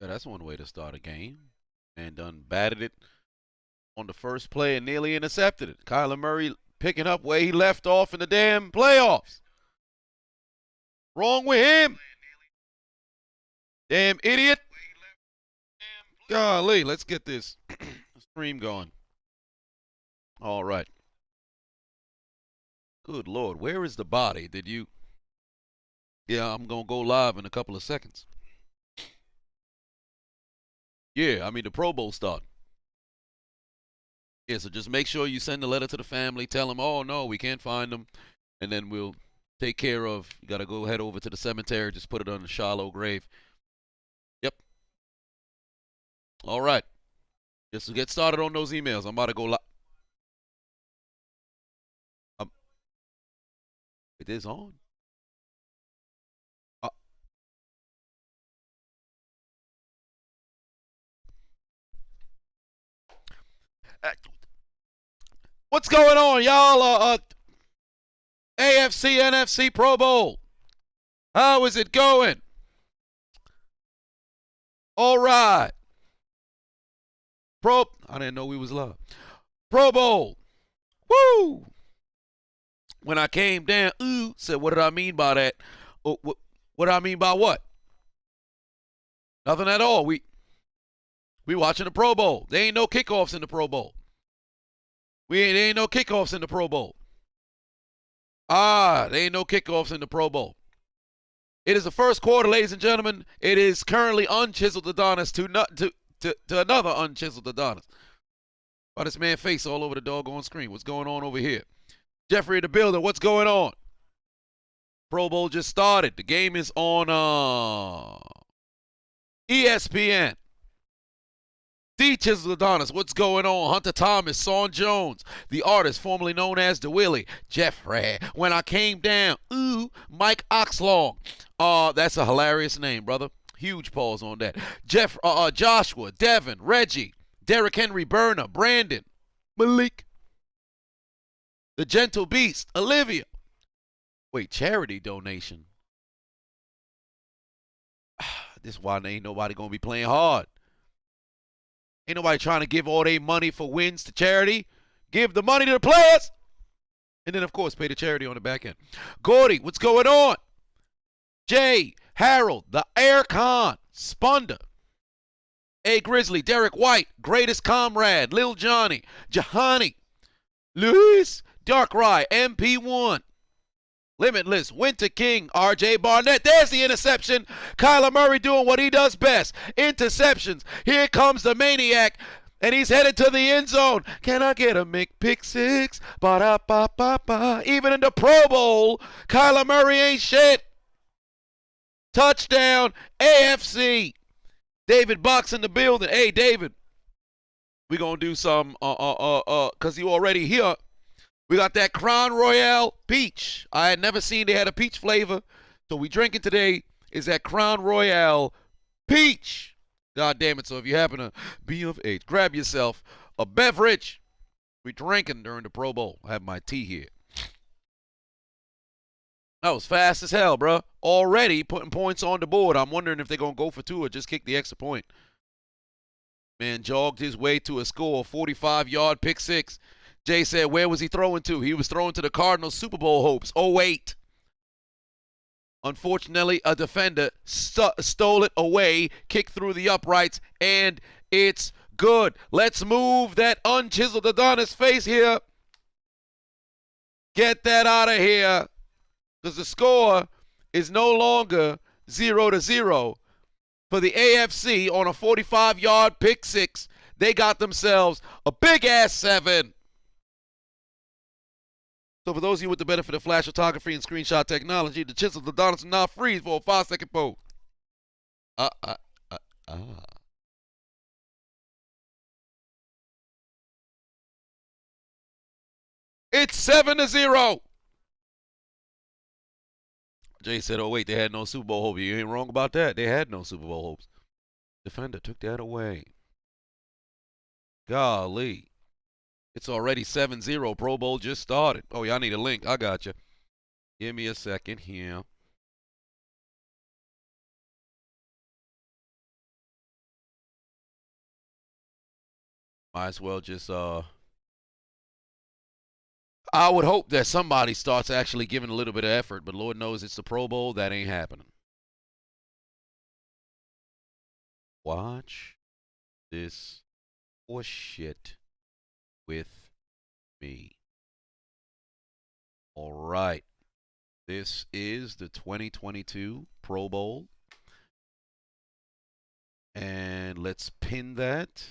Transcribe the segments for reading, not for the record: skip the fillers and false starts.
Yeah, that's one way to start a game. And done batted it on the first play and nearly intercepted it. Kyler Murray picking up where he left off in the damn playoffs. Wrong with him? Damn idiot. Golly, let's get this stream going. All right. Good Lord, where is the body? Did you? Yeah, I'm going to go live in a couple of seconds. Yeah, I mean, the Pro Bowl started. Yeah, so just make sure you send a letter to the family. Tell them, oh, no, we can't find them. And then we'll take care of, you got to go head over to the cemetery. Just put it on a shallow grave. Yep. All right. Just to get started on those emails. I'm about to go live. It is on. What's going on, y'all? AFC, NFC Pro Bowl. How is it going? All right. I didn't know we was live. Pro Bowl. Woo! When I came down, said, what did I mean by that? What did I mean by what? Nothing at all. We watching the Pro Bowl. There ain't no kickoffs in the Pro Bowl. There ain't no kickoffs in the Pro Bowl. There ain't no kickoffs in the Pro Bowl. It is the first quarter, ladies and gentlemen. It is currently unchiseled Adonis to another unchiseled Adonis. Why this man face all over the doggone screen? What's going on over here? Jeffrey in the building. What's going on? Pro Bowl just started. The game is on ESPN. D. Chiseled Adonis, what's going on? Hunter Thomas, Son Jones, the artist formerly known as The Willie, Jeffrey. When I came down, Mike Oxlong. That's a hilarious name, brother. Huge pause on that. Joshua, Devin, Reggie, Derrick Henry, Burner, Brandon, Malik, the Gentle Beast, Olivia. Wait, charity donation. This is why ain't nobody gonna be playing hard. Ain't nobody trying to give all their money for wins to charity. Give the money to the players. And then, of course, pay the charity on the back end. Gordy, what's going on? Jay, Harold, the Aircon, Spunda, A. Grizzly, Derek White, Greatest Comrade, Lil Johnny, Jahani, Luis, Dark Rye, MP1, Limitless, Winter King, RJ Barnett. There's the interception. Kyler Murray doing what he does best. Interceptions. Here comes the maniac, and he's headed to the end zone. Can I get a pick six? Ba-da-ba-ba-ba. Even in the Pro Bowl, Kyler Murray ain't shit. Touchdown, AFC. David Box in the building. Hey, David, we going to do some, because you already here. We got that Crown Royale peach. I had never seen they had a peach flavor. So we drinking today is that Crown Royale peach. God damn it. So if you happen to be of age, grab yourself a beverage. We drinking during the Pro Bowl. I have my tea here. That was fast as hell, bro. Already putting points on the board. I'm wondering if they're going to go for two or just kick the extra point. Man jogged his way to a score. 45-yard pick six. Jay said, where was he throwing to? He was throwing to the Cardinals' Super Bowl hopes. 08. Unfortunately, a defender stole it away, kicked through the uprights, and it's good. Let's move that unchiseled Adonis face here. Get that out of here. Because the score is no longer 0-0. For the AFC on a 45-yard pick six, they got themselves a big-ass 7. So for those of you with the benefit of flash photography and screenshot technology, the chiseled Adonis will now freeze for a 5-second pose. It's 7-0. Jay said, oh, wait, they had no Super Bowl hopes. You ain't wrong about that. They had no Super Bowl hopes. Defender took that away. Golly. It's already 7-0. Pro Bowl just started. Oh, y'all need a link. I got you. Give me a second here. Might as well just I would hope that somebody starts actually giving a little bit of effort, but Lord knows it's the Pro Bowl. That ain't happening. Watch this horse shit with me. All right. This is the 2022 Pro Bowl. And let's pin that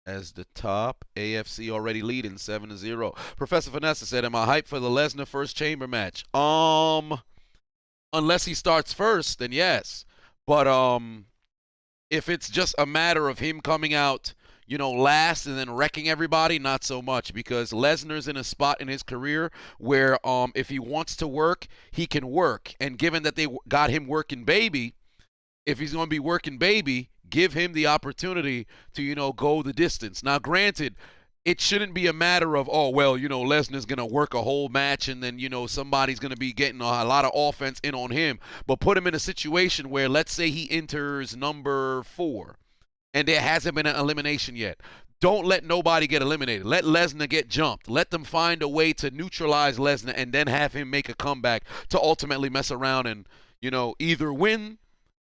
as the top. AFC already leading 7-0. Professor Vanessa said, am I hyped for the Lesnar first chamber match? Unless he starts first, then yes. But if it's just a matter of him coming out, you know, last and then wrecking everybody, not so much, because Lesnar's in a spot in his career where if he wants to work, he can work. And given that they got him working baby, if he's going to be working baby, give him the opportunity to, you know, go the distance. Now, granted, it shouldn't be a matter of, oh, well, you know, Lesnar's going to work a whole match and then, you know, somebody's going to be getting a lot of offense in on him. But put him in a situation where, let's say he enters number 4 and there hasn't been an elimination yet. Don't let nobody get eliminated. Let Lesnar get jumped. Let them find a way to neutralize Lesnar and then have him make a comeback to ultimately mess around and, you know, either win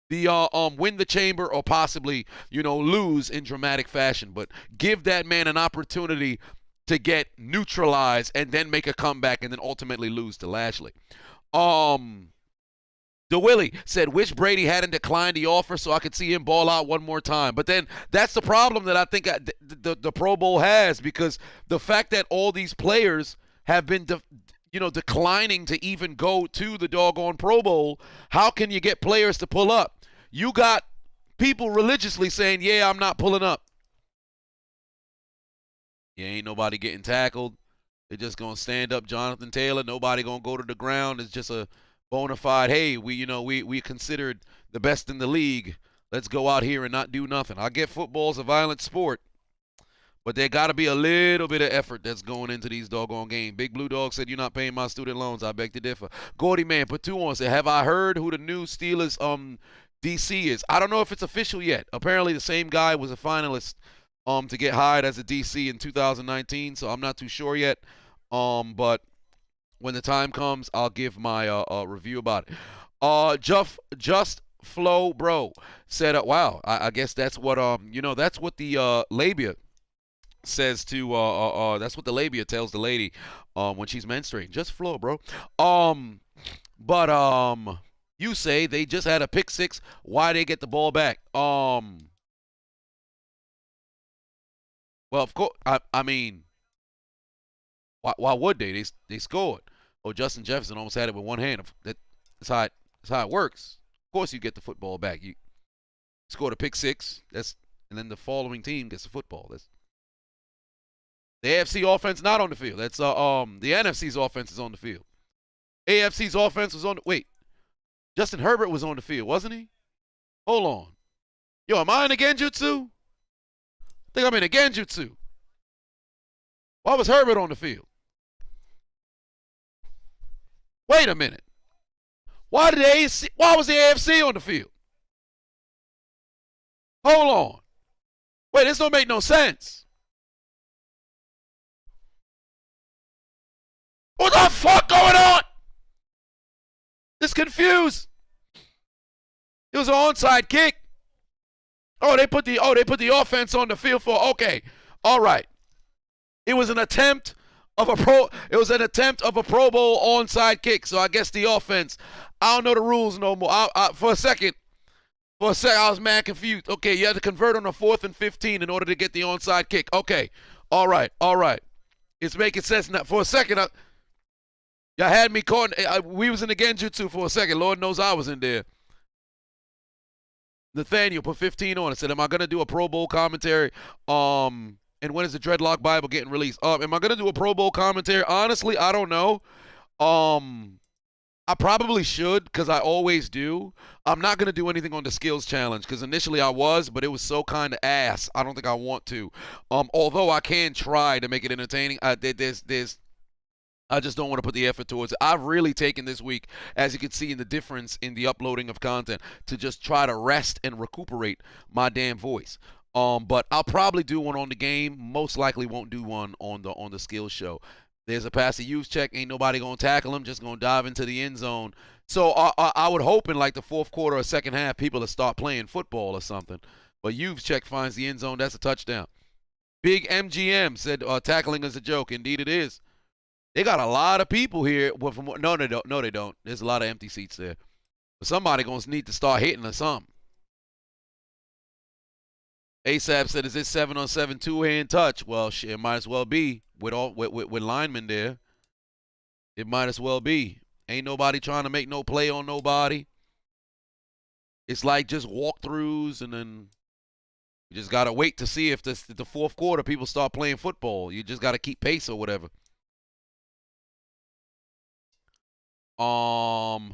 the chamber or possibly, you know, lose in dramatic fashion. But give that man an opportunity to get neutralized and then make a comeback and then ultimately lose to Lashley. DeWillie said, wish Brady hadn't declined the offer so I could see him ball out one more time. But then that's the problem that I think the Pro Bowl has, because the fact that all these players have been declining to even go to the doggone Pro Bowl, how can you get players to pull up? You got people religiously saying, yeah, I'm not pulling up. Yeah, ain't nobody getting tackled. They're just going to stand up Jonathan Taylor. Nobody going to go to the ground. It's just a bona fide, hey, we considered the best in the league. Let's go out here and not do nothing. I get football's a violent sport, but there got to be a little bit of effort that's going into these doggone games. Big Blue Dog said, you're not paying my student loans. I beg to differ. Gordy Man put 2 on, said, have I heard who the new Steelers DC is? I don't know if it's official yet. Apparently the same guy was a finalist to get hired as a DC in 2019, so I'm not too sure yet. But when the time comes, I'll give my review about it. Just Flow Bro said, wow, I guess that's what that's what the labia says to that's what the labia tells the lady when she's menstruating. Just flow, bro. But you say they just had a pick 6. Why they get the ball back? Well, of course, I mean, why would they? They scored. Oh, Justin Jefferson almost had it with one hand. That's how it works. Of course, you get the football back. You scored a pick 6. And then the following team gets the football. That's the AFC offense not on the field. That's the NFC's offense is on the field. AFC's offense was on the wait. Justin Herbert was on the field, wasn't he? Hold on. Yo, am I in a Genjutsu? I think I'm in a Genjutsu. Why was Herbert on the field? Wait a minute. Why was the AFC on the field? Hold on. Wait, this don't make no sense. What the fuck going on? This confused. It was an onside kick. They put the offense on the field for okay. All right. It was an attempt of a Pro Bowl onside kick. So I guess the offense, I don't know the rules no more. For a second I was mad confused. Okay, you had to convert on a 4th and 15 in order to get the onside kick. Okay. All right. It's making sense now. For a second y'all had me caught. We was in the Genjutsu for a second. Lord knows I was in there. Nathaniel put 15 on it. Said, am I going to do a Pro Bowl commentary? And when is the Dreadlock Bible getting released? Am I going to do a Pro Bowl commentary? Honestly, I don't know. I probably should because I always do. I'm not going to do anything on the skills challenge because initially I was, but it was so kind of ass. I don't think I want to. Although I can try to make it entertaining. I just don't want to put the effort towards it. I've really taken this week, as you can see in the difference in the uploading of content, to just try to rest and recuperate my damn voice. But I'll probably do one on the game. Most likely won't do one on the skill show. There's a pass to use check. Ain't nobody gonna tackle him. Just gonna dive into the end zone. So I would hope in like the fourth quarter or second half, people will start playing football or something. But use check finds the end zone. That's a touchdown. Big MGM said tackling is a joke. Indeed it is. They got a lot of people here. Well, no, they don't. No, they don't. There's a lot of empty seats there. But somebody gonna need to start hitting or something. ASAP said, "Is this 7-on-7 two-hand touch?" Well, shit, it might as well be with linemen there. It might as well be. Ain't nobody trying to make no play on nobody. It's like just walkthroughs, and then you just gotta wait to see if the fourth quarter people start playing football. You just gotta keep pace or whatever. Camo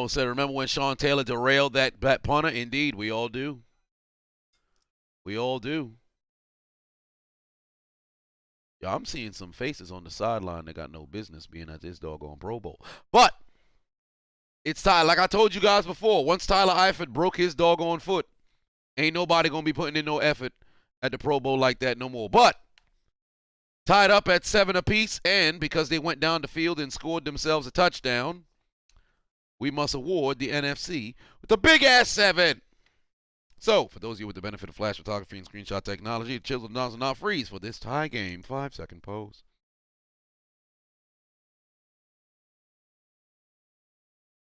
said, "Remember when Sean Taylor derailed that punter?" Indeed, we all do. We all do. Yeah, I'm seeing some faces on the sideline that got no business being at this doggone Pro Bowl. But it's Tyler. Like I told you guys before, once Tyler Eifert broke his doggone foot, ain't nobody going to be putting in no effort at the Pro Bowl like that no more. But tied up at 7 apiece, and because they went down the field and scored themselves a touchdown, we must award the NFC with the big-ass 7. So, for those of you with the benefit of flash photography and screenshot technology, the chisel does not freeze for this tie game 5-second pose.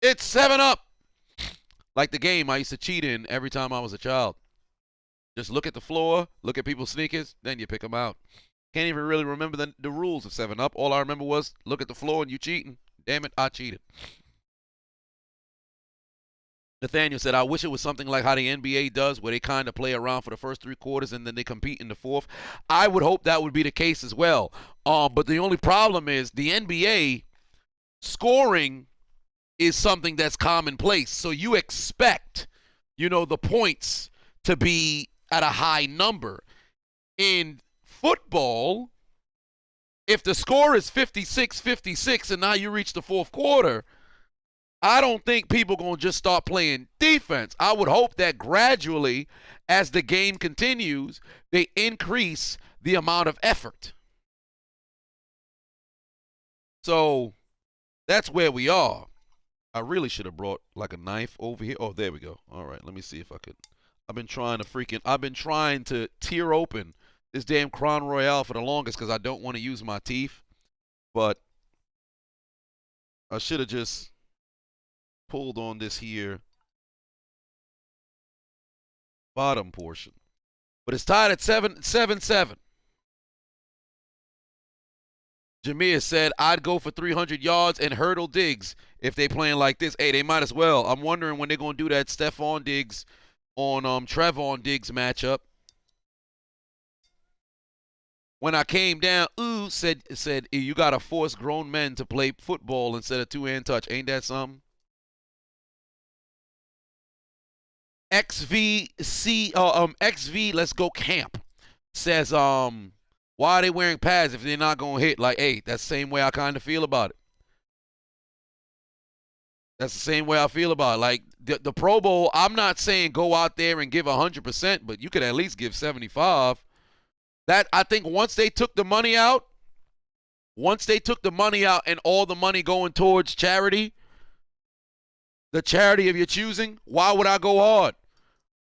It's 7 up. Like the game I used to cheat in every time I was a child. Just look at the floor, look at people's sneakers, then you pick them out. Can't even really remember the rules of 7 up. All I remember was look at the floor and you cheating. Damn it, I cheated. Nathaniel said, "I wish it was something like how the NBA does, where they kind of play around for the first 3 quarters and then they compete in the fourth." I would hope that would be the case as well. But the only problem is the NBA scoring is something that's commonplace. So you expect, the points to be at a high number. In football, if the score is 56-56 and now you reach the fourth quarter, I don't think people going to just start playing defense. I would hope that gradually, as the game continues, they increase the amount of effort. So that's where we are. I really should have brought like a knife over here. Oh, there we go. All right, let me see if I could. I've been trying to tear open this damn Crown Royale for the longest because I don't want to use my teeth. But I should have just pulled on this here bottom portion. But it's tied at 7-7. Jameer said, "I'd go for 300 yards and hurdle Diggs if they playing like this." Hey, they might as well. I'm wondering when they're going to do that Stephon Diggs on Trevon Diggs matchup. When I came down, said you got to force grown men to play football instead of two-hand touch. Ain't that something? XV, let's go camp, says, why are they wearing pads if they're not going to hit? Like, hey, that's the same way I kind of feel about it. That's the same way I feel about it. Like, the Pro Bowl, I'm not saying go out there and give 100%, but you could at least give 75. That, I think once they took the money out and all the money going towards charity, the charity of your choosing, why would I go hard?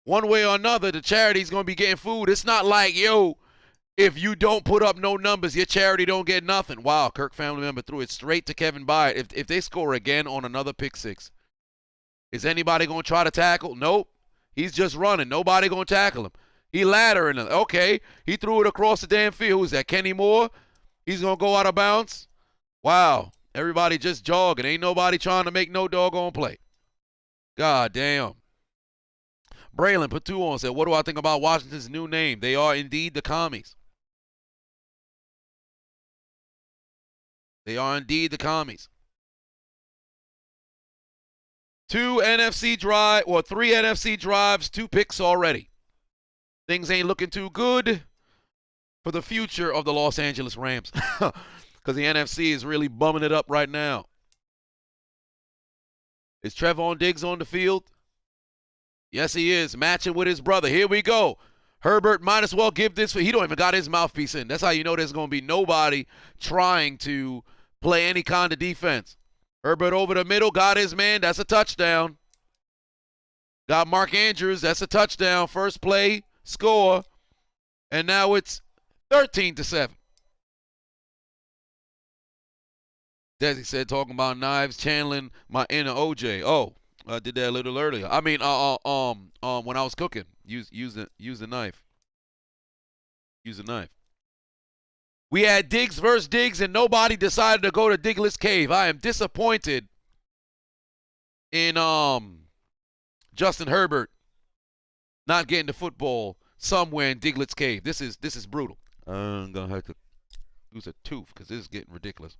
One way or another, the charity's going to be getting food. It's not like, if you don't put up no numbers, your charity don't get nothing. Wow, Kirk family member threw it straight to Kevin Byard. If they score again on another pick six, is anybody going to try to tackle? Nope. He's just running. Nobody going to tackle him. He laddering it. Okay, he threw it across the damn field. Who's that, Kenny Moore? He's going to go out of bounds? Wow, everybody just jogging. Ain't nobody trying to make no doggone play. God damn. Braylon put 2 on, said, "What do I think about Washington's new name? They are indeed the commies." They are indeed the commies. 3 NFC drives, 2 picks already. Things ain't looking too good for the future of the Los Angeles Rams because the NFC is really bumming it up right now. Is Trevon Diggs on the field? Yes, he is, matching with his brother. Here we go. Herbert might as well give this. He don't even got his mouthpiece in. That's how you know there's going to be nobody trying to play any kind of defense. Herbert over the middle, got his man. That's a touchdown. Got Mark Andrews. That's a touchdown. First play, score. And now it's 13-7. Desi said, talking about knives, channeling my inner OJ. Oh, I did that a little earlier. I mean, when I was cooking, use the knife. Use the knife. We had Diggs versus Diggs, and nobody decided to go to Diggless Cave. I am disappointed in Justin Herbert not getting the football somewhere in Diglett's Cave. This is brutal. I'm gonna have to use a tooth because this is getting ridiculous.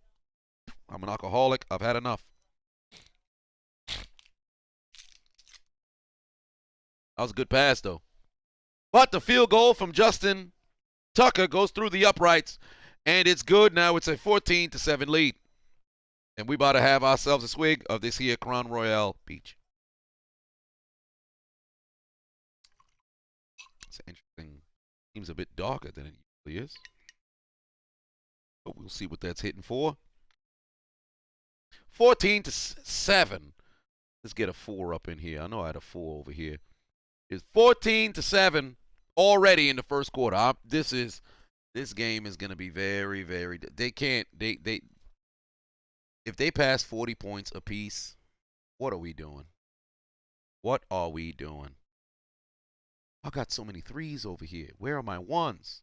I'm an alcoholic. I've had enough. That was a good pass, though. But the field goal from Justin Tucker goes through the uprights, and it's good. Now it's a 14-7 lead. And we about to have ourselves a swig of this here Crown Royale peach. It's interesting. Seems a bit darker than it usually is. But we'll see what that's hitting for. 14-7. Let's get a 4 up in here. I know I had a 4 over here. It's 14-7 already in the first quarter. This game is going to be very, very. They can't. If they pass 40 points apiece, what are we doing? What are we doing? I got so many 3s over here. Where are my 1s?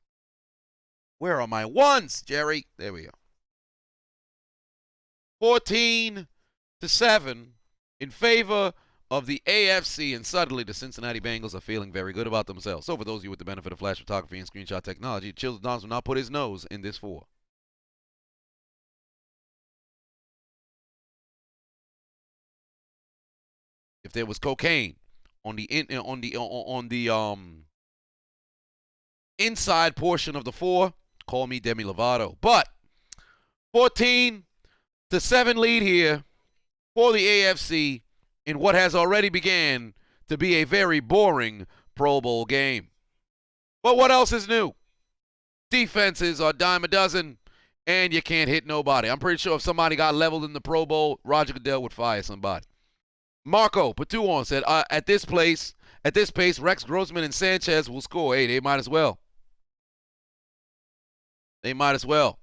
Where are my 1s, Jerry? There we go. 14-7 in favor of the AFC, and suddenly the Cincinnati Bengals are feeling very good about themselves. So for those of you with the benefit of flash photography and screenshot technology, Chills Adonis will not put his nose in this 4. If there was cocaine on the inside portion of the 4, call me Demi Lovato. But 14-7 lead here for the AFC in what has already began to be a very boring Pro Bowl game. But what else is new? Defenses are dime a dozen, and you can't hit nobody. I'm pretty sure if somebody got leveled in the Pro Bowl, Roger Goodell would fire somebody. Marco Patuon said, at this pace, Rex Grossman and Sanchez will score. Hey, they might as well. They might as well.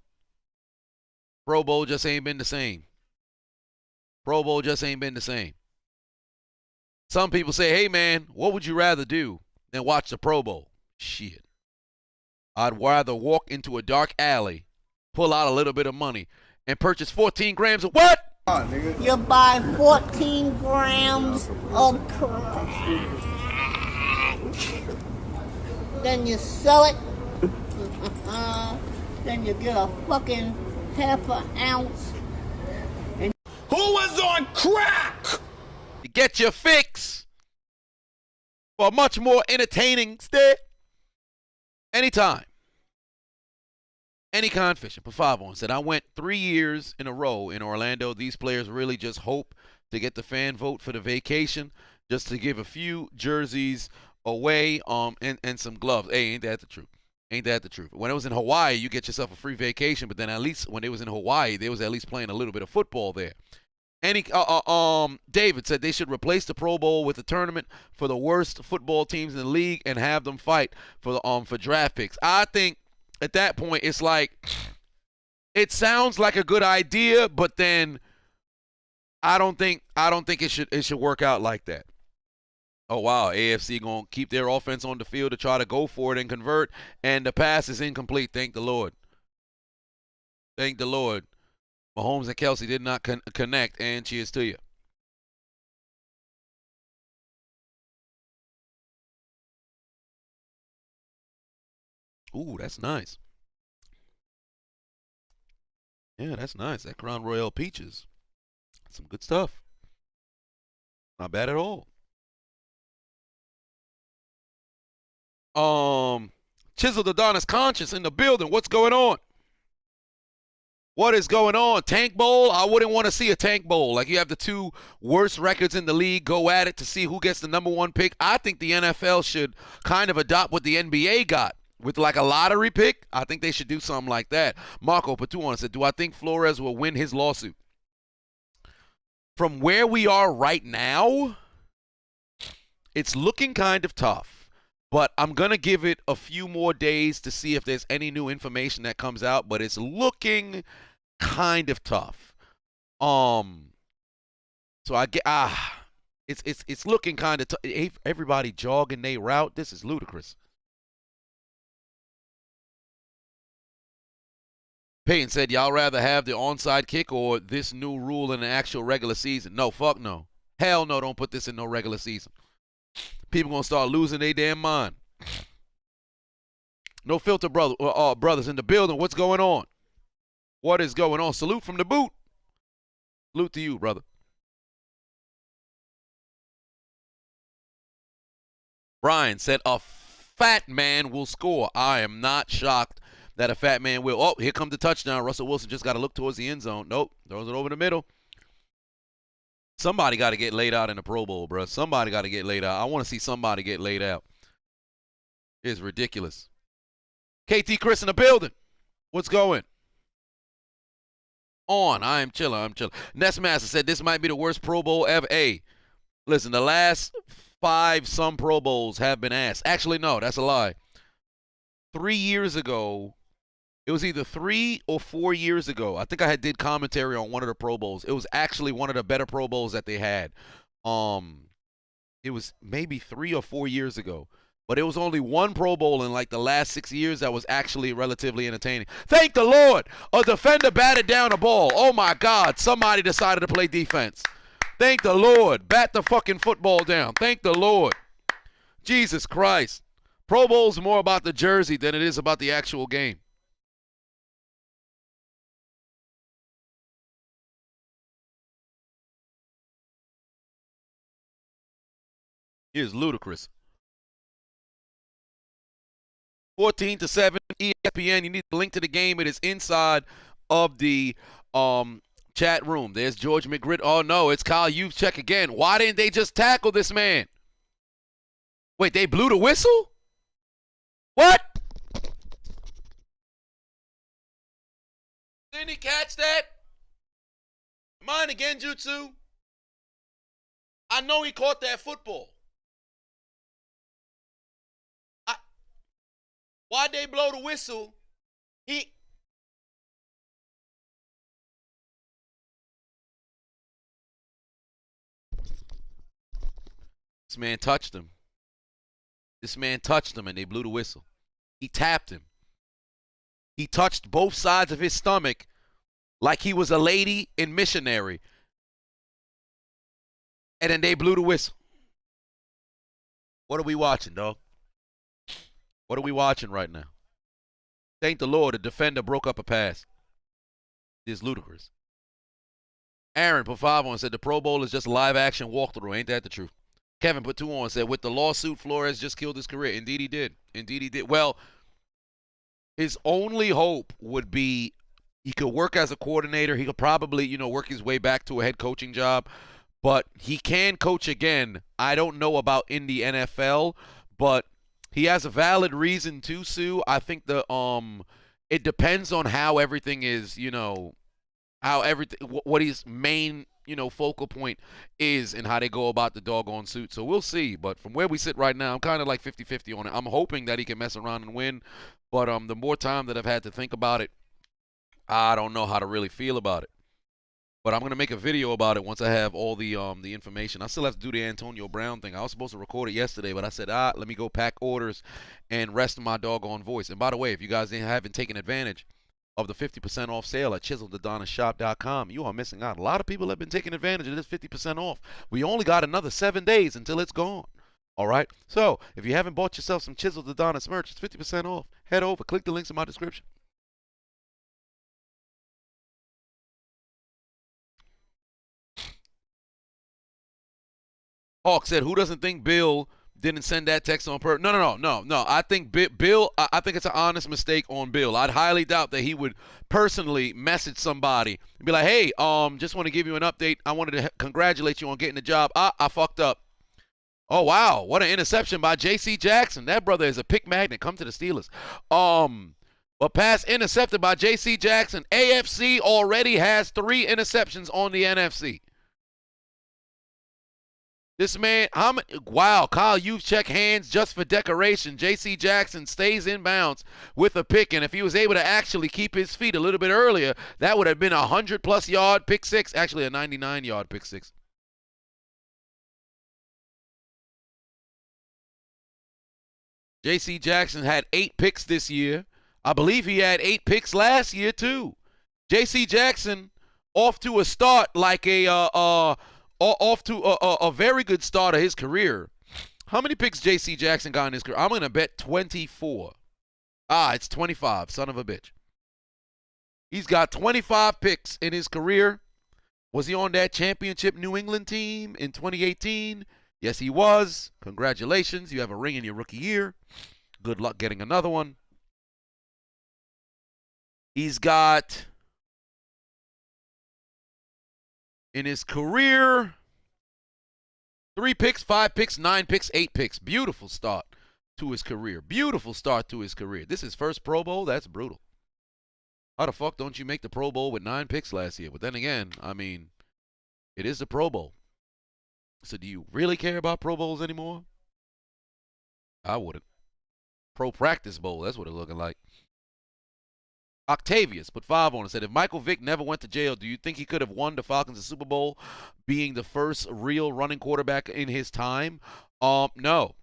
Pro Bowl just ain't been the same. Pro Bowl just ain't been the same. Some people say, hey, man, what would you rather do than watch the Pro Bowl? Shit. I'd rather walk into a dark alley, pull out a little bit of money, and purchase 14 grams of what? You buy 14 grams of crack. Then you sell it. Then you get a fucking half an ounce. Who was on crack? You get your fix for a much more entertaining stay. Anytime. Any kind fishing. Put 5 on. Said, I went 3 years in a row in Orlando. These players really just hope to get the fan vote for the vacation, just to give a few jerseys away and some gloves. Hey, ain't that the truth? Ain't that the truth? When it was in Hawaii, you get yourself a free vacation, but then at least when it was in Hawaii, they was at least playing a little bit of football there. David said they should replace the Pro Bowl with a tournament for the worst football teams in the league and have them fight for draft picks. I think at that point it's like it sounds like a good idea, but then I don't think it should work out like that. Oh wow, AFC gonna keep their offense on the field to try to go for it and convert, and the pass is incomplete. Thank the Lord. Thank the Lord. Mahomes and Kelsey did not connect, and cheers to you. Ooh, that's nice. Yeah, that's nice. That Crown Royale Peaches. Some good stuff. Not bad at all. Chiseled Adonis Conscious in the building. What's going on? What is going on? Tank Bowl? I wouldn't want to see a Tank Bowl. Like, you have the two worst records in the league go at it to see who gets the #1 pick. I think the NFL should kind of adopt what the NBA got with like a lottery pick. I think they should do something like that. Marco Patuan said, do I think Flores will win his lawsuit? From where we are right now, it's looking kind of tough. But I'm going to give it a few more days to see if there's any new information that comes out. But it's looking kind of tough. So I get it's looking kind of tough. Everybody jogging their route. This is ludicrous. Payton said, y'all rather have the onside kick or this new rule in the actual regular season? No, fuck no. Hell no, don't put this in no regular season. People gonna start losing their damn mind. No filter, brothers in the building. What's going on? What is going on? Salute from the boot. Salute to you, brother. Brian said a fat man will score. I am not shocked that a fat man will. Oh, here comes the touchdown. Russell Wilson just got to look towards the end zone. Nope, throws it over the middle. Somebody got to get laid out in the Pro Bowl, bro. Somebody got to get laid out. I want to see somebody get laid out. It's ridiculous. KT Chris in the building. What's going on? I am chilling. Nestmaster said this might be the worst Pro Bowl ever. Hey, listen, the last 5 some Pro Bowls have been asked. Actually, no, that's a lie. 3 years ago, it was either 3 or 4 years ago. I think I did commentary on one of the Pro Bowls. It was actually one of the better Pro Bowls that they had. It was maybe 3 or 4 years ago. But it was only one Pro Bowl in like the last 6 years that was actually relatively entertaining. Thank the Lord. A defender batted down a ball. Oh, my God. Somebody decided to play defense. Thank the Lord. Bat the fucking football down. Thank the Lord. Jesus Christ. Pro Bowl's more about the jersey than it is about the actual game. It is ludicrous. 14-7 ESPN. You need the link to the game. It is inside of the chat room. There's George McGridd. Oh, no, it's Kyle Juszczyk again. Why didn't they just tackle this man? Wait, they blew the whistle? What? Didn't he catch that? Mine again, Jutsu? I know he caught that football. Why'd they blow the whistle? This man touched him. This man touched him and they blew the whistle. He tapped him. He touched both sides of his stomach like he was a lady in missionary. And then they blew the whistle. What are we watching, dog? What are we watching right now? Thank the Lord, a defender broke up a pass. It's ludicrous. Aaron put 5 on, said the Pro Bowl is just a live action walkthrough. Ain't that the truth? Kevin put 2 on, said with the lawsuit, Flores just killed his career. Indeed he did. Indeed he did. Well, his only hope would be he could work as a coordinator. He could probably, work his way back to a head coaching job. But he can coach again. I don't know about in the NFL, but he has a valid reason to sue. I think it depends on how everything is, what his main, focal point is and how they go about the doggone suit. So we'll see. But from where we sit right now, I'm kind of like 50-50 on it. I'm hoping that he can mess around and win. But the more time that I've had to think about it, I don't know how to really feel about it. But I'm going to make a video about it once I have all the information. I still have to do the Antonio Brown thing. I was supposed to record it yesterday, but I said, let me go pack orders and rest my doggone voice. And by the way, if you guys haven't taken advantage of the 50% off sale at chiseledadonishop.com, you are missing out. A lot of people have been taking advantage of this 50% off. We only got another 7 days until it's gone. All right? So if you haven't bought yourself some Chiseled Adonis merch, it's 50% off. Head over. Click the links in my description. Hawk said, who doesn't think Bill didn't send that text on purpose. No. I think Bill. I think it's an honest mistake on Bill. I'd highly doubt that he would personally message somebody and be like, "Hey, just want to give you an update. I wanted to congratulate you on getting the job. I fucked up. Oh wow, what an interception by J.C. Jackson. That brother is a pick magnet. Come to the Steelers. A pass intercepted by J.C. Jackson. AFC already has 3 interceptions on the NFC. This man, wow, Kyle Juszczyk hands just for decoration. J.C. Jackson stays in bounds with a pick, and if he was able to actually keep his feet a little bit earlier, that would have been a 100-plus yard pick six, actually a 99-yard pick six. J.C. Jackson had 8 picks this year. I believe he had 8 picks last year, too. J.C. Jackson off to a start like off to a very good start of his career. How many picks J.C. Jackson got in his career? I'm going to bet 24. It's 25, son of a bitch. He's got 25 picks in his career. Was he on that championship New England team in 2018? Yes, he was. Congratulations. You have a ring in your rookie year. Good luck getting another one. He's got, in his career, 3 picks, 5 picks, 9 picks, 8 picks. Beautiful start to his career. Beautiful start to his career. This is first Pro Bowl? That's brutal. How the fuck don't you make the Pro Bowl with 9 picks last year? But then again, I mean, it is the Pro Bowl. So do you really care about Pro Bowls anymore? I wouldn't. Pro Practice Bowl, that's what it's looking like. Octavius put 5 on and said, if Michael Vick never went to jail, do you think he could have won the Falcons the Super Bowl being the first real running quarterback in his time? No.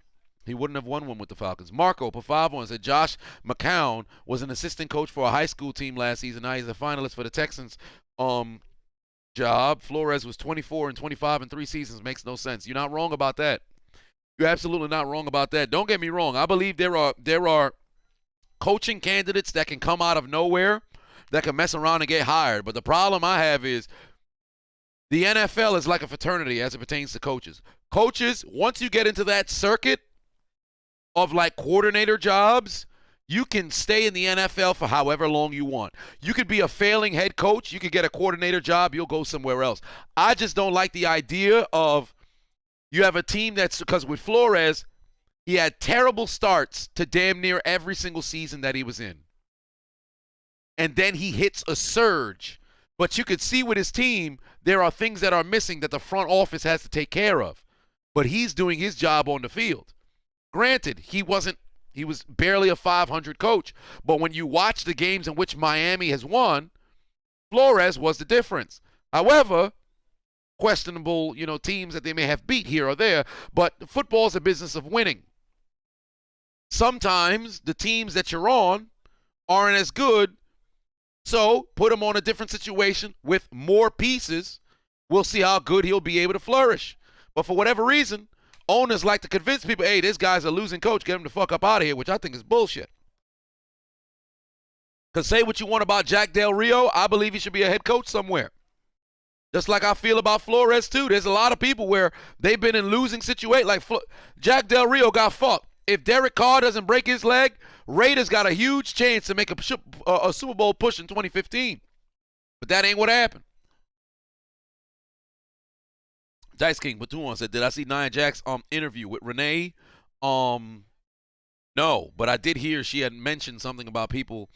He wouldn't have won one with the Falcons. Marco put 5 on and said, Josh McCown was an assistant coach for a high school team last season. Now he's a finalist for the Texans job. Flores was 24 and 25 in 3 seasons. Makes no sense. You're not wrong about that. You're absolutely not wrong about that. Don't get me wrong. I believe there are coaching candidates that can come out of nowhere that can mess around and get hired. But the problem I have is the NFL is like a fraternity as it pertains to coaches. Coaches, once you get into that circuit of like coordinator jobs, you can stay in the NFL for however long you want. You could be a failing head coach. You could get a coordinator job. You'll go somewhere else. I just don't like the idea of you have a team that's, because with Flores, he had terrible starts to damn near every single season that he was in. And then he hits a surge. But you could see with his team, there are things that are missing that the front office has to take care of. But he's doing his job on the field. Granted, he was barely a 500 coach. But when you watch the games in which Miami has won, Flores was the difference. However, questionable, teams that they may have beat here or there, but football is a business of winning. Sometimes the teams that you're on aren't as good, so put him on a different situation with more pieces. We'll see how good he'll be able to flourish. But for whatever reason, owners like to convince people, hey, this guy's a losing coach, get him the fuck up out of here, which I think is bullshit. Because say what you want about Jack Del Rio, I believe he should be a head coach somewhere. Just like I feel about Flores, too. There's a lot of people where they've been in losing situations. Like Jack Del Rio got fucked. If Derek Carr doesn't break his leg, Raiders got a huge chance to make a Super Bowl push in 2015. But that ain't what happened. Dice King Batuan said, did I see Nia Jax's interview with Renee? No, but I did hear she had mentioned something about people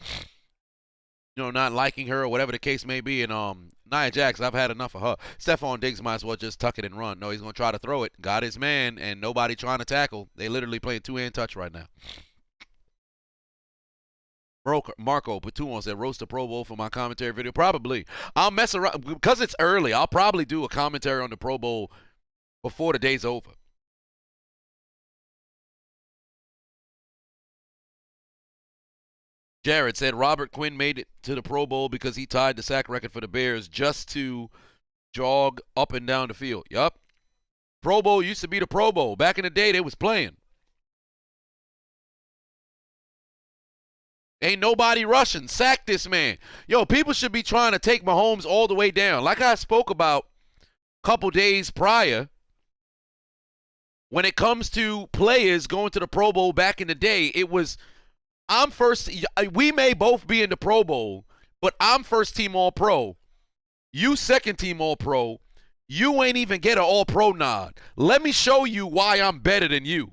not liking her or whatever the case may be. And Nia Jax, I've had enough of her. Stephon Diggs might as well just tuck it and run. No, he's going to try to throw it. Got his man, and nobody trying to tackle. They literally playing two-hand touch right now. Marco Patuon said, roast the Pro Bowl for my commentary video. Probably. I'll mess around. Because it's early, I'll probably do a commentary on the Pro Bowl before the day's over. Jared said Robert Quinn made it to the Pro Bowl because he tied the sack record for the Bears just to jog up and down the field. Yup. Pro Bowl used to be the Pro Bowl. Back in the day, they was playing. Ain't nobody rushing. Sack this man. Yo, people should be trying to take Mahomes all the way down. Like I spoke about a couple days prior, When it comes to players going to the Pro Bowl back in the day, it was I'm first. We may both be in the Pro Bowl, but I'm first team All Pro. You second team All Pro. You ain't even get an All Pro nod. Let me show you why I'm better than you.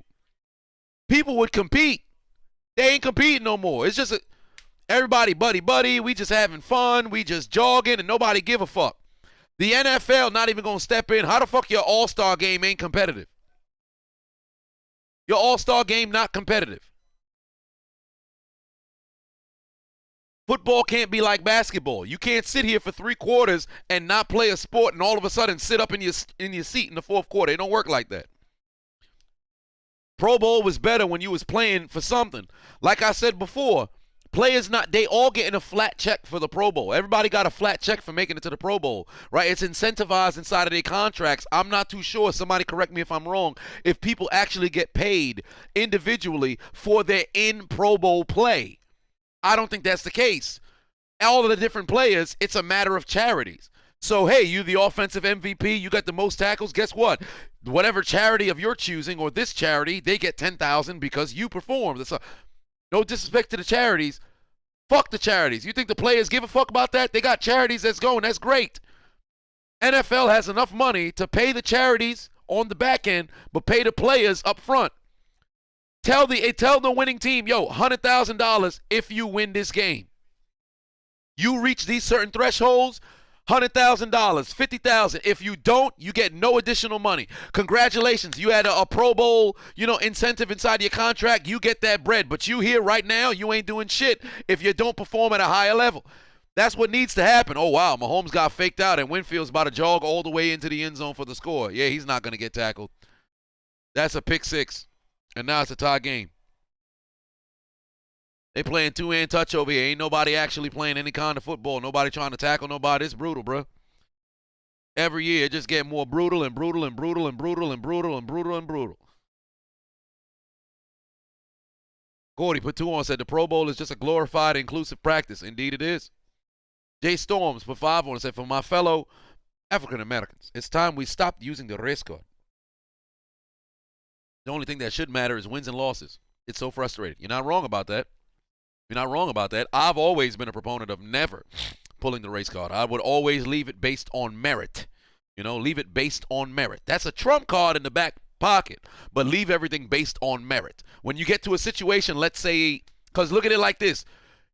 People would compete. They ain't competing no more. It's just everybody buddy. We just having fun. We just jogging and nobody give a fuck. The NFL not even going to step in. How the fuck your All-Star game ain't competitive? Your All-Star game not competitive. Football can't be like basketball. You can't sit here for 3 quarters and not play a sport and all of a sudden sit up in your seat in the 4th quarter. It don't work like that. Pro Bowl was better when you was playing for something. Like I said before, players they all getting a flat check for the Pro Bowl. Everybody got a flat check for making it to the Pro Bowl, right? It's incentivized inside of their contracts. I'm not too sure, somebody correct me if I'm wrong, if people actually get paid individually for their in Pro Bowl play. I don't think that's the case. All of the different players, it's a matter of charities. So, hey, you the offensive MVP, you got the most tackles, guess what? Whatever charity of your choosing or this charity, they get $10,000 because you performed. No disrespect to the charities. Fuck the charities. You think the players give a fuck about that? They got charities that's going. That's great. NFL has enough money to pay the charities on the back end, but pay the players up front. Tell the winning team, yo, $100,000 if you win this game. You reach these certain thresholds, $100,000, $50,000. If you don't, you get no additional money. Congratulations, you had a Pro Bowl, incentive inside your contract. You get that bread. But you here right now, you ain't doing shit if you don't perform at a higher level. That's what needs to happen. Oh wow, Mahomes got faked out, and Winfield's about to jog all the way into the end zone for the score. Yeah, he's not gonna get tackled. That's a pick 6. And now it's a tie game. They playing two-hand touch over here. Ain't nobody actually playing any kind of football. Nobody trying to tackle nobody. It's brutal, bro. Every year it just get more brutal and brutal and brutal and brutal and brutal and brutal and brutal. Gordy put 2 on, said the Pro Bowl is just a glorified inclusive practice. Indeed it is. Jay Storms put 5 on and said, for my fellow African Americans, it's time we stopped using the race card. The only thing that should matter is wins and losses. It's so frustrating. You're not wrong about that. You're not wrong about that. I've always been a proponent of never pulling the race card. I would always leave it based on merit. Leave it based on merit. That's a trump card in the back pocket, but leave everything based on merit. When you get to a situation, let's say, because look at it like this.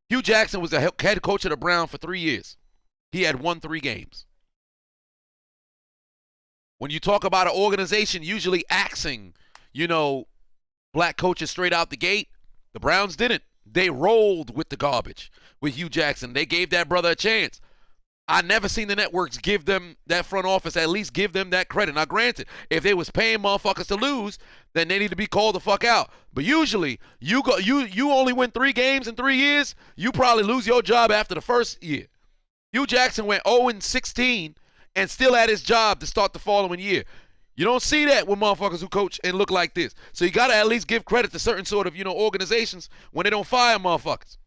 Hugh Jackson was the head coach of the Browns for 3 years. He had won 3 games. When you talk about an organization usually axing, black coaches straight out the gate, the Browns didn't. They rolled with the garbage with Hugh Jackson. They gave that brother a chance. I never seen the networks give them, that front office, at least give them that credit. Now, granted, if they was paying motherfuckers to lose, then they need to be called the fuck out. But usually, you only win 3 games in 3 years, you probably lose your job after the first year. Hugh Jackson went 0-16 and still had his job to start the following year. You don't see that with motherfuckers who coach and look like this. So you got to at least give credit to certain sort of, organizations when they don't fire motherfuckers.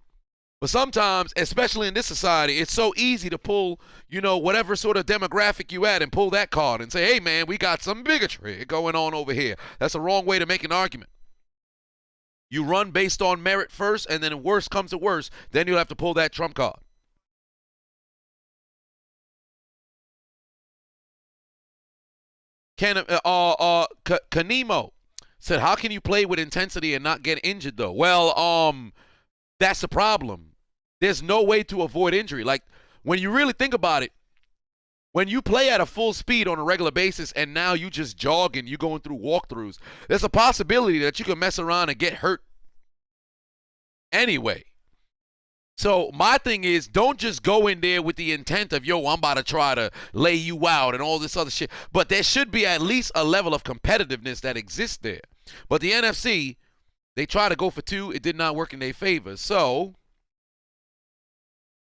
But sometimes, especially in this society, it's so easy to pull, whatever sort of demographic you at and pull that card and say, hey, man, we got some bigotry going on over here. That's the wrong way to make an argument. You run based on merit first, and then if worse comes to worse, then you'll have to pull that trump card. Kanemo said, how can you play with intensity and not get injured, though? Well, that's the problem. There's no way to avoid injury. Like, when you really think about it, when you play at a full speed on a regular basis and now you just jogging, you going through walkthroughs, there's a possibility that you can mess around and get hurt anyway. So my thing is, don't just go in there with the intent of, yo, I'm about to try to lay you out and all this other shit. But there should be at least a level of competitiveness that exists there. But the NFC, they tried to go for 2. It did not work in their favor. So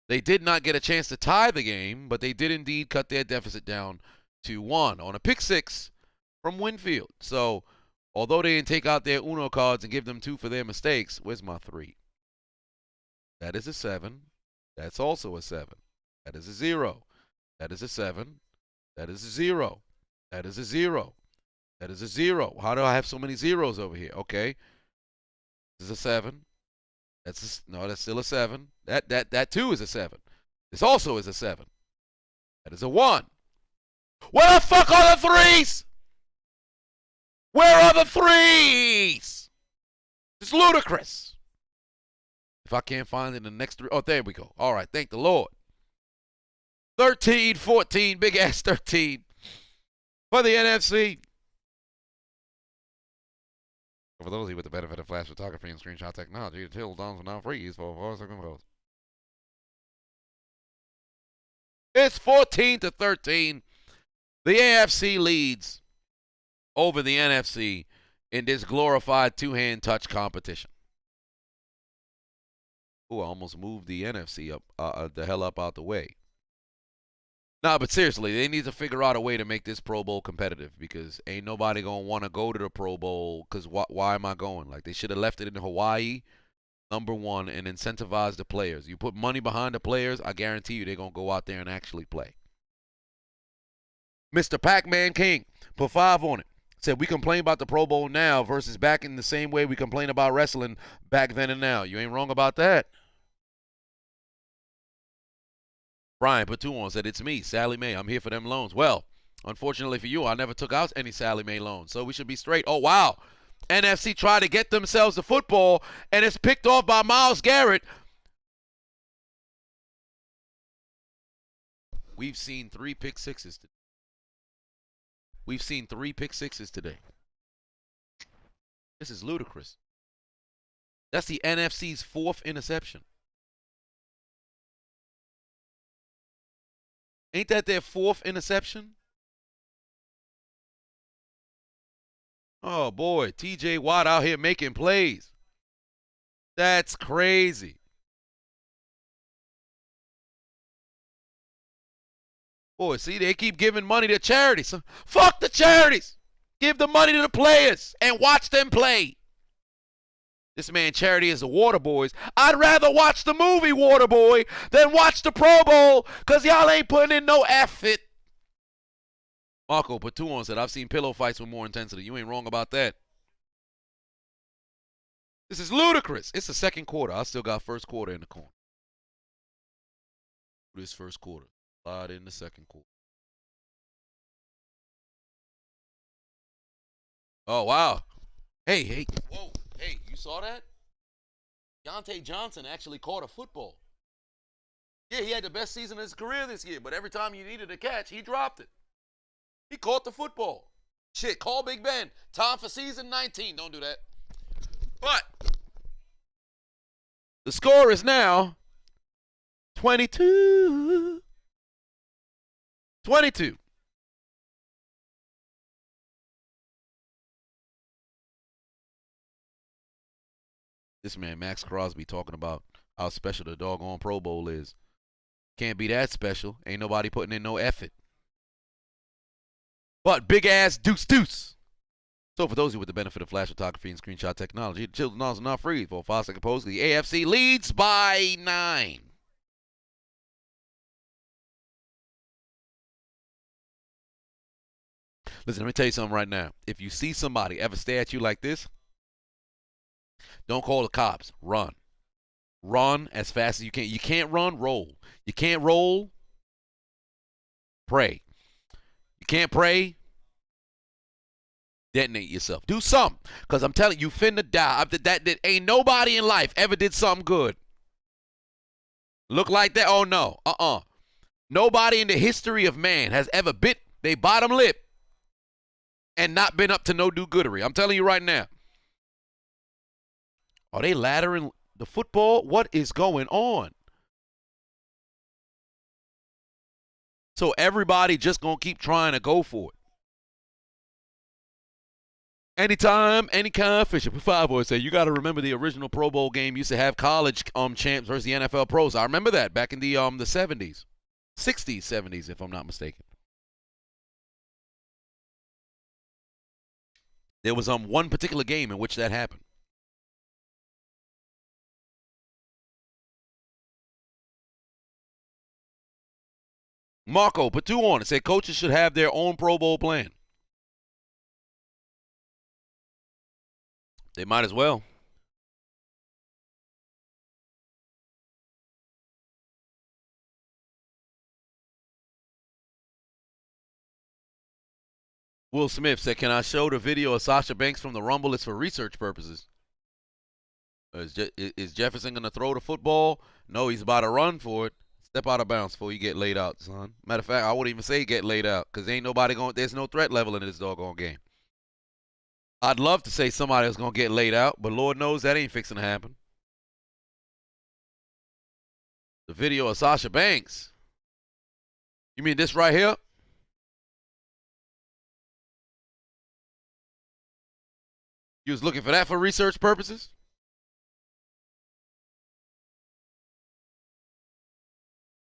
they did not get a chance to tie the game, but they did indeed cut their deficit down to 1 on a pick 6 from Winfield. So although they didn't take out their Uno cards and give them 2 for their mistakes, where's my 3? That is a 7. That's also a 7. That is a 0. That is a 7. That is a 0. That is a 0. That is a 0. How do I have so many zeros over here? Okay. This is a 7. No, that's still a 7. That too is a 7. This also is a 7. That is a 1. Where the fuck are the 3s? Where are the 3s? It's ludicrous. If I can't find it in the next 3. Oh, there we go. All right, thank the Lord. 13, 14, big ass 13 for the NFC. For those of you with the benefit of flash photography and screenshot technology, the till downs will now freeze for 4 seconds. It's 14-13. The AFC leads over the NFC in this glorified two-hand touch competition. Oh, I almost moved the NFC up the hell up out the way. No, but seriously, they need to figure out a way to make this Pro Bowl competitive, because ain't nobody going to want to go to the Pro Bowl, because why am I going? Like, they should have left it in Hawaii, number one, and incentivize the players. You put money behind the players, I guarantee you they're going to go out there and actually play. Mr. Pac-Man King put 5 on it. Said, we complain about the Pro Bowl now versus back in the same way we complain about wrestling back then and now. You ain't wrong about that. Brian put 2 on, said, it's me, Sally Mae. I'm here for them loans. Well, unfortunately for you, I never took out any Sally Mae loans, so we should be straight. Oh, wow. NFC tried to get themselves the football, and it's picked off by Myles Garrett. We've seen 3 pick sixes today. We've seen 3 pick sixes today. This is ludicrous. That's the NFC's 4th interception. Ain't that their 4th interception? Oh, boy. TJ Watt out here making plays. That's crazy. Boy, see, they keep giving money to charities. Fuck the charities. Give the money to the players and watch them play. This man Charity is the Waterboys. I'd rather watch the movie Waterboy than watch the Pro Bowl, because y'all ain't putting in no effort. Marco put 2 on, said, I've seen pillow fights with more intensity. You ain't wrong about that. This is ludicrous. It's the second quarter. I still got first quarter in the corner. This first quarter. Slide in the second quarter. Oh, wow. Hey. Whoa. Hey, you saw that? Deontay Johnson actually caught a football. Yeah, he had the best season of his career this year, but every time you needed a catch, he dropped it. He caught the football. Shit, call Big Ben. Time for season 19. Don't do that. But the score is now 22. This man, Max Crosby, talking about how special the doggone Pro Bowl is. Can't be that special. Ain't nobody putting in no effort. But big ass deuce. So for those of you with the benefit of flash photography and screenshot technology, the children are not free for a 5-second pose. The AFC leads by 9. Listen, let me tell you something right now. If you see somebody ever stare at you like this, don't call the cops. Run. Run as fast as you can. You can't run, roll. You can't roll, pray. You can't pray, detonate yourself. Do something. Because I'm telling you, finna die. That ain't nobody in life ever did something good. Look like that? Oh, no. Nobody in the history of man has ever bit their bottom lip and not been up to no do-goodery. I'm telling you right now. Are they laddering the football? What is going on? So everybody just going to keep trying to go for it. Anytime, any kind of fishing. 5 boys say, you got to remember the original Pro Bowl game used to have college champs versus the NFL pros. I remember that back in the 70s. 60s, 70s, if I'm not mistaken. There was one particular game in which that happened. Marco put 2 on and said coaches should have their own Pro Bowl plan. They might as well. Will Smith said, "Can I show the video of Sasha Banks from the Rumble? It's for research purposes." Is Jefferson going to throw the football? No, he's about to run for it. Step out of bounds before you get laid out, son. Matter of fact, I wouldn't even say get laid out because ain't nobody going. There's no threat level in this doggone game. I'd love to say somebody was going to get laid out, but Lord knows that ain't fixing to happen. The video of Sasha Banks. You mean this right here? You was looking for that for research purposes?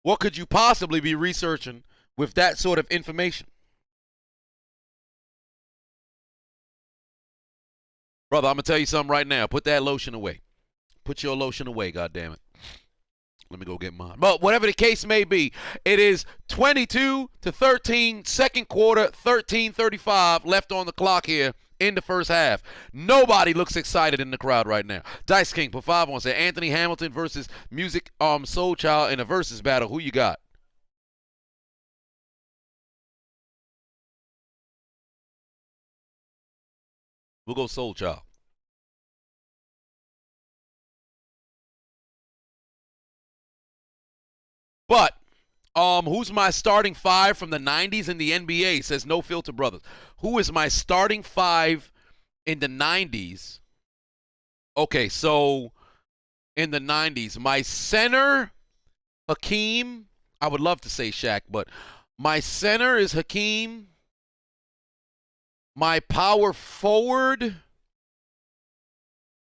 What could you possibly be researching with that sort of information? Brother, I'm going to tell you something right now. Put that lotion away. Put your lotion away, goddammit. Let me go get mine. But whatever the case may be, it is 22-13, second quarter, 13:35 left on the clock here in the first half. Nobody looks excited in the crowd right now. Dice King put 5 on. Say Anthony Hamilton versus Music Soul Child in a versus battle. Who you got? We'll go Soul Child. But who's my starting 5 from the 90s in the NBA? Says No Filter Brothers. Who is my starting 5 in the 90s? Okay, so in the 90s, my center, Hakeem. I would love to say Shaq, but my center is Hakeem. My power forward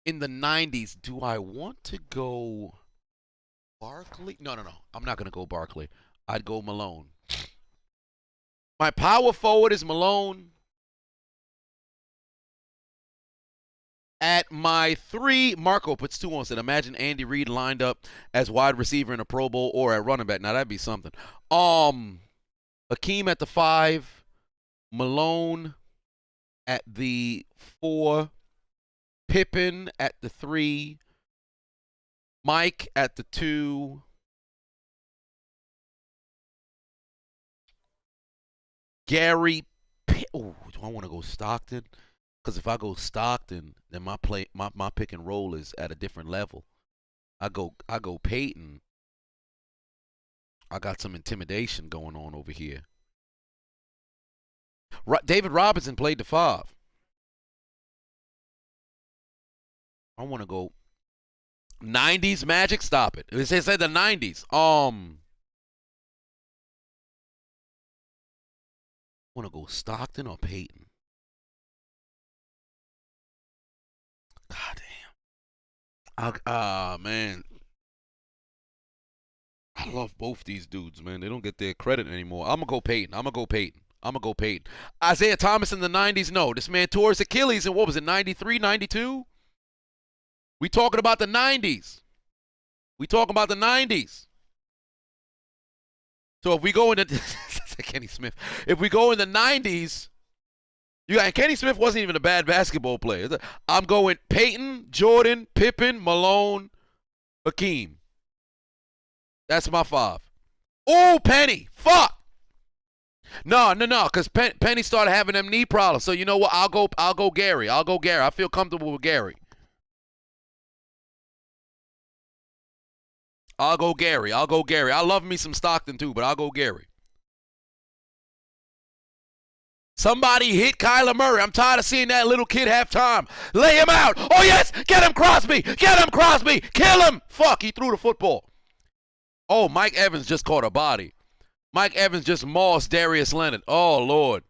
in the 90s, do I want to go Barkley? No. I'm not going to go Barkley. I'd go Malone. My power forward is Malone. At my 3, Marco puts 2 on. Said, imagine Andy Reid lined up as wide receiver in a Pro Bowl or at running back. Now, that'd be something. Hakeem at the 5. Malone at the 4. Pippen at the 3. Mike at the 2. Gary. Oh, do I want to go Stockton? Because if I go Stockton, then my pick and roll is at a different level. I go Peyton. I got some intimidation going on over here. David Robinson played the 5. I want to go 90s Magic. Stop it. It said the 90s. I want to go Stockton or Peyton. God damn. Man. I love both these dudes, man. They don't get their credit anymore. I'm going to go Peyton. Isaiah Thomas in the 90s? No. This man tore his Achilles in, what was it, 93, 92? We talking about the 90s. So if we go into Kenny Smith, if we go in the 90s, and Kenny Smith wasn't even a bad basketball player. I'm going Peyton, Jordan, Pippen, Malone, Hakeem. That's my 5. Oh, Penny. Fuck. No, because Penny started having them knee problems. So you know what? I'll go Gary. I feel comfortable with Gary. I'll go Gary. I love me some Stockton too, but I'll go Gary. Somebody hit Kyler Murray. I'm tired of seeing that little kid halftime. Lay him out. Oh, yes. Get him, Crosby. Kill him. Fuck, he threw the football. Oh, Mike Evans just caught a body. Mike Evans just mossed Darius Leonard. Oh, Lord.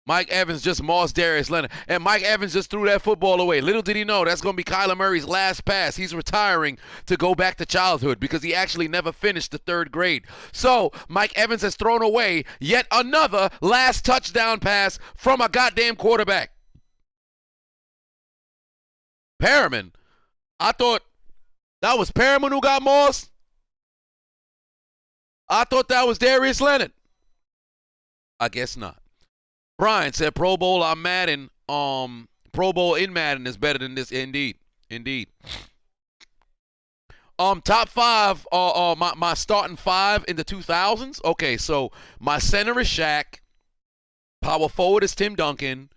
Mike Evans just mossed Darius Leonard. And Mike Evans just threw that football away. Little did he know that's going to be Kyler Murray's last pass. He's retiring to go back to childhood because he actually never finished the 3rd grade. So Mike Evans has thrown away yet another last touchdown pass from a goddamn quarterback. Perriman. I thought that was Perriman who got mossed. I thought that was Darius Leonard. I guess not. Brian said, Pro Bowl, I'm mad in Pro Bowl in Madden is better than this. Indeed. Top five. My starting five in the 2000s. Okay, so my center is Shaq. Power forward is Tim Duncan.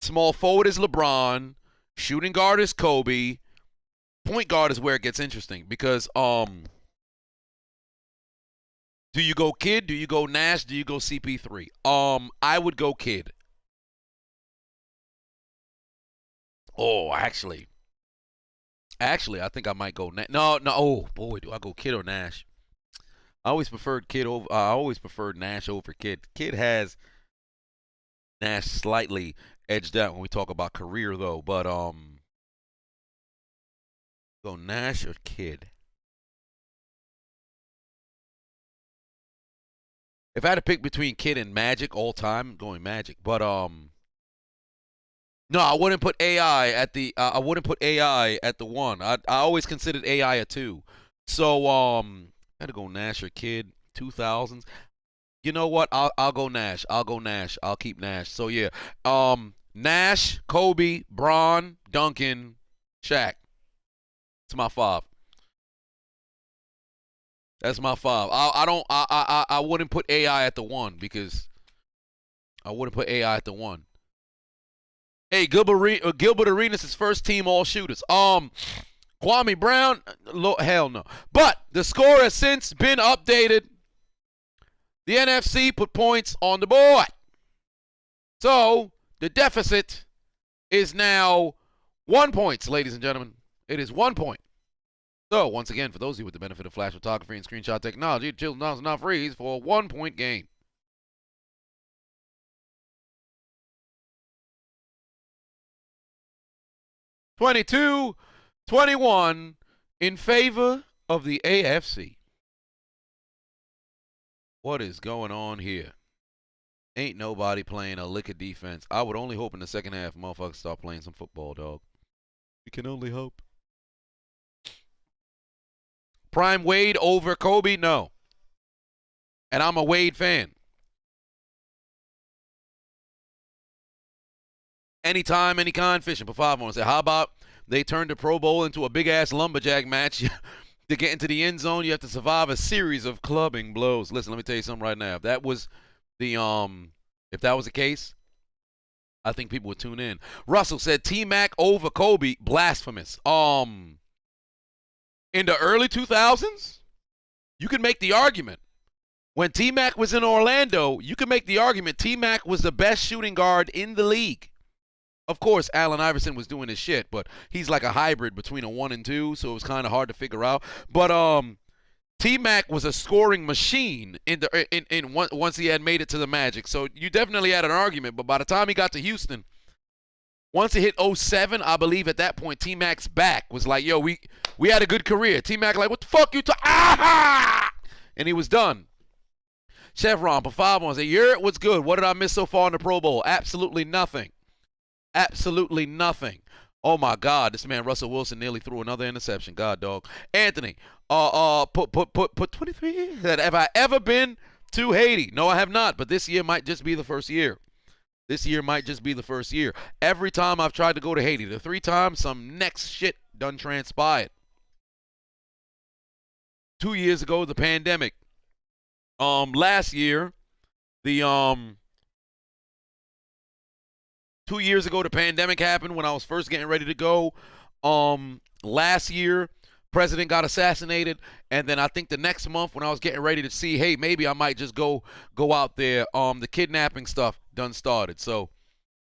Small forward is LeBron. Shooting guard is Kobe. Point guard is where it gets interesting because do you go Kid? Do you go Nash? Do you go CP3? I would go Kid. Oh, actually, I think I might go Nash. No. Oh boy, do I go Kid or Nash? I always preferred Nash over Kid. Kid has Nash slightly edged out when we talk about career though, but go Nash or Kid? If I had to pick between Kid and Magic all time, I'm going Magic. But no, I wouldn't put AI at the one. I always considered AI a 2. So I had to go Nash or Kid. 2000s. You know what? I'll go Nash. I'll keep Nash. So yeah, Nash, Kobe, Bron, Duncan, Shaq. That's my 5. That's my 5. I wouldn't put AI at the 1 because I wouldn't put AI at the 1. Hey, Gilbert Arenas is first team all shooters. Kwame Brown, hell no. But the score has since been updated. The NFC put points on the board. So the deficit is now 1 point, ladies and gentlemen. It is 1 point. So, once again, for those of you with the benefit of flash photography and screenshot technology, Children's Now is not freeze for a 1 point game. (22-21) in favor of the AFC. What is going on here? Ain't nobody playing a lick of defense. I would only hope in the second half motherfuckers start playing some football, dog. We can only hope. Prime Wade over Kobe? No. And I'm a Wade fan. Anytime, any kind, fishing for 5 more. Say, how about they turn the Pro Bowl into a big-ass lumberjack match? To get into the end zone, you have to survive a series of clubbing blows. Listen, let me tell you something right now. If that was the case, I think people would tune in. Russell said T-Mac over Kobe, blasphemous. In the early 2000s, you could make the argument. When T-Mac was in Orlando, you could make the argument T-Mac was the best shooting guard in the league. Of course, Allen Iverson was doing his shit, but he's like a hybrid between a 1 and 2, so it was kind of hard to figure out. But T-Mac was a scoring machine once he had made it to the Magic. So you definitely had an argument, but by the time he got to Houston, once he hit 07, I believe at that point T-Mac's back was like, yo, we had a good career. T-Mac like, what the fuck you and he was done. Chevron for 5 months. Yeah, what's good? What did I miss so far in the Pro Bowl? Absolutely nothing. Absolutely nothing. Oh my God, this man Russell Wilson nearly threw another interception. God, dog. Anthony, put 23. That have I ever been to Haiti? No, I have not. But this year might just be the first year. Every time I've tried to go to Haiti, the 3 times, some next shit done transpired. 2 years ago, the pandemic. Last year, 2 years ago, the pandemic happened when I was first getting ready to go. Last year, president got assassinated, and then I think the next month when I was getting ready to see, hey, maybe I might just go out there, the kidnapping stuff done started. So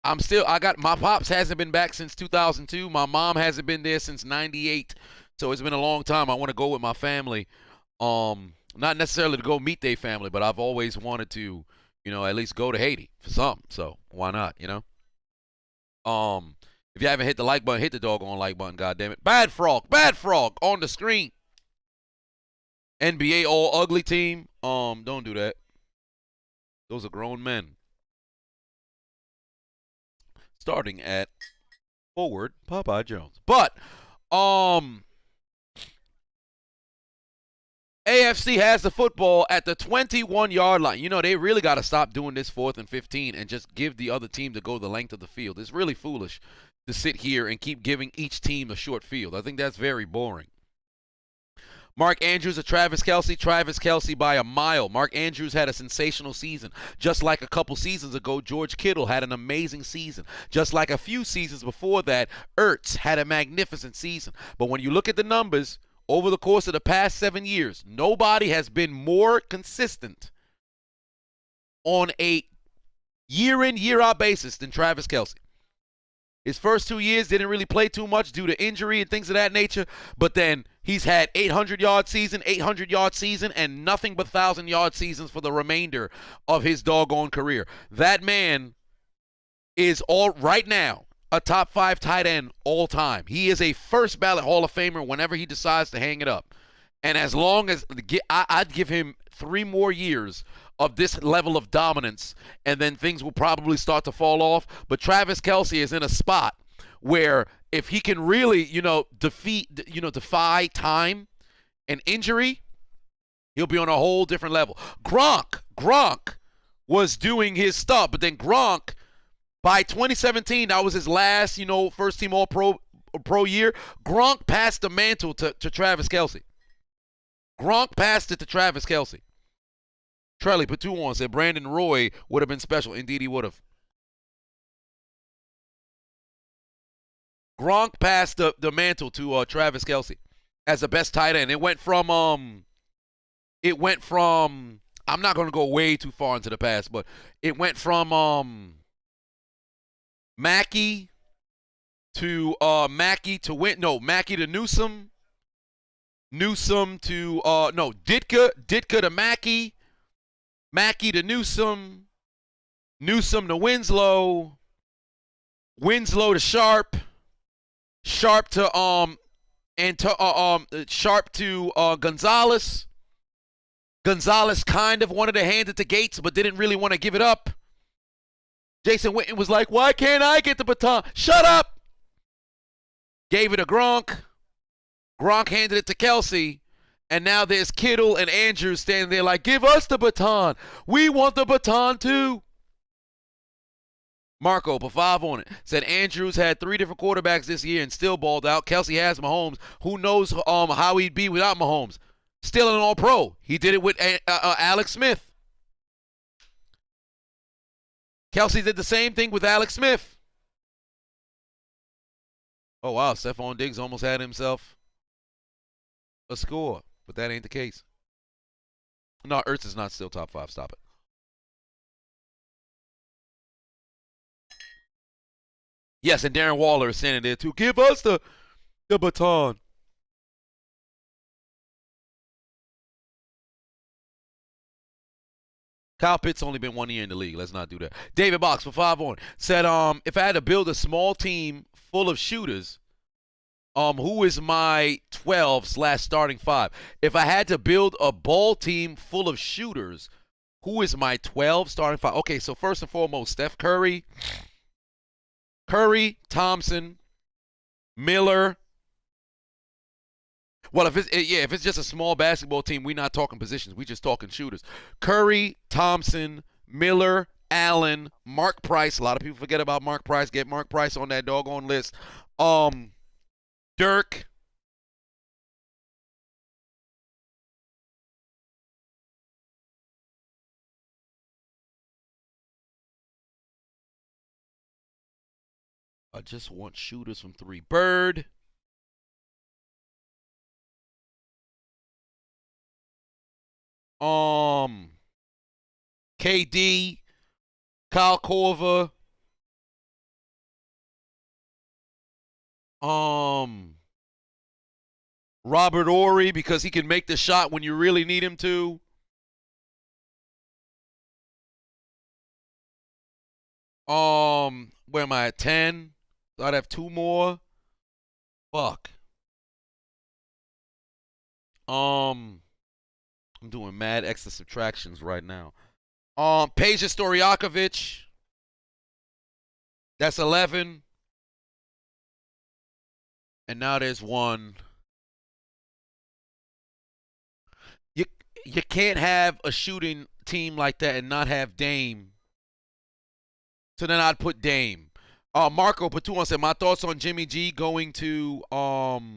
my pops hasn't been back since 2002. My mom hasn't been there since 98. So it's been a long time. I want to go with my family. Not necessarily to go meet their family, but I've always wanted to, at least go to Haiti for something. So why not, If you haven't hit the like button, hit the doggone like button, goddammit. Bad frog on the screen. NBA all ugly team. Don't do that. Those are grown men. Starting at forward, Popeye Jones. But AFC has the football at the 21-yard line. You know, they really got to stop doing this 4th and 15 and just give the other team to go the length of the field. It's really foolish to sit here and keep giving each team a short field. I think that's very boring. Mark Andrews or Travis Kelsey? Travis Kelsey by a mile. Mark Andrews had a sensational season. Just like a couple seasons ago, George Kittle had an amazing season. Just like a few seasons before that, Ertz had a magnificent season. But when you look at the numbers, over the course of the past 7 years, nobody has been more consistent on a year-in, year-out basis than Travis Kelsey. His first 2 years didn't really play too much due to injury and things of that nature, but then he's had 800-yard season, and nothing but 1,000-yard seasons for the remainder of his doggone career. That man is right now a top 5 tight end all time. He is a first ballot Hall of Famer whenever he decides to hang it up. And as long as I'd give him 3 more years of this level of dominance, and then things will probably start to fall off. But Travis Kelsey is in a spot where if he can really, defy time and injury, he'll be on a whole different level. Gronk was doing his stuff, but then Gronk, by 2017, that was his last, first team All-Pro year. Gronk passed the mantle to Travis Kelsey. Gronk passed it to Travis Kelsey. Trelly put 2 on, said Brandon Roy would have been special. Indeed, he would have. Gronk passed the mantle to Travis Kelsey as the best tight end. It went from I'm not going to go way too far into the past, but it went from Mackey to Mackey to Newsom. Newsom to Ditka to Mackey. Mackey to Newsom. Newsom to Winslow. Winslow to Sharp. Sharp to Sharp to Gonzalez. Gonzalez kind of wanted to hand it to Gates, but didn't really want to give it up. Jason Witten was like, "Why can't I get the baton?" Shut up! Gave it to Gronk. Gronk handed it to Kelsey. And now there's Kittle and Andrews standing there like, "Give us the baton. We want the baton too." Marco, put 5 on it. Said Andrews had 3 different quarterbacks this year and still balled out. Kelsey has Mahomes. Who knows how he'd be without Mahomes? Still an All-Pro. He did it with Alex Smith. Kelsey did the same thing with Alex Smith. Oh, wow. Stephon Diggs almost had himself a score, but that ain't the case. No, Ertz is not still top 5. Stop it. Yes, and Darren Waller is standing there too. Give us the baton. Kyle Pitts only been 1 year in the league. Let's not do that. David Box for 5 on. Said, if I had to build a small team full of shooters, who is my 12/starting 5? If I had to build a ball team full of shooters, who is my 12 starting 5? Okay, so first and foremost, Steph Curry, Thompson, Miller. Well, if it's just a small basketball team, we're not talking positions. We're just talking shooters. Curry, Thompson, Miller, Allen, Mark Price. A lot of people forget about Mark Price. Get Mark Price on that doggone list. Dirk. I just want shooters from 3. Bird. KD. Kyle Korver. Robert Ory, because he can make the shot when you really need him to. Where am I at? 10. So I'd have 2 more. Fuck. I'm doing mad extra subtractions right now. Peja Stojakovic. That's 11. And now there's 1. you can't have a shooting team like that and not have Dame. So then I'd put Dame. Marco Patuan said, my thoughts on Jimmy G going to the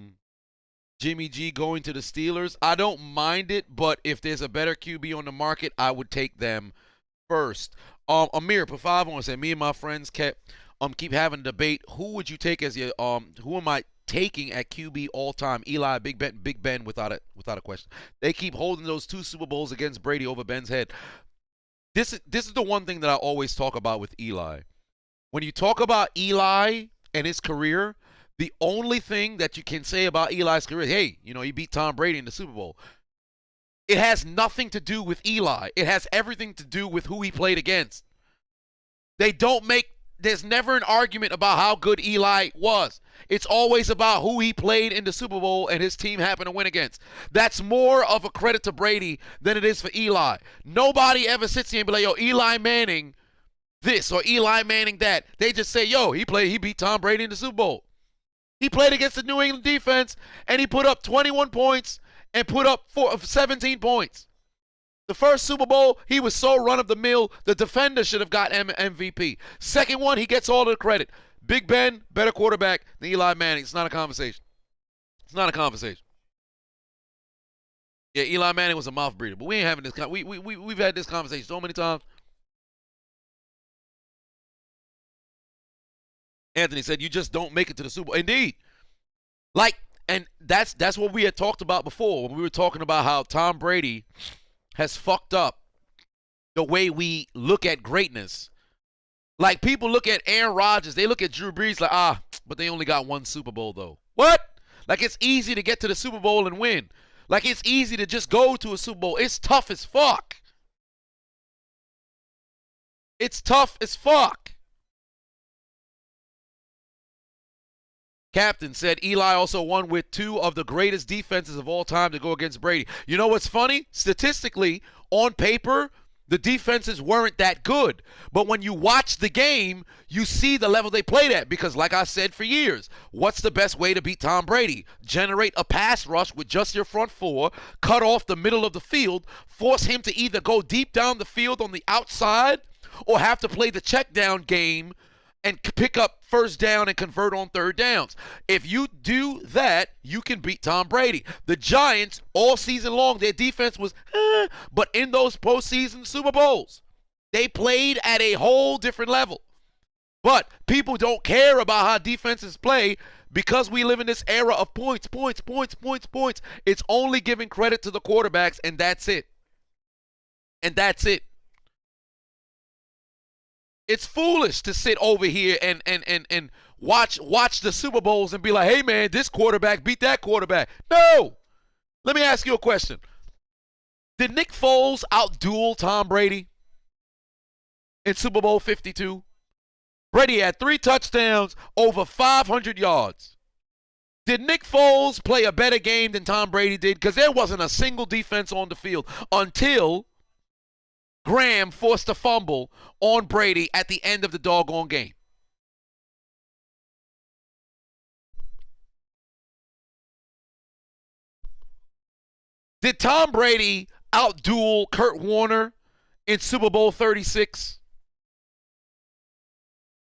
Steelers. I don't mind it, but if there's a better QB on the market, I would take them first. Amir Pafavon said, me and my friends keep having a debate. Who would you take as your who am I taking at QB all time? Eli, Big Ben without a question. They keep holding those 2 Super Bowls against Brady over Ben's head. This is the one thing that I always talk about with Eli. When you talk about Eli and his career, the only thing that you can say about Eli's career is, hey, he beat Tom Brady in the Super Bowl. It has nothing to do with Eli. It has everything to do with who he played against. There's never an argument about how good Eli was. It's always about who he played in the Super Bowl and his team happened to win against. That's more of a credit to Brady than it is for Eli. Nobody ever sits here and be like, yo, Eli Manning this or Eli Manning that. They just say, yo, he beat Tom Brady in the Super Bowl. He played against the New England defense, and he put up 21 points and put up 17 points. The first Super Bowl, he was so run-of-the-mill, the defender should have got MVP. Second one, he gets all the credit. Big Ben, better quarterback than Eli Manning. It's not a conversation. It's not a conversation. Yeah, Eli Manning was a mouth breather, but we ain't having this. We've had this conversation so many times. Anthony said, you just don't make it to the Super Bowl. Indeed. And that's what we had talked about before when we were talking about how Tom Brady has fucked up the way we look at greatness. Like, people look at Aaron Rodgers, they look at Drew Brees like, but they only got 1 Super Bowl, though. What? Like, it's easy to get to the Super Bowl and win. Like, it's easy to just go to a Super Bowl. It's tough as fuck. It's tough as fuck. Captain said Eli also won with 2 of the greatest defenses of all time to go against Brady. You know what's funny? Statistically, on paper, the defenses weren't that good. But when you watch the game, you see the level they played at. Because like I said for years, what's the best way to beat Tom Brady? Generate a pass rush with just your front 4, cut off the middle of the field, force him to either go deep down the field on the outside or have to play the check down game and pick up first down and convert on third downs. If you do that, you can beat Tom Brady. The Giants, all season long, their defense was, but in those postseason Super Bowls, they played at a whole different level. But people don't care about how defenses play because we live in this era of points. It's only giving credit to the quarterbacks, and that's it. And that's it. It's foolish to sit over here and watch the Super Bowls and be like, hey, man, this quarterback beat that quarterback. No. Let me ask you a question. Did Nick Foles outduel Tom Brady in Super Bowl 52? Brady had 3 touchdowns, over 500 yards. Did Nick Foles play a better game than Tom Brady did? Because there wasn't a single defense on the field until Graham forced a fumble on Brady at the end of the doggone game. Did Tom Brady outduel Kurt Warner in Super Bowl 36?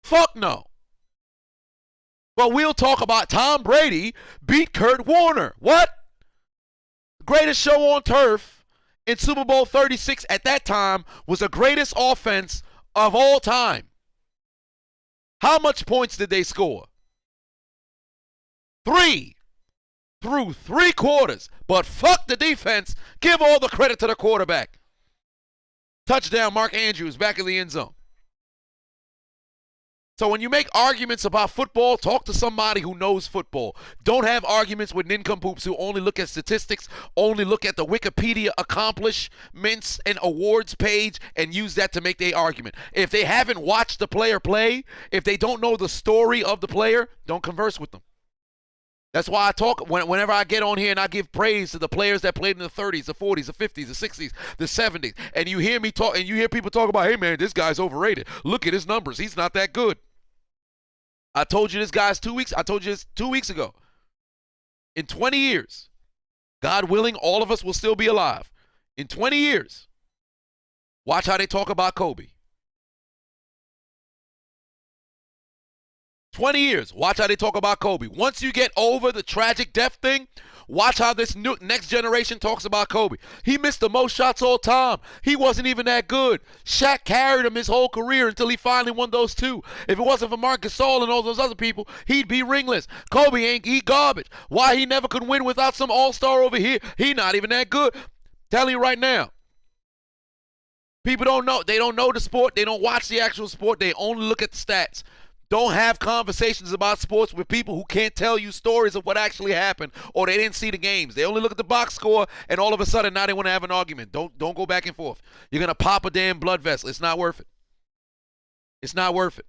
Fuck no. But we'll talk about Tom Brady beat Kurt Warner. What? Greatest show on turf in Super Bowl 36 at that time was the greatest offense of all time. How much points did they score? 3 through 3 quarters. But fuck the defense. Give all the credit to the quarterback. Touchdown, Mark Andrews back in the end zone. So when you make arguments about football, talk to somebody who knows football. Don't have arguments with nincompoops who only look at statistics, only look at the Wikipedia accomplishments and awards page and use that to make their argument. If they haven't watched the player play, if they don't know the story of the player, don't converse with them. That's why I talk, whenever I get on here and I give praise to the players that played in the 30s, the 40s, the 50s, the 60s, the 70s, and you hear me talk, and you hear people talk about, hey man, this guy's overrated. Look at his numbers. He's not that good. I told you this guy's 2 weeks. I told you this 2 weeks ago. In 20 years, God willing, all of us will still be alive. In 20 years, watch how they talk about Kobe. 20 years, watch how they talk about Kobe. Once you get over the tragic death thing, watch how this next generation talks about Kobe. He missed the most shots all time. He wasn't even that good. Shaq carried him his whole career until he finally won those two. If it wasn't for Marc Gasol and all those other people, he'd be ringless. Kobe he garbage. Why he never could win without some all-star over here? He not even that good. Telling you right now. People don't know. They don't know the sport. They don't watch the actual sport. They only look at the stats. Don't have conversations about sports with people who can't tell you stories of what actually happened or they didn't see the games. They only look at the box score and all of a sudden now they want to have an argument. Don't go back and forth. You're going to pop a damn blood vessel. It's not worth it. It's not worth it.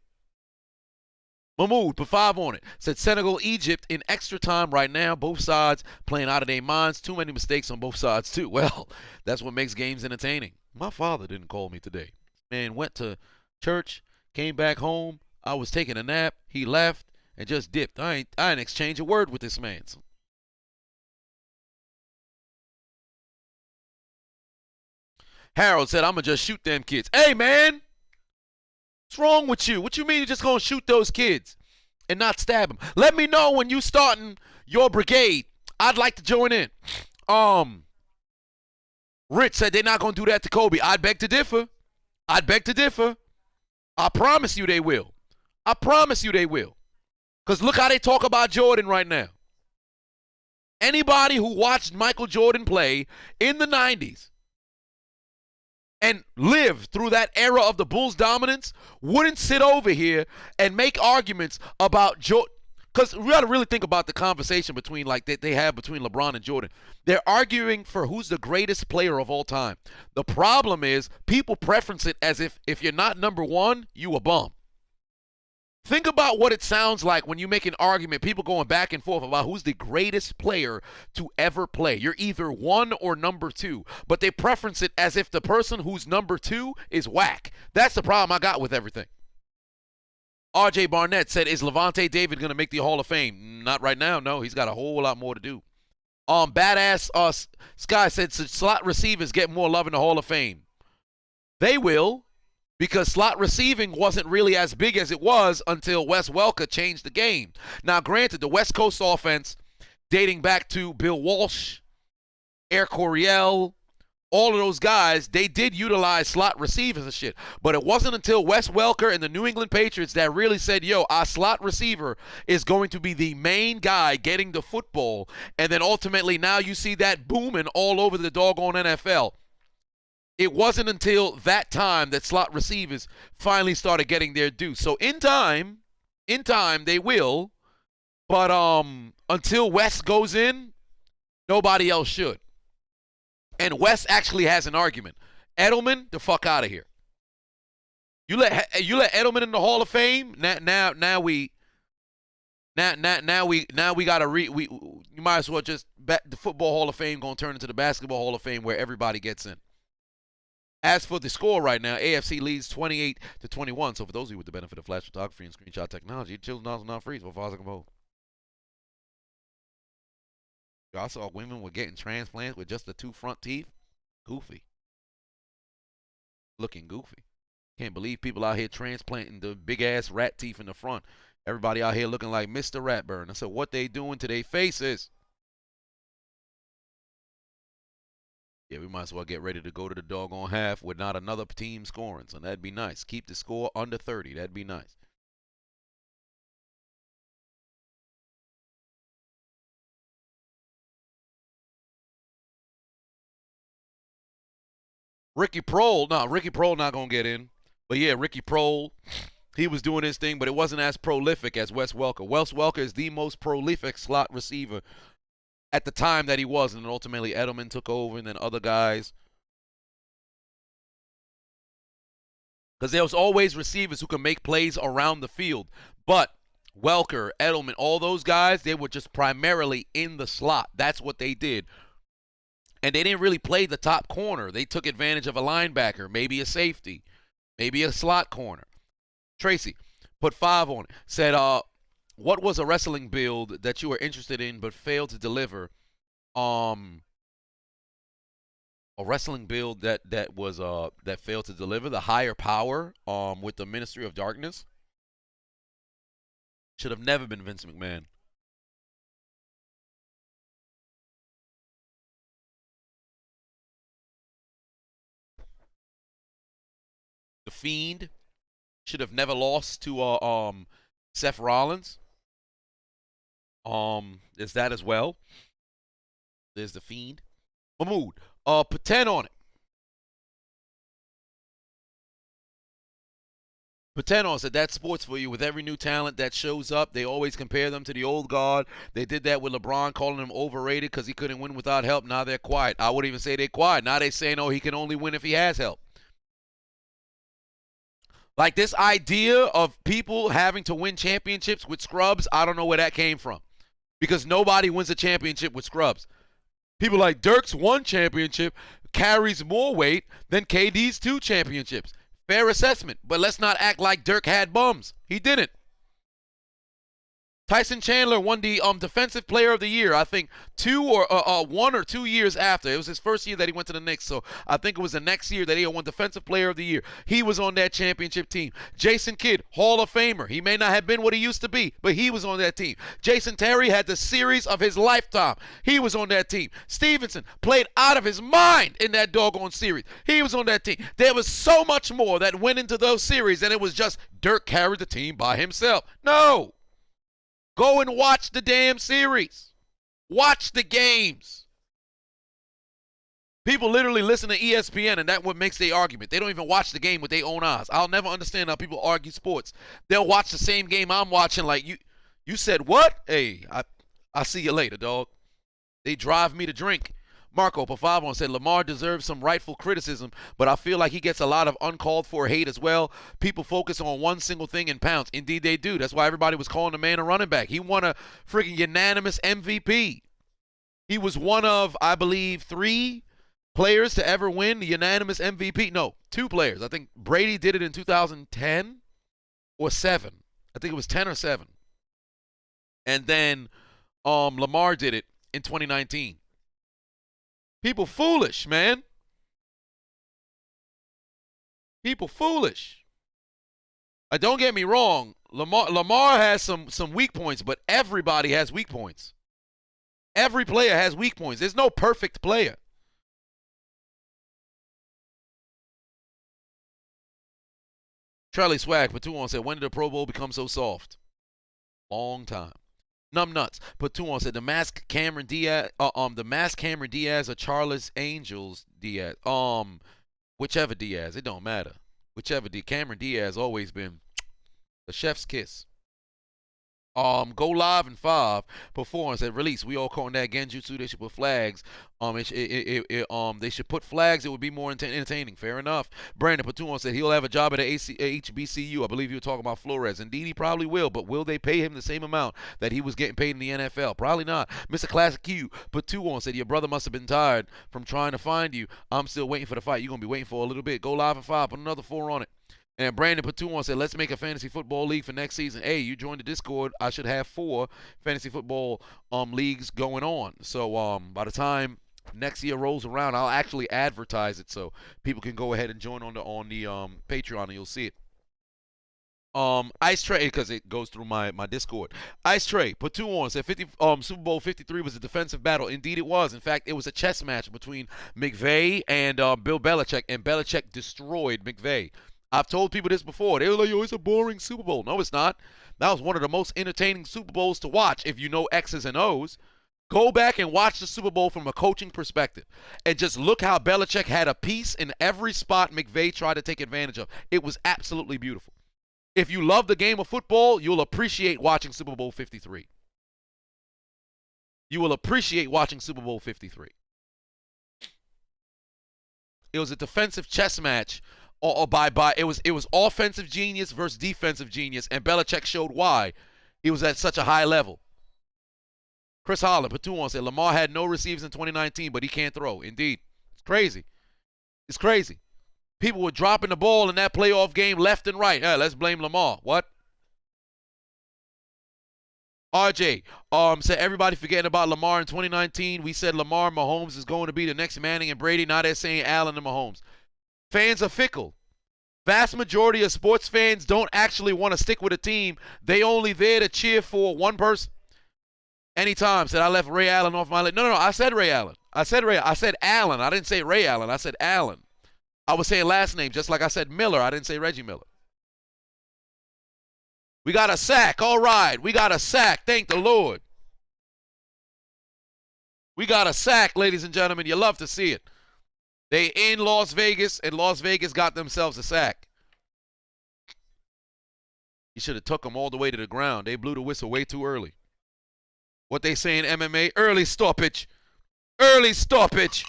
Mahmoud put 5 on it. Said Senegal, Egypt in extra time right now. Both sides playing out of their minds. Too many mistakes on both sides too. Well, that's what makes games entertaining. My father didn't call me today. Man went to church, came back home. I was taking a nap. He left and just dipped. I didn't exchange a word with this man. Harold said, I'm going to just shoot them kids. Hey, man. What's wrong with you? What you mean you're just going to shoot those kids and not stab them? Let me know when you starting your brigade. I'd like to join in. Rich said they're not going to do that to Kobe. I'd beg to differ. I'd beg to differ. I promise you they will. I promise you they will. Because look how they talk about Jordan right now. Anybody who watched Michael Jordan play in the 90s and lived through that era of the Bulls' dominance wouldn't sit over here and make arguments about Jordan. Because we got to really think about the conversation between like they have between LeBron and Jordan. They're arguing for who's the greatest player of all time. The problem is people preference it as if you're not number one, you a bum. Think about what it sounds like when you make an argument, people going back and forth about who's the greatest player to ever play. You're either one or number two, but they preference it as if the person who's number two is whack. That's the problem I got with everything. R.J. Barnett said, is Levante David going to make the Hall of Fame? Not right now, no. He's got a whole lot more to do. Badass Sky said, slot receivers get more love in the Hall of Fame. They will, because slot receiving wasn't really as big as it was until Wes Welker changed the game. Now, granted, the West Coast offense, dating back to Bill Walsh, Air Coryell, all of those guys, they did utilize slot receivers and shit. But it wasn't until Wes Welker and the New England Patriots that really said, yo, our slot receiver is going to be the main guy getting the football. And then ultimately now you see that booming all over the doggone NFL. It wasn't until that time that slot receivers finally started getting their due. So in time they will. But until Wes goes in, nobody else should. And Wes actually has an argument. Edelman, the fuck out of here. You let Edelman in the Hall of Fame. Now we gotta you might as well just bet the Football Hall of Fame gonna turn into the Basketball Hall of Fame where everybody gets in. As for the score right now, AFC leads 28-21. So for those of you with the benefit of flash photography and screenshot technology, children also not free for Father Combo. Y'all saw women were getting transplants with just the 2 front teeth. Goofy. Looking goofy. Can't believe people out here transplanting the big-ass rat teeth in the front. Everybody out here looking like Mr. Ratburn. I said, what they doing to their faces? Yeah, we might as well get ready to go to the doggone half with not another team scoring. So that'd be nice. Keep the score under 30. That'd be nice. Ricky Prohl not going to get in. But yeah, Ricky Prohl, he was doing his thing, but it wasn't as prolific as Wes Welker. Wes Welker is the most prolific slot receiver at the time that he was, and then ultimately Edelman took over and then other guys. Because there was always receivers who could make plays around the field. But Welker, Edelman, all those guys, they were just primarily in the slot. That's what they did. And they didn't really play the top corner. They took advantage of a linebacker, maybe a safety, maybe a slot corner. Tracy put 5 on it. Said, what was a wrestling build that you were interested in but failed to deliver? a wrestling build that was that failed to deliver. The higher power with the Ministry of Darkness should have never been Vince McMahon. The Fiend should have never lost to Seth Rollins. There's that as well. There's the Fiend. Mahmood, put 10 on it. Put 10 on it. Said that's sports for you. With every new talent that shows up, they always compare them to the old guard. They did that with LeBron, calling him overrated because he couldn't win without help. Now they're quiet. I wouldn't even say they're quiet. Now they're saying, oh, he can only win if he has help. Like this idea of people having to win championships with scrubs, I don't know where that came from. Because nobody wins a championship with scrubs. People like Dirk's one championship carries more weight than KD's 2 championships. Fair assessment, but let's not act like Dirk had bums. He didn't. Tyson Chandler won the Defensive Player of the Year, I think 1 or 2 years after. It was his first year that he went to the Knicks, so I think it was the next year that he won Defensive Player of the Year. He was on that championship team. Jason Kidd, Hall of Famer. He may not have been what he used to be, but he was on that team. Jason Terry had the series of his lifetime. He was on that team. Stevenson played out of his mind in that doggone series. He was on that team. There was so much more that went into those series, and it was just Dirk carried the team by himself. No. Go and watch the damn series. Watch the games. People literally listen to ESPN, and that's what makes their argument. They don't even watch the game with their own eyes. I'll never understand how people argue sports. They'll watch the same game I'm watching like, you said what? Hey, I see you later, dog. They drive me to drink. Marco Pavavon said Lamar deserves some rightful criticism, but I feel like he gets a lot of uncalled for hate as well. People focus on one single thing and pounce. Indeed, they do. That's why everybody was calling the man a running back. He won a freaking unanimous MVP. He was one of, I believe, 3 players to ever win the unanimous MVP. No, 2 players. I think Brady did it in 2010 or 7. I think it was 10 or 7. And then Lamar did it in 2019. People foolish, man. People foolish. Don't get me wrong. Lamar has some weak points, but everybody has weak points. Every player has weak points. There's no perfect player. Charlie Swag, Patuon said, when did the Pro Bowl become so soft? Long time. Numb Nuts. Patuon said the mask Cameron Diaz, or Charles Angels Diaz. Whichever Diaz, it don't matter. Whichever Cameron Diaz always been the chef's kiss. Go live in 5 performance at release. We all calling that Genjutsu. They should put flags. They should put flags. It would be more entertaining. Fair enough. Brandon Patuon said he'll have a job at a HBCU. I believe you were talking about Flores. Indeed, he probably will. But will they pay him the same amount that he was getting paid in the NFL? Probably not. Mr. Classic Q Patuon said your brother must have been tired from trying to find you. I'm still waiting for the fight. You're gonna be waiting for a little bit. Go live in 5. Put another 4 on it. And Brandon Patuon said, let's make a fantasy football league for next season. Hey, you joined the Discord. I should have 4 fantasy football leagues going on. So by the time next year rolls around, I'll actually advertise it so people can go ahead and join on the Patreon, and you'll see it. Ice Tray, because it goes through my Discord. Ice Tray, Patuon said Super Bowl 53 was a defensive battle. Indeed, it was. In fact, it was a chess match between McVay and Bill Belichick, and Belichick destroyed McVay. I've told people this before. They were like, yo, it's a boring Super Bowl. No, it's not. That was one of the most entertaining Super Bowls to watch if you know X's and O's. Go back and watch the Super Bowl from a coaching perspective and just look how Belichick had a piece in every spot McVay tried to take advantage of. It was absolutely beautiful. If you love the game of football, you'll appreciate watching Super Bowl 53. You will appreciate watching Super Bowl 53. It was a defensive chess match. It was offensive genius versus defensive genius, and Belichick showed why he was at such a high level. Chris Holland, Patuon said Lamar had no receivers in 2019, but he can't throw. Indeed, it's crazy. It's crazy. People were dropping the ball in that playoff game left and right. Let's blame Lamar. What? RJ said everybody forgetting about Lamar in 2019. We said Lamar Mahomes is going to be the next Manning and Brady. Now they're saying Allen and Mahomes. Fans are fickle. Vast majority of sports fans don't actually want to stick with a team. They only there to cheer for one person. Anytime said I left Ray Allen off my list. No, I said Ray Allen. I said Allen. I didn't say Ray Allen. I said Allen. I was saying last name just like I said Miller. I didn't say Reggie Miller. We got a sack. All right. We got a sack. Thank the Lord. We got a sack, ladies and gentlemen. You love to see it. They in Las Vegas, and Las Vegas got themselves a sack. You should have took them all the way to the ground. They blew the whistle way too early. What they say in MMA, early stoppage. Early stoppage.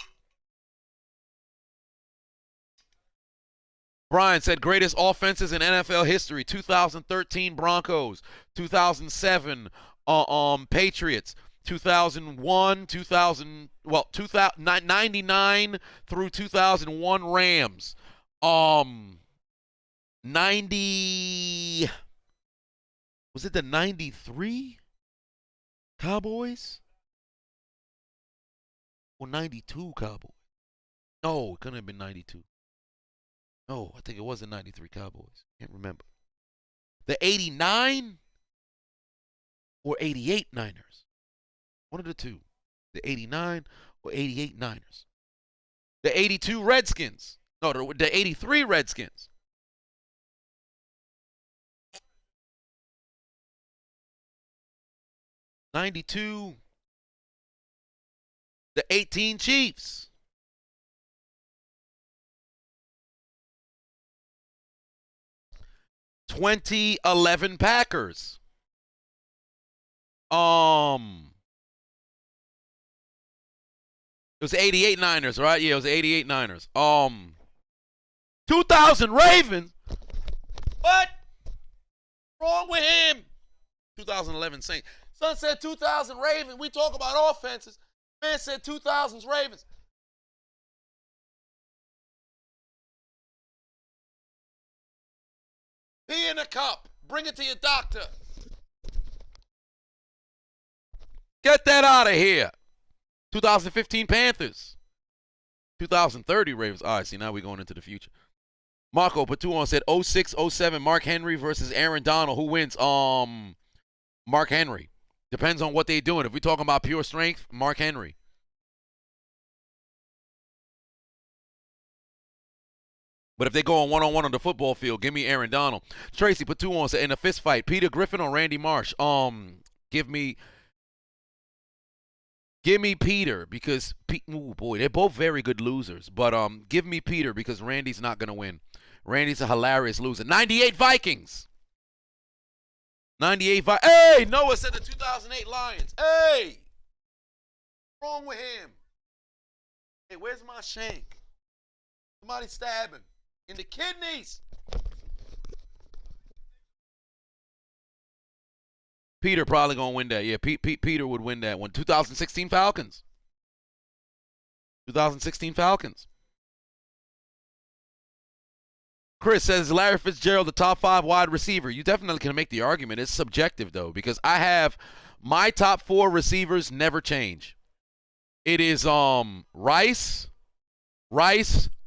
Brian said greatest offenses in NFL history. 2013 Broncos, 2007 Patriots, 2001, 99 through 2001 Rams. 90 was it the 93 Cowboys? Or 92 Cowboys? No, it couldn't have been 92. No, I think it was the 93 Cowboys. Can't remember. The 89 or 88 Niners. One of the two. The 89 or 88 Niners. The 82 Redskins. No, the 83 Redskins. '92. The 18 Chiefs. 2011 Packers. It was 88 Niners, right? Yeah, it was 88 Niners. 2000 Ravens. What? Wrong with him? 2011 Saints. Son said 2000 Ravens. We talk about offenses. Man said 2000s Ravens. Pee in a cup. Bring it to your doctor. Get that out of here. 2015 Panthers. 2030 Ravens. All right, see, now we're going into the future. Marco Patuon said 06-07 Mark Henry versus Aaron Donald. Who wins? Mark Henry. Depends on what they're doing. If we're talking about pure strength, Mark Henry. But if they go on one-on-one on the football field, give me Aaron Donald. Tracy Patuon said in a fist fight, Peter Griffin or Randy Marsh? Give me Peter because oh boy, they're both very good losers. But give me Peter because Randy's not gonna win. Randy's a hilarious loser. 98 Vikings. 98 Vikings. Hey, Noah said the 2008 Lions. Hey, what's wrong with him? Hey, where's my shank? Somebody stab him in the kidneys. Peter probably gonna win that. Yeah, Peter would win that one. 2016 Falcons. 2016 Falcons. Chris says Larry Fitzgerald the top 5 wide receiver. You definitely can make the argument. It's subjective though because I have my top 4 receivers never change. It is Rice,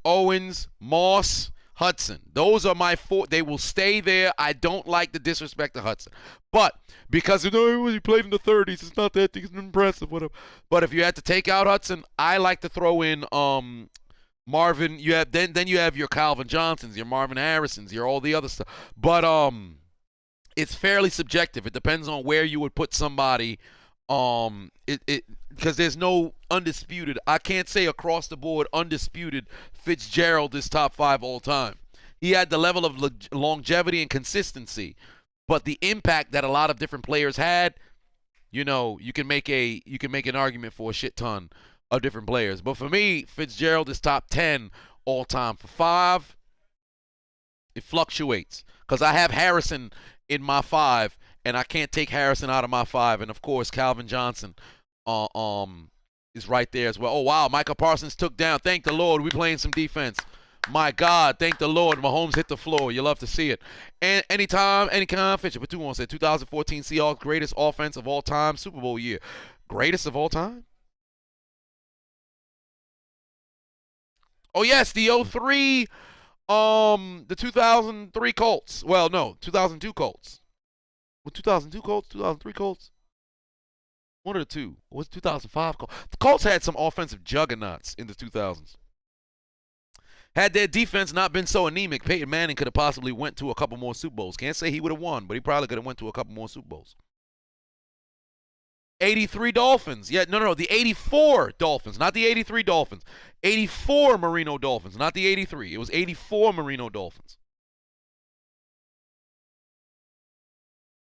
Owens, Moss, Hudson. Those are my 4. They will stay there. I don't like the disrespect to Hudson. But because he played in the 30s, it's not that impressive, whatever. But if you had to take out Hudson, I like to throw in Marvin. You have then you have your Calvin Johnsons, your Marvin Harrisons, your all the other stuff. But it's fairly subjective. It depends on where you would put somebody. Because there's no undisputed. I can't say across the board undisputed Fitzgerald is top 5 all time. He had the level of longevity and consistency, but the impact that a lot of different players had, you can make an argument for a shit ton of different players. But for me, Fitzgerald is top 10 all time. For 5, it fluctuates because I have Harrison in my 5. And I can't take Harrison out of my 5. And, of course, Calvin Johnson is right there as well. Oh, wow. Micah Parsons took down. Thank the Lord. We're playing some defense. My God, thank the Lord. Mahomes hit the floor. You love to see it. And anytime, any kind of Fisher. But 2-1 said 2014 Seahawks greatest offense of all time, Super Bowl year. Greatest of all time? Oh yes, the 03, the 2003 Colts. Well, no, 2002 Colts. What 2002 Colts? 2003 Colts? One of the two. Or was it 2005 Colts? The Colts had some offensive juggernauts in the 2000s. Had their defense not been so anemic, Peyton Manning could have possibly went to a couple more Super Bowls. Can't say he would have won, but he probably could have went to a couple more Super Bowls. 83 Dolphins. Yeah, no, the 84 Dolphins, not the 83 Dolphins. 84 Marino Dolphins, not the 83. It was 84 Marino Dolphins.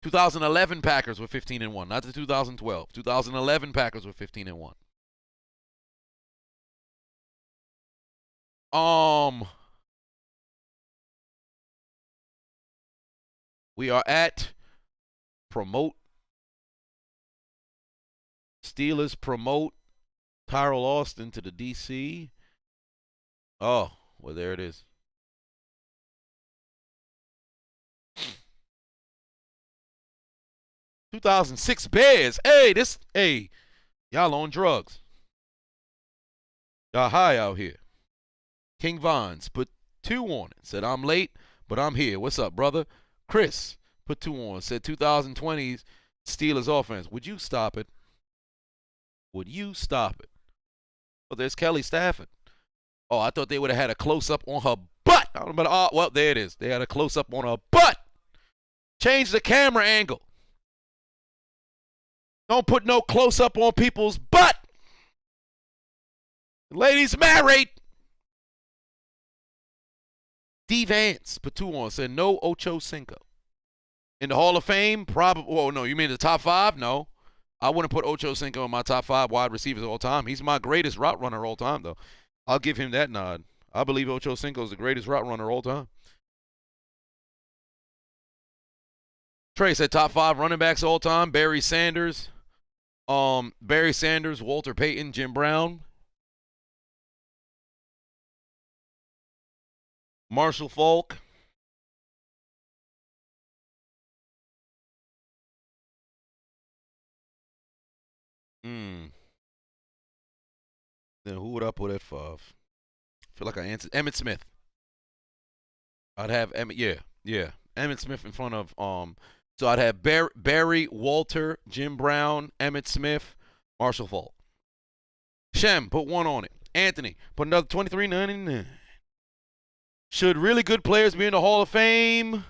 2011 Packers were 15-1, not the 2012. 2011 Packers were 15-1. We are at promote. Steelers promote Tyrell Austin to the DC. Oh, well, there it is. "2006 Bears. Hey, y'all on drugs. Y'all high out here." King Vines put 2 on it. Said, "I'm late, but I'm here. What's up, brother?" Chris put 2 on. Said, 2020's Steelers offense. Would you stop it? Would you stop it? Oh, there's Kelly Stafford. Oh, I thought they would have had a close-up on her butt. I don't know about, well, there it is. They had a close-up on her butt. Change the camera angle. Don't put no close-up on people's butt. The lady's married. D. Vance put 2 on. Said, no Ocho Cinco. In the Hall of Fame, probably. Oh, no, you mean the top 5? No. I wouldn't put Ocho Cinco in my top 5 wide receivers of all time. He's my greatest route runner of all time, though. I'll give him that nod. I believe Ocho Cinco is the greatest route runner of all time. Trey said top 5 running backs all time. Barry Sanders, Walter Payton, Jim Brown, Marshall Faulk. Then who would I put at 5? I feel like I answered Emmitt Smith. I'd have Emmitt, yeah. Emmitt Smith in front of so I'd have Barry, Walter, Jim Brown, Emmitt Smith, Marshall Faulk. Shem, put 1 on it. Anthony, put another $23.99. Should really good players be in the Hall of Fame?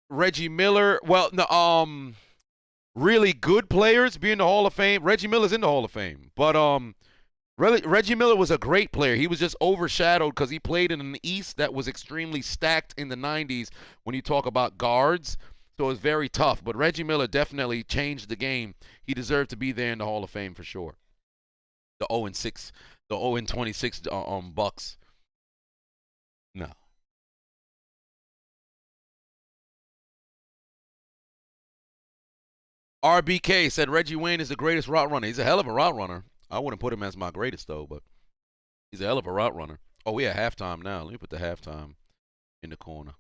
Reggie Miller. Well, no, really good players be in the Hall of Fame. Reggie Miller's in the Hall of Fame, but really, Reggie Miller was a great player. He was just overshadowed because he played in an East that was extremely stacked in the 90s when you talk about guards. So it was very tough. But Reggie Miller definitely changed the game. He deserved to be there in the Hall of Fame for sure. The 0-6, the 0-26 Bucks. No. RBK said Reggie Wayne is the greatest route runner. He's a hell of a route runner. I wouldn't put him as my greatest, though, but he's a hell of a route runner. Oh, we at halftime now. Let me put the halftime in the corner.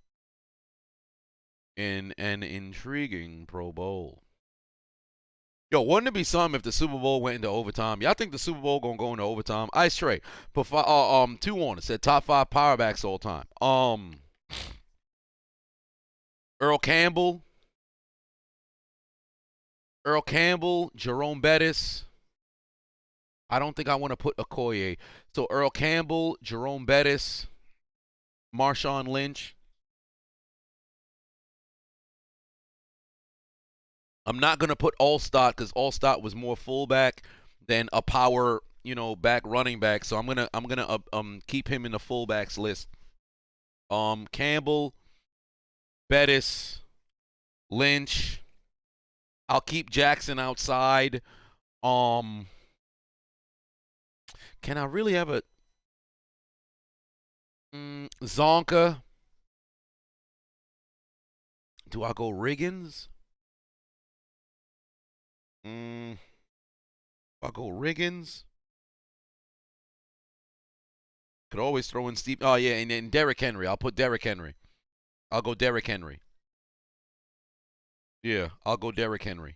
In an intriguing Pro Bowl. Yo, wouldn't it be something if the Super Bowl went into overtime? Y'all think the Super Bowl gonna go into overtime? Ice Trey put 2 on it. Said top 5 power backs all time. Earl Campbell, Jerome Bettis. I don't think I want to put Okoye. So Earl Campbell, Jerome Bettis, Marshawn Lynch. I'm not going to put Allstott because Allstott was more fullback than a power, back running back. So I'm gonna keep him in the fullbacks list. Campbell, Bettis, Lynch. I'll keep Jackson outside. Can I really have a Zonka? Do I go Riggins? I'll go Riggins. Could always throw in Steve. Oh yeah, and then Derrick Henry. I'll put Derrick Henry. I'll go Derrick Henry. Yeah, I'll go Derrick Henry.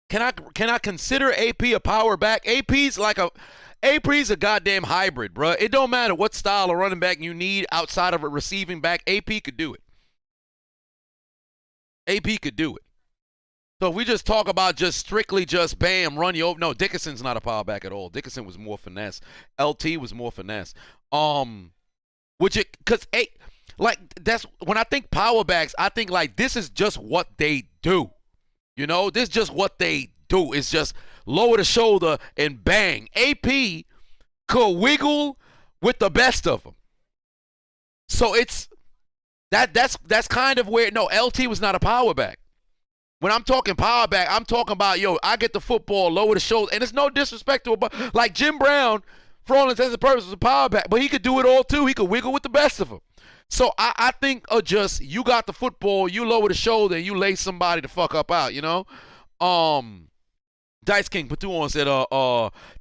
Can I consider AP a power back? AP's a goddamn hybrid, bro. It don't matter what style of running back you need outside of a receiving back. AP could do it. AP could do it. So if we just talk about just strictly just bam, run you over. No, Dickerson's not a power back at all. Dickerson was more finesse. LT was more finesse. That's when I think power backs, I think like this is just what they do. You know, this is just what they do. It's just lower the shoulder and bang. AP could wiggle with the best of them. So that's kind of where LT was not a power back. When I'm talking power back, I'm talking about I get the football, lower the shoulder, and it's no disrespect to like Jim Brown, for all intents and purposes, was a power back, but he could do it all too. He could wiggle with the best of them. So I think just you got the football, you lower the shoulder, and you lay somebody the fuck up out, Dice King Patu said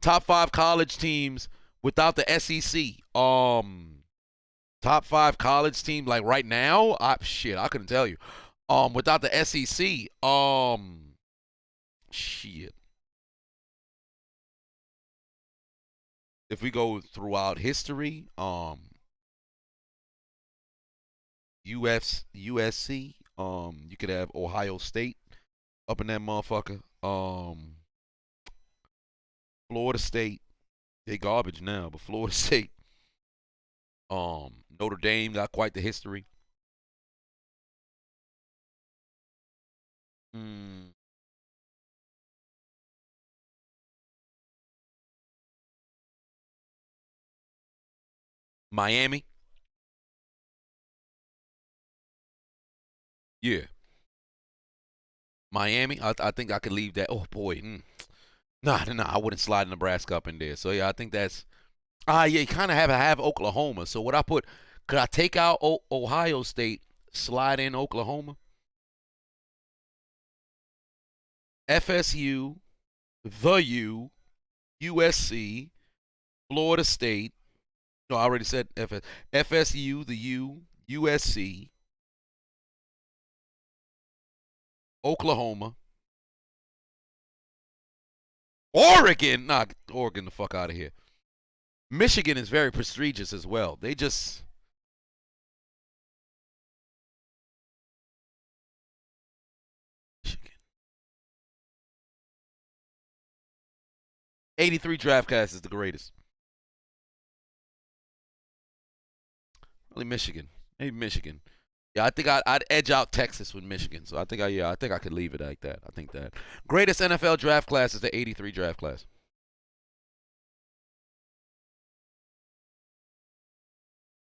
top 5 college teams without the SEC. Top 5 college teams like right now? I couldn't tell you. Without the SEC, shit. If we go throughout history, USC, you could have Ohio State up in that motherfucker. Florida State, they garbage now, but Florida State. Notre Dame got quite the history. Miami. Yeah. Miami. I think I could leave that. Oh boy. Nah, I wouldn't slide Nebraska up in there. So yeah, I think that's yeah, you kind of have Oklahoma. So what I put, could I take out Ohio State, slide in Oklahoma? FSU, the U, USC, Florida State. No, I already said FSU, the U, USC, Oklahoma, Oregon. Nah, Oregon the fuck out of here. Michigan is very prestigious as well. They just... Michigan. 83 draft class is the greatest. Really Michigan. Maybe Michigan. Yeah, I think I'd edge out Texas with Michigan. So I think I could leave it like that. I think that greatest NFL draft class is the 83 draft class.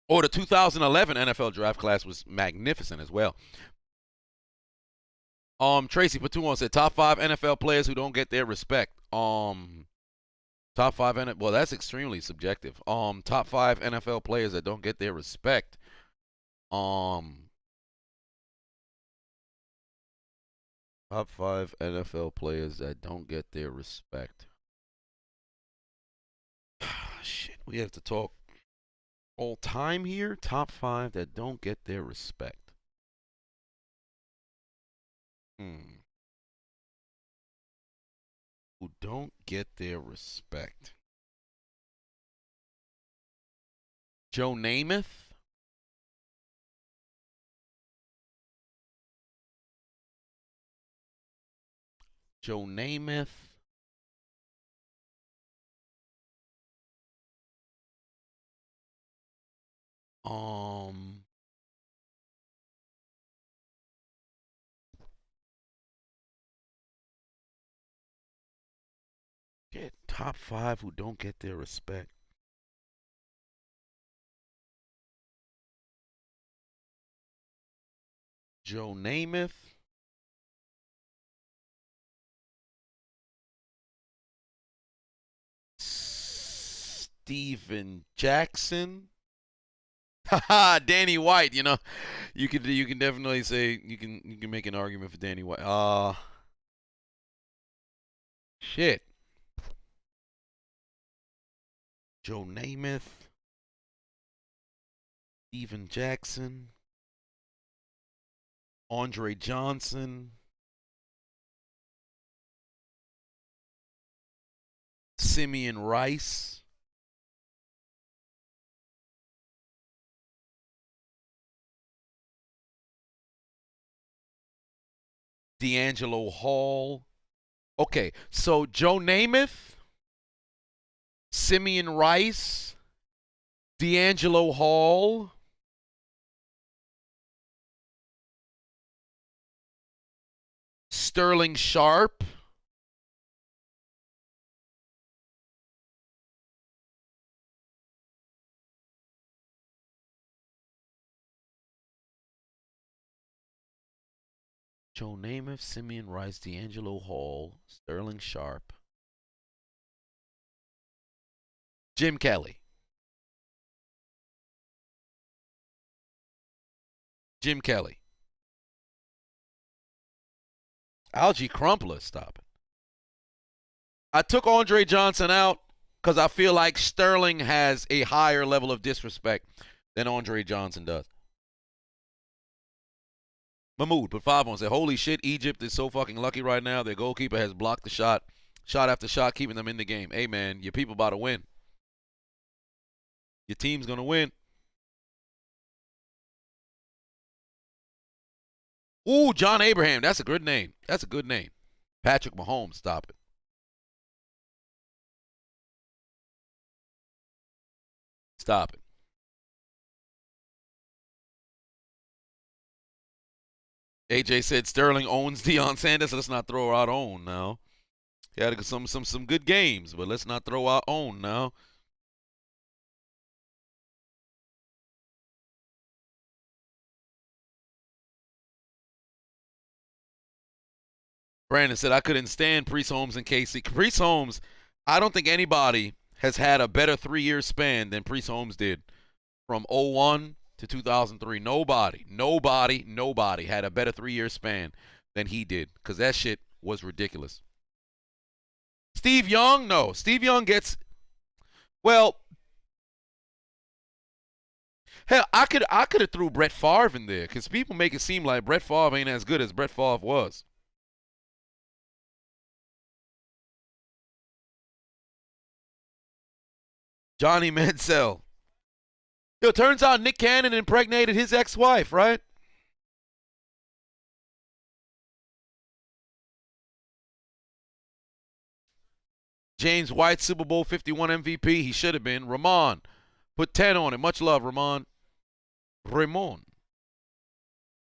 Or the 2011 NFL draft class was magnificent as well. Tracy Patuon said top 5 NFL players who don't get their respect. Top 5 NFL. Well, that's extremely subjective. Top 5 NFL players that don't get their respect. Top 5 NFL players that don't get their respect. Shit, we have to talk all time here. Top 5 that don't get their respect. Who don't get their respect. Joe Namath. Joe Namath. Get top 5 who don't get their respect. Joe Namath. Steven Jackson. Haha, Danny White, you can definitely say you can make an argument for Danny White. Shit. Joe Namath. Steven Jackson. Andre Johnson. Simeon Rice. D'Angelo Hall. Okay, so Joe Namath, Simeon Rice, D'Angelo Hall, Sterling Sharp, Joe Namath, Simeon Rice, D'Angelo Hall, Sterling Sharp, Jim Kelly. Jim Kelly. Algie Crumpler, stop it. I took Andre Johnson out because I feel like Sterling has a higher level of disrespect than Andre Johnson does. Mahmoud put 5 on, said, holy shit, Egypt is so fucking lucky right now. Their goalkeeper has blocked the shot after shot, keeping them in the game. Hey, man, your people about to win. Your team's going to win. Ooh, John Abraham. That's a good name. That's a good name. Patrick Mahomes, stop it. Stop it. AJ said Sterling owns Deion Sanders. Let's not throw out own now. He had some good games, but let's not throw out own now. Brandon said, I couldn't stand Priest Holmes and Casey. Priest Holmes, I don't think anybody has had a better 3-year span than Priest Holmes did from 01 to 2003. Nobody had a better 3-year span than he did because that shit was ridiculous. Steve Young? No. Steve Young gets, well, hell, I could have threw Brett Favre in there because people make it seem like Brett Favre ain't as good as Brett Favre was. Johnny Mansell. Yo, turns out Nick Cannon impregnated his ex-wife, right? James White, Super Bowl 51 MVP. He should have been. Ramon. Put 10 on it. Much love, Ramon.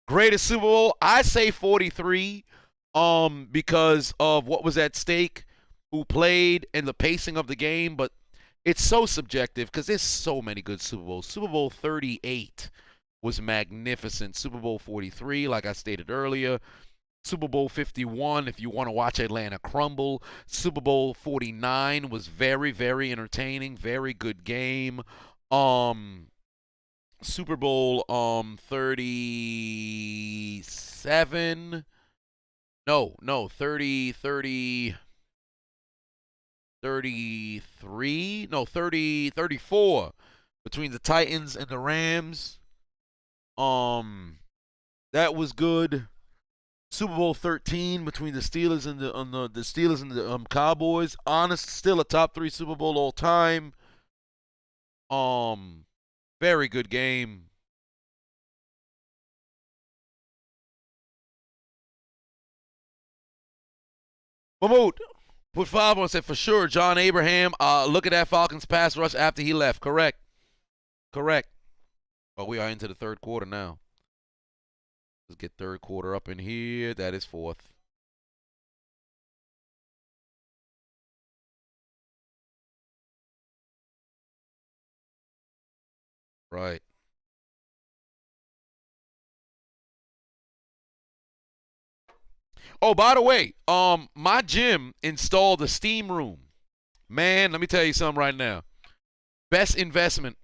Greatest Super Bowl? I say 43 because of what was at stake, who played, and the pacing of the game, but it's so subjective because there's so many good Super Bowls. Super Bowl 38 was magnificent. Super Bowl 43, like I stated earlier. Super Bowl 51, if you want to watch Atlanta crumble. Super Bowl 49 was very, very entertaining. Very good game. Super Bowl 37. No, 33, no, 34 between the Titans and the Rams. That was good. Super Bowl 13 between the Steelers and the Steelers and the Cowboys. Honest, still a top 3 Super Bowl all time. Very good game. Mahmoud put 5 on, said for sure John Abraham. Look at that Falcons pass rush after he left. Correct. Oh, we are into the third quarter now. Let's get third quarter up in here. That is fourth. Right. Oh, by the way, my gym installed a steam room. Man, let me tell you something right now. Best investment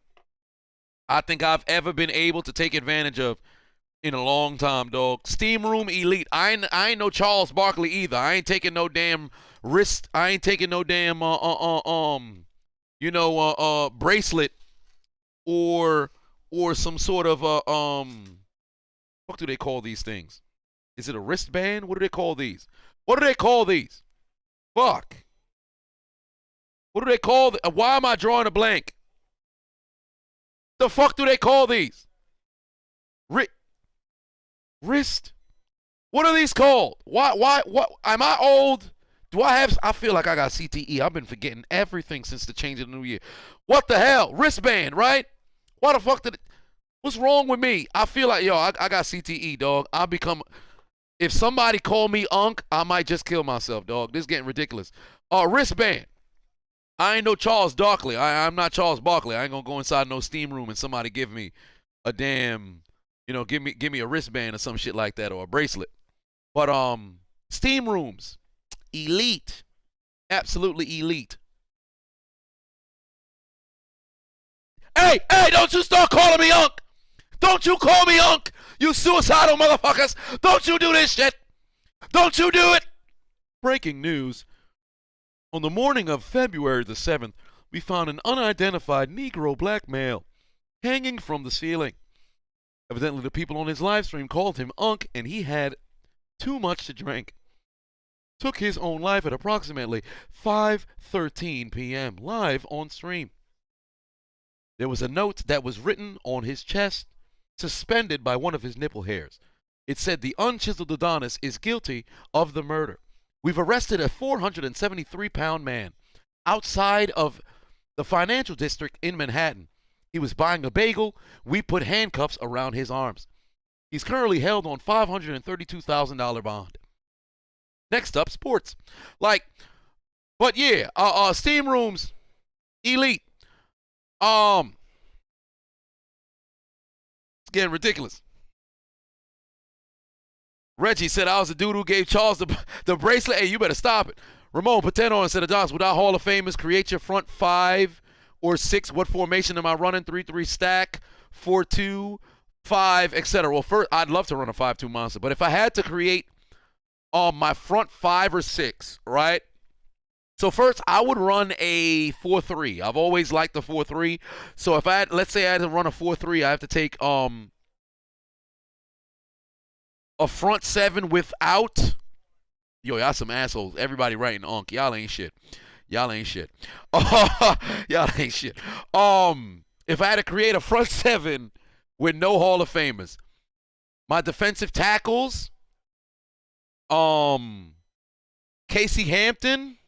I think I've ever been able to take advantage of in a long time, dog. Steam room elite. I ain't no Charles Barkley either. I ain't taking no damn wrist. I ain't taking no damn bracelet or some sort of what do they call these things? Is it a wristband? What do they call these? What do they call these? Fuck. What do they call why am I drawing a blank? The fuck do they call these? Wrist? What are these called? What? Am I old? I feel like I got CTE. I've been forgetting everything since the change of the new year. What the hell? Wristband, right? Why the fuck what's wrong with me? I feel like, yo, I got CTE, dog. If somebody call me Unc, I might just kill myself, dog. This is getting ridiculous. Wristband. I ain't no Charles Barkley. I'm not Charles Barkley. I ain't gonna go inside no steam room and somebody give me a damn, give me a wristband or some shit like that or a bracelet. But steam rooms, elite, absolutely elite. Hey, don't you start calling me Unc. Don't you call me Unc, you suicidal motherfuckers. Don't you do this shit. Don't you do it. Breaking news. On the morning of February the 7th, we found an unidentified Negro black male hanging from the ceiling. Evidently, the people on his live stream called him Unc, and he had too much to drink. Took his own life at approximately 5:13 p.m. live on stream. There was a note that was written on his chest, suspended by one of his nipple hairs. It said the unchiseled Adonis is guilty of the murder. We've arrested a 473-pound man outside of the financial district in Manhattan. He was buying a bagel. We put handcuffs around his arms. He's currently held on $532,000 bond. Next up, sports. But yeah, steam rooms, elite. It's getting ridiculous. Reggie said I was the dude who gave Charles the bracelet. Hey, you better stop it. Ramon Pateno said, Adonis, without Hall of Famers, create your front 5 or 6. What formation am I running? 3-3 stack, 4-2, 5, etc. Well, first, I'd love to run a 5-2 monster, but if I had to create my front 5 or 6, right? So first, I would run a 4-3. I've always liked the 4-3. So if let's say I had to run a 4-3, I have to take a front 7 without. Yo, y'all some assholes. Everybody writing Unc. Y'all ain't shit. Y'all ain't shit. Y'all ain't shit. If I had to create a front 7 with no Hall of Famers, my defensive tackles, Casey Hampton,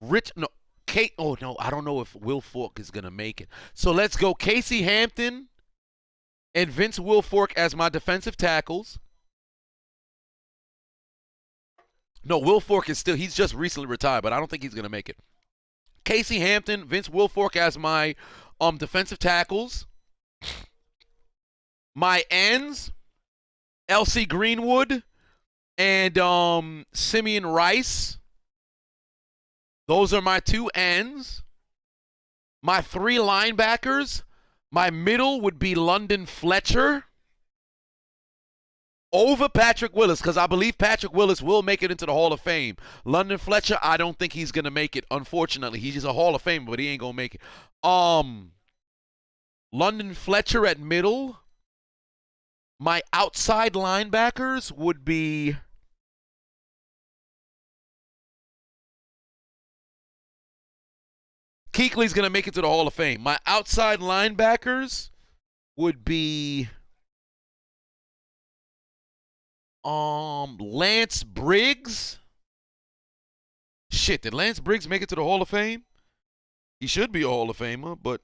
I don't know if Will Fork is gonna make it. So let's go Casey Hampton and Vince Wilfork as my defensive tackles. No, Wilfork is he's just recently retired, but I don't think he's gonna make it. Casey Hampton, Vince Wilfork as my defensive tackles. My ends, L.C. Greenwood and Simeon Rice. Those are my 2 ends. My 3 linebackers. My middle would be London Fletcher over Patrick Willis, because I believe Patrick Willis will make it into the Hall of Fame. London Fletcher, I don't think he's going to make it, unfortunately. He's just a Hall of Famer, but he ain't going to make it. London Fletcher at middle. My outside linebackers would be Kuechly's going to make it to the Hall of Fame. My outside linebackers would be Lance Briggs. Shit, did Lance Briggs make it to the Hall of Fame? He should be a Hall of Famer, but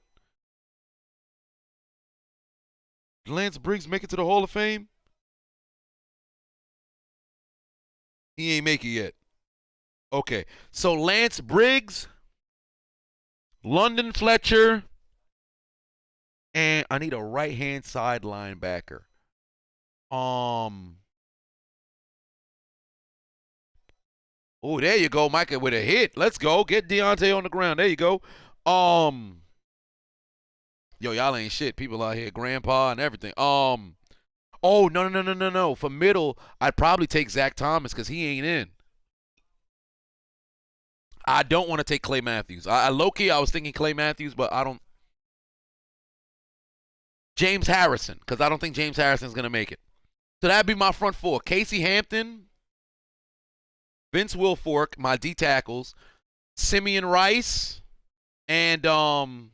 did Lance Briggs make it to the Hall of Fame? He ain't make it yet. Okay, so Lance Briggs, London Fletcher, and I need a right-hand side linebacker. Oh, there you go, Micah, with a hit. Let's go. Get Deontay on the ground. There you go. Yo, y'all ain't shit. People out here, grandpa and everything. Oh, no. For middle, I'd probably take Zach Thomas because he ain't in. I don't want to take Clay Matthews. I low-key, I was thinking Clay Matthews, but I don't. James Harrison, because I don't think James Harrison's going to make it. So that'd be my front four. Casey Hampton, Vince Wilfork, my D tackles, Simeon Rice, and who's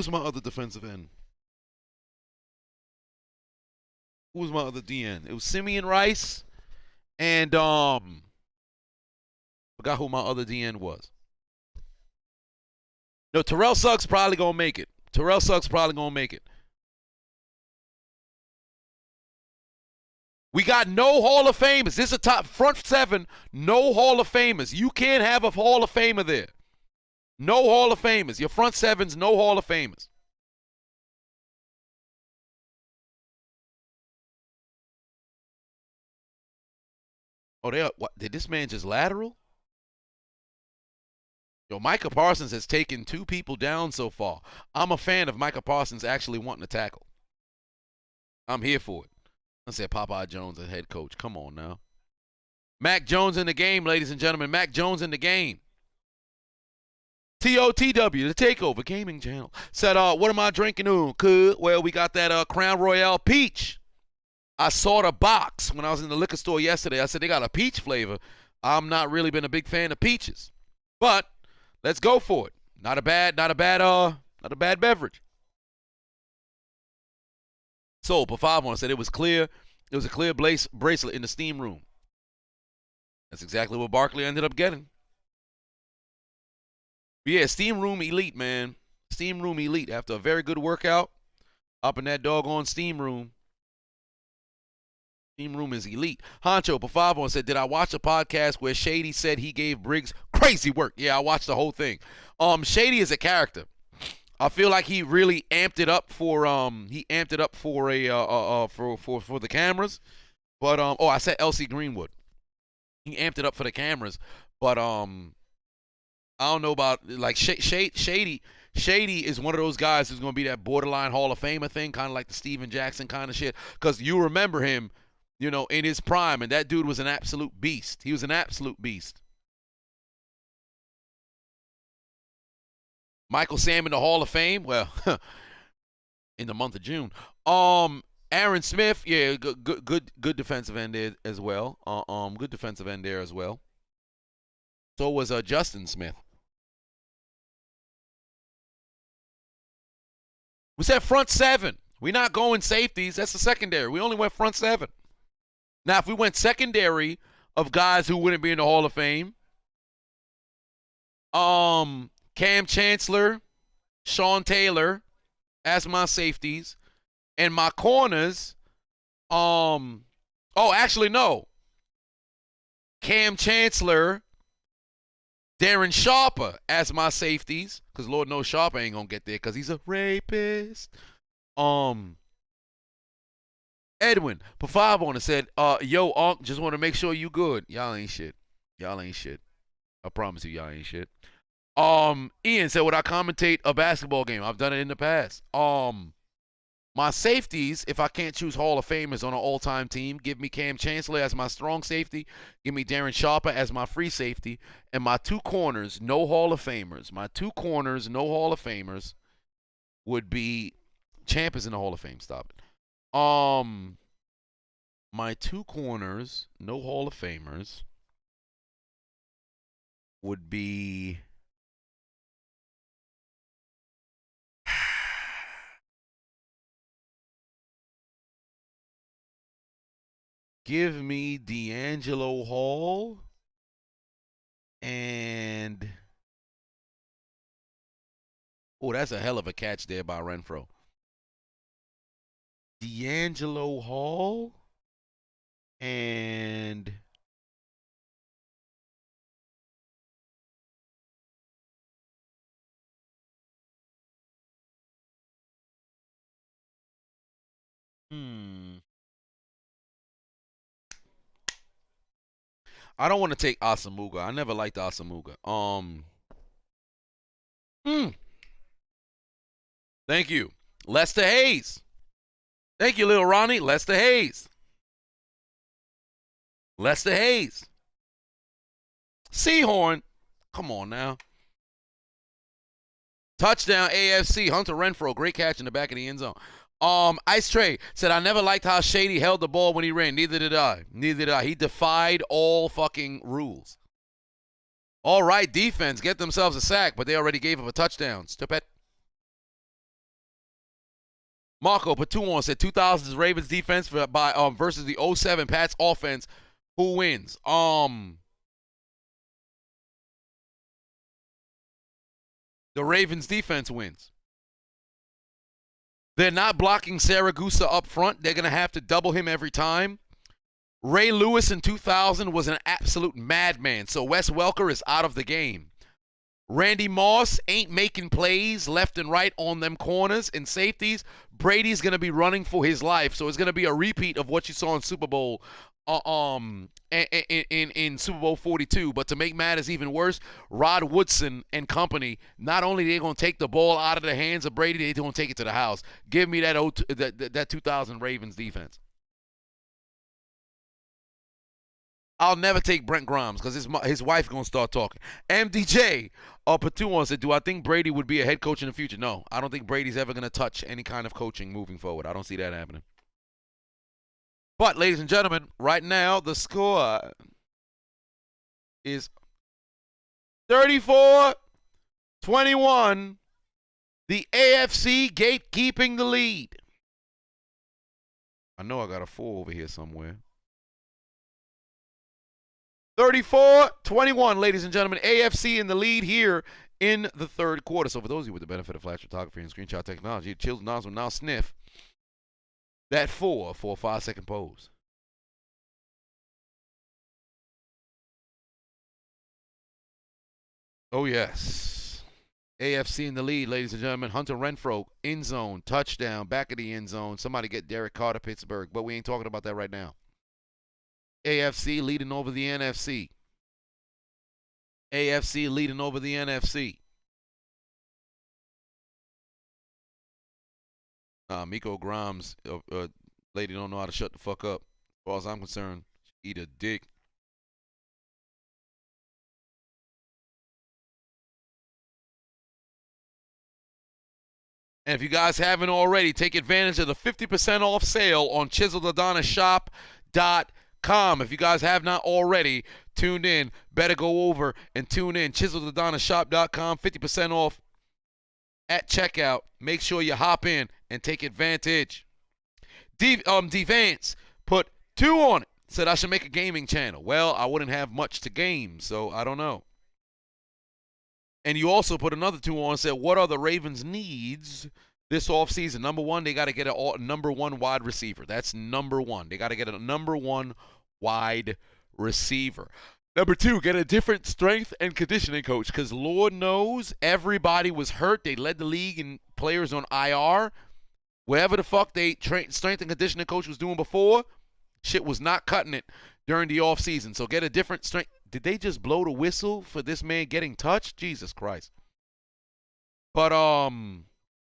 my other defensive end? Who was my other DN? It was Simeon Rice and forgot who my other DN was. No, Terrell Suggs probably gonna make it. We got no Hall of Famers. This is a top front seven, no Hall of Famers. You can't have a Hall of Famer there. No Hall of Famers. Your front seven's no Hall of Famers. Oh, what? Did this man just lateral? Yo, Micah Parsons has taken 2 people down so far. I'm a fan of Micah Parsons actually wanting to tackle. I'm here for it. I said Popeye Jones as head coach. Come on now. Mac Jones in the game, ladies and gentlemen. Mac Jones in the game. TOTW, the Takeover Gaming Channel. Said, what am I drinking? Well, we got that Crown Royale Peach. I saw the box when I was in the liquor store yesterday. I said, they got a peach flavor. I'm not really been a big fan of peaches. But let's go for it. Not a bad beverage. So, Pafavon said it was clear. It was a clear bracelet in the steam room. That's exactly what Barkley ended up getting. But yeah, steam room elite, man. Steam room elite. After a very good workout, up in that doggone steam room. Steam room is elite. Honcho Pafavon said, did I watch a podcast where Shady said he gave Briggs crazy work? Yeah, I watched the whole thing. Shady is a character. I feel like he really amped it up for for the cameras. But I said LC Greenwood. He amped it up for the cameras, but I don't know about like Shady is one of those guys who's going to be that borderline Hall of Famer thing, kind of like the Steven Jackson kind of shit, cuz you remember him, you know, in his prime, and that dude was an absolute beast. He was an absolute beast. Michael Sam in the Hall of Fame, well, in the month of June. Aaron Smith, yeah, good defensive end there as well. Good defensive end there as well. So was Justin Smith. We said front seven. We're not going safeties. That's the secondary. We only went front seven. Now, if we went secondary of guys who wouldn't be in the Hall of Fame, Cam Chancellor, Sean Taylor as my safeties, and my corners, actually no. Cam Chancellor, Darren Sharper as my safeties, because Lord knows Sharper ain't gonna get there because he's a rapist. Edwin Pafavon said, yo, Unc, just want to make sure you good. Y'all ain't shit. I promise you, y'all ain't shit. Ian said, would I commentate a basketball game? I've done it in the past. My safeties, if I can't choose Hall of Famers on an all-time team, give me Cam Chancellor as my strong safety, give me Darren Sharper as my free safety, and my 2 corners, no Hall of Famers. My 2 corners, no Hall of Famers, would be Champ is in the Hall of Fame. Stop it. My 2 corners, no Hall of Famers, would be give me D'Angelo Hall and that's a hell of a catch there by Renfro. D'Angelo Hall and I don't want to take Asamuga. I never liked Asamuga. Thank you. Lester Hayes. Thank you, little Ronnie. Lester Hayes. Lester Hayes. Seahorn. Come on now. Touchdown AFC. Hunter Renfrow. Great catch in the back of the end zone. Ice Tray said, I never liked how Shady held the ball when he ran. Neither did I. Neither did I. He defied all fucking rules. All right, defense. Get themselves a sack, but they already gave up a touchdown. Stupid. Marco Patuon said 2000s Ravens defense versus the 07 Pats offense. Who wins? The Ravens defense wins. They're not blocking Saragusa up front. They're going to have to double him every time. Ray Lewis in 2000 was an absolute madman, so Wes Welker is out of the game. Randy Moss ain't making plays left and right on them corners and safeties. Brady's going to be running for his life, so it's going to be a repeat of what you saw in Super Bowl in Super Bowl 42. But to make matters even worse, Rod Woodson and company, not only are they going to take the ball out of the hands of Brady, they're going to take it to the house. Give me that 2000 Ravens defense. I'll never take Brent Grimes because his wife going to start talking. MDJ Patuan said, do I think Brady would be a head coach in the future? No, I don't think Brady's ever going to touch any kind of coaching moving forward. I don't see that happening. But, ladies and gentlemen, right now the score is 34-21. The AFC gatekeeping the lead. I know I got a 4 over here somewhere. 34-21, ladies and gentlemen. AFC in the lead here in the third quarter. So for those of you with the benefit of flash photography and screenshot technology, Chills Nas will now sniff that 4 for a 5-second pose. Oh, yes. AFC in the lead, ladies and gentlemen. Hunter Renfrow, end zone, touchdown, back of the end zone. Somebody get Derek Carr, Pittsburgh. But we ain't talking about that right now. AFC leading over the NFC. AFC leading over the NFC. Miko Grimes, lady don't know how to shut the fuck up. As far as I'm concerned, eat a dick. And if you guys haven't already, take advantage of the 50% off sale on ChiseledAdonisShop.com. If you guys have not already tuned in, better go over and tune in. ChiseledAdonisShop.com, 50% off at checkout. Make sure you hop in and take advantage. D-Vance put 2 on it. Said I should make a gaming channel. Well, I wouldn't have much to game, so I don't know. And you also put another 2 on and said, what are the Ravens' needs this offseason? Number 1, they got to get a number 1 wide receiver. That's number 1. They got to get a number 1 wide receiver. Number 2, get a different strength and conditioning coach because Lord knows everybody was hurt. They led the league in players on IR. Wherever the fuck they strength and conditioning coach was doing before, shit was not cutting it during the offseason. So get a different strength. Did they just blow the whistle for this man getting touched? Jesus Christ. But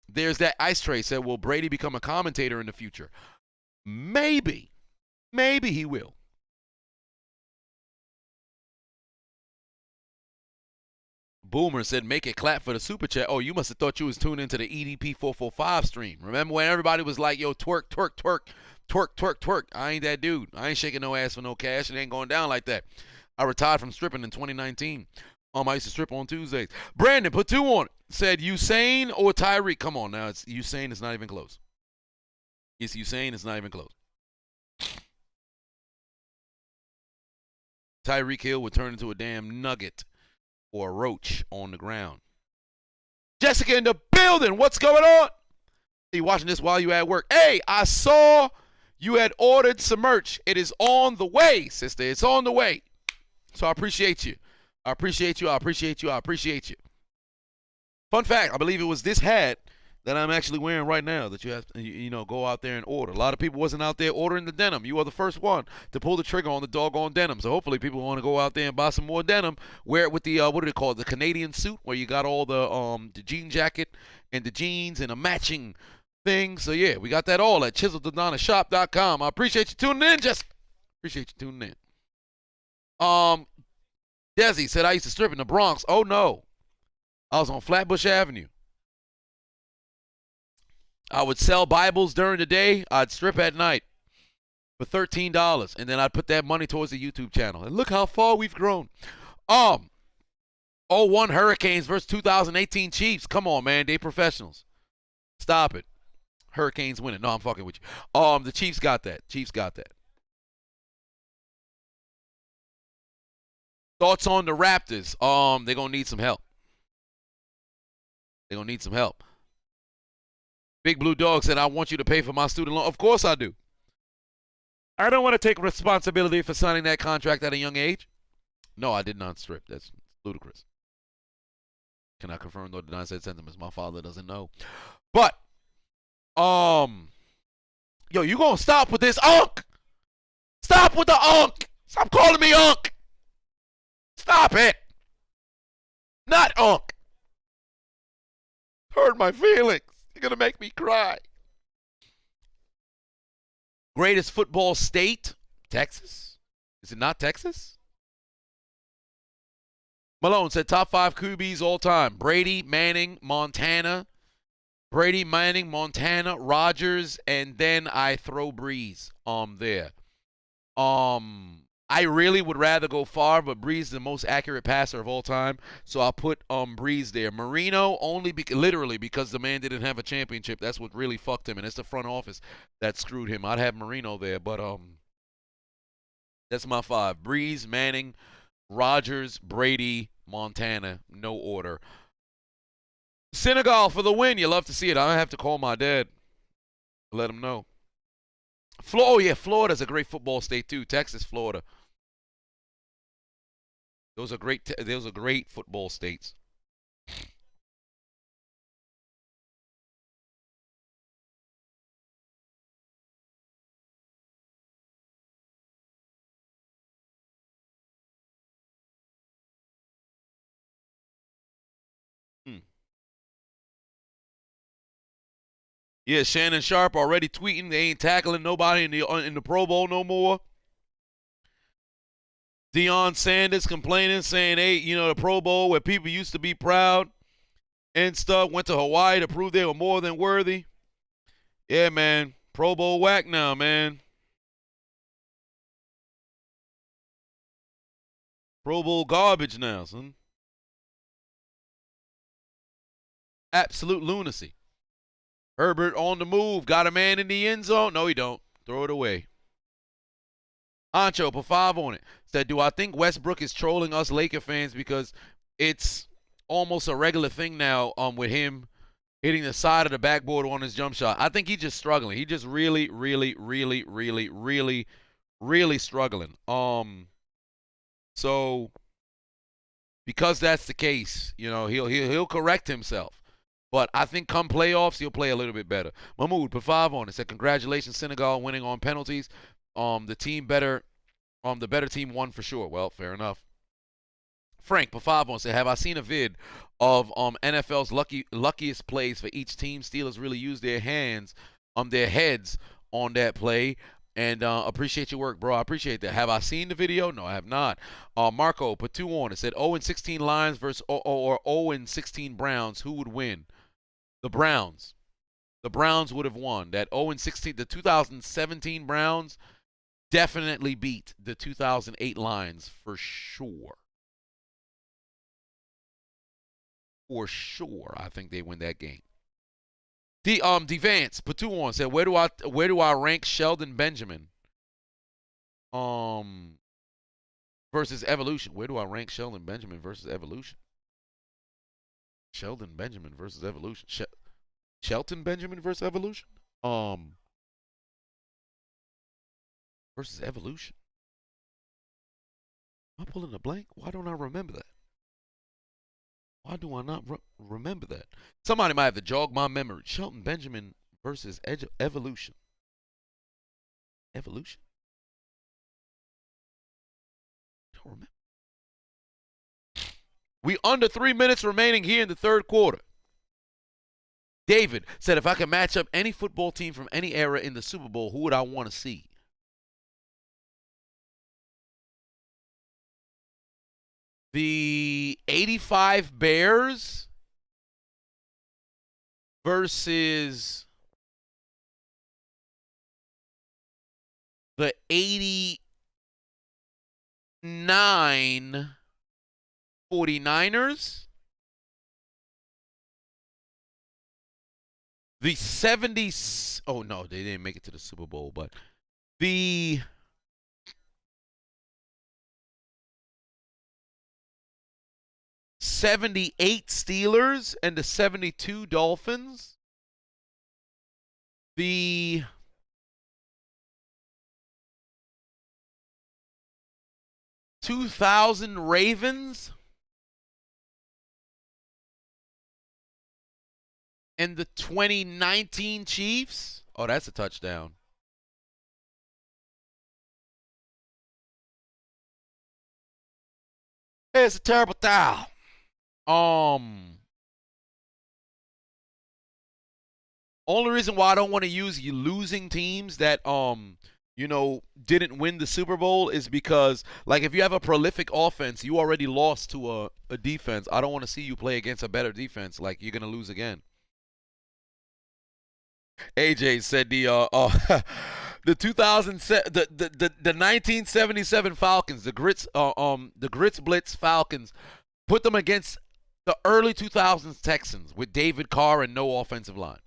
there's that Ice Tray said, will Brady become a commentator in the future? Maybe. Maybe he will. Boomer said, make it clap for the super chat. Oh, you must have thought you was tuned into the EDP 445 stream. Remember when everybody was like, yo, twerk, twerk, twerk, twerk, twerk, twerk. I ain't that dude. I ain't shaking no ass for no cash. It ain't going down like that. I retired from stripping in 2019. I used to strip on Tuesdays. Brandon put 2 on it. Said Usain or Tyreek. Come on now. It's Usain. It's not even close. It's Usain. It's not even close. Tyreek Hill would turn into a damn nugget or a roach on the ground. Jessica in the building. What's going on? You watching this while you at work? Hey, I saw you had ordered some merch. It is on the way, sister. It's on the way. So I appreciate you. I appreciate you. I appreciate you. I appreciate you. Fun fact, I believe it was this hat that I'm actually wearing right now that you have to, go out there and order. A lot of people wasn't out there ordering the denim. You are the first one to pull the trigger on the doggone denim. So hopefully people want to go out there and buy some more denim. Wear it with the, what do they call it, the Canadian suit, where you got all the jean jacket and the jeans and a matching thing. So yeah, we got that all at chiseledadonnashop.com. I appreciate you tuning in. Just appreciate you tuning in. Desi said I used to strip in the Bronx. Oh no, I was on Flatbush Avenue. I would sell Bibles during the day. I'd strip at night for $13, and then I'd put that money towards the YouTube channel. And look how far we've grown. 01 Hurricanes versus 2018 Chiefs. Come on, man. They professionals. Stop it. Hurricanes winning. No, I'm fucking with you. The Chiefs got that. Chiefs got that. Thoughts on the Raptors? They're gonna need some help. They're gonna need some help. Big Blue Dog said, I want you to pay for my student loan. Of course I do. I don't want to take responsibility for signing that contract at a young age. No, I did not strip. That's ludicrous. Can I confirm nor deny said sentiments? My father doesn't know. But, yo, you gonna stop with this unk? Stop with the unk. Stop calling me unk. Stop it. Not unk. Hurt my feelings. You're going to make me cry. Greatest football state? Texas? Is it not Texas? Malone said top 5 QBs all time. Brady, Manning, Montana. Brady, Manning, Montana, Rodgers, and then I throw Breeze there. I really would rather go far, but Breeze is the most accurate passer of all time, so I'll put Breeze there. Marino only literally because the man didn't have a championship. That's what really fucked him, and it's the front office that screwed him. I'd have Marino there, but that's my 5. Breeze, Manning, Rodgers, Brady, Montana, no order. Senegal for the win. You love to see it. I have to call my dad. Let him know. Oh yeah, Florida's a great football state too. Texas, Florida. Those are great football states. Yeah, Shannon Sharp already tweeting they ain't tackling nobody in the Pro Bowl no more. Deion Sanders complaining, saying, hey, the Pro Bowl where people used to be proud and stuff went to Hawaii to prove they were more than worthy. Yeah, man. Pro Bowl whack now, man. Pro Bowl garbage now, son. Absolute lunacy. Herbert on the move. Got a man in the end zone? No, he don't. Throw it away. Ancho, put 5 on it. Said, do I think Westbrook is trolling us Laker fans because it's almost a regular thing now with him hitting the side of the backboard on his jump shot? I think he's just struggling. He's just really, really, really, really, really, really struggling. So because that's the case, he'll correct himself. But I think come playoffs, he'll play a little bit better. Mahmoud, put 5 on it. Said, congratulations, Senegal winning on penalties. The better team won for sure. Well, fair enough. Frank, put 5 on. Said, have I seen a vid of NFL's luckiest plays for each team? Steelers really used their heads on that play. And appreciate your work, bro. I appreciate that. Have I seen the video? No, I have not. Marco, put 2 on. It said 0-16 Lions versus or 0-16 Browns. Who would win? The Browns. The Browns would have won. That 0-16, the 2017 Browns definitely beat the 2008 Lions for sure. For sure, I think they win that game. Vance put 2 on. Said, where do I rank Sheldon Benjamin versus Evolution? Where do I rank Sheldon Benjamin versus Evolution? Sheldon Benjamin versus Evolution. Shelton Benjamin versus Evolution? Versus Evolution. Am I pulling a blank? Why don't I remember that? Why do I not remember that? Somebody might have to jog my memory. Shelton Benjamin versus Evolution. Evolution? I don't remember. We under 3 minutes remaining here in the third quarter. David said, if I could match up any football team from any era in the Super Bowl, who would I want to see? The 85 Bears versus the 89 49ers. The 70s. Oh, no, they didn't make it to the Super Bowl, but the 78 Steelers and the 72 Dolphins. The 2000 Ravens and the 2019 Chiefs. Oh, that's a touchdown. Hey, it's a terrible foul. Only reason why I don't want to use losing teams that didn't win the Super Bowl is because, like, if you have a prolific offense, you already lost to a defense. I don't want to see you play against a better defense. Like, you're gonna lose again. AJ said the 1977 Falcons, the Grits Blitz Falcons, put them against the early 2000s Texans with David Carr and no offensive line.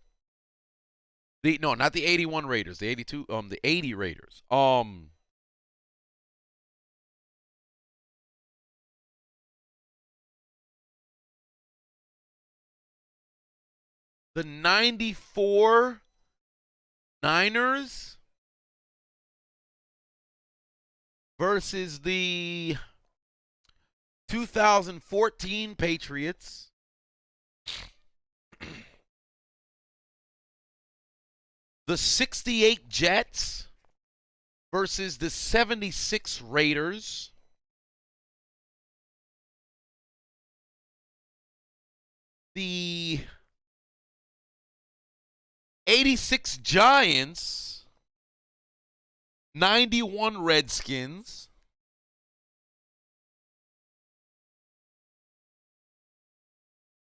No, not the 81 Raiders, the 80 Raiders. The 94 Niners versus the 2014 Patriots. The 68 Jets versus the 76 Raiders. The 86 Giants, 91 Redskins.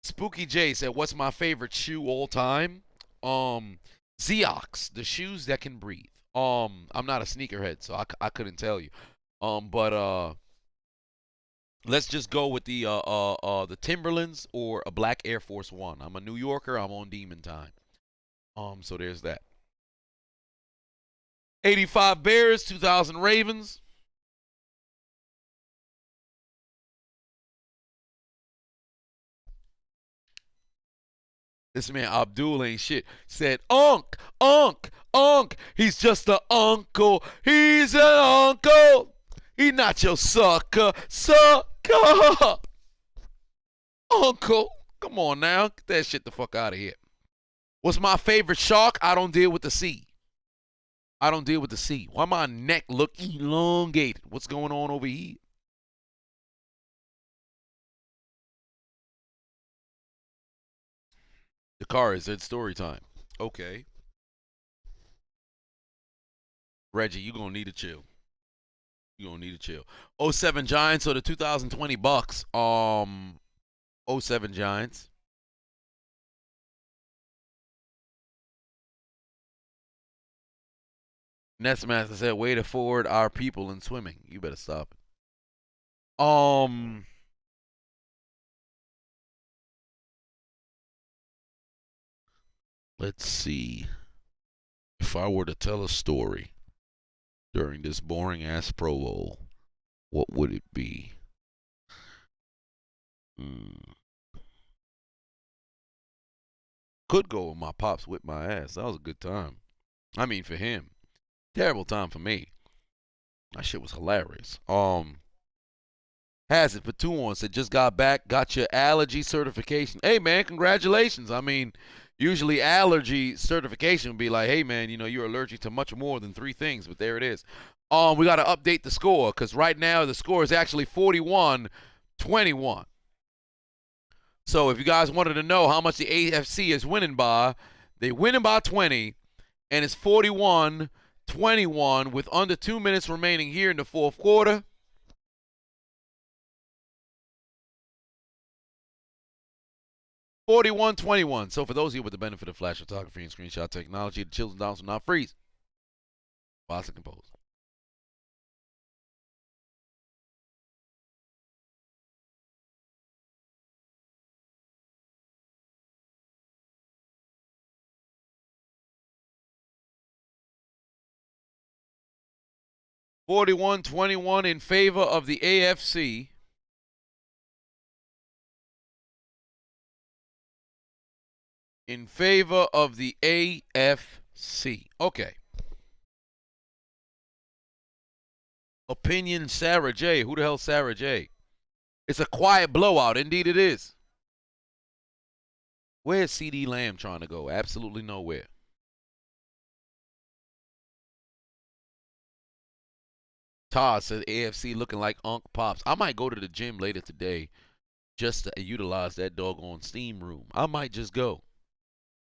Spooky J said, what's my favorite shoe all time? Xeox, the shoes that can breathe. I'm not a sneakerhead, so I couldn't tell you. But let's just go with the Timberlands or a black Air Force One. I'm a New Yorker. I'm on demon time. So there's that. 85 Bears, 2000 Ravens. This man Abdul ain't shit. Said, Unc, he's just an uncle. He's an uncle. He not your sucker. Uncle, come on now. Get that shit the fuck out of here. What's my favorite shark? I don't deal with the sea. Why my neck look elongated? What's going on over here? The car is at story time. Okay. Reggie, you gonna need to chill. 07 Giants or the 2020 Bucks. 07 Giants. Nestmaster said, way to forward our people in swimming. You better stop it. Let's see. If I were to tell a story during this boring ass Pro Bowl, what would it be? Could go with my pops whipped my ass. That was a good time. I mean, for him. Terrible time for me. That shit was hilarious. Has it for 2-1 said just got back, got your allergy certification. Hey man, congratulations. I mean, usually allergy certification would be like, hey man, you're allergic to much more than 3 things, but there it is. We got to update the score because right now the score is actually 41-21. So if you guys wanted to know how much the AFC is winning by, they winning by 20, and it's 41-21 with under 2 minutes remaining here in the fourth quarter. (41-21). So for those of you with the benefit of flash photography and screenshot technology, the chills and downs will not freeze. Whilst it composed. (41-21) in favor of the AFC. In favor of the AFC. Okay. Opinion Sarah J. Who the hell Sarah J? It's a quiet blowout. Indeed it is. Where's CD Lamb trying to go? Absolutely nowhere. Todd said AFC looking like Unc Pops. I might go to the gym later today just to utilize that doggone steam room. I might just go.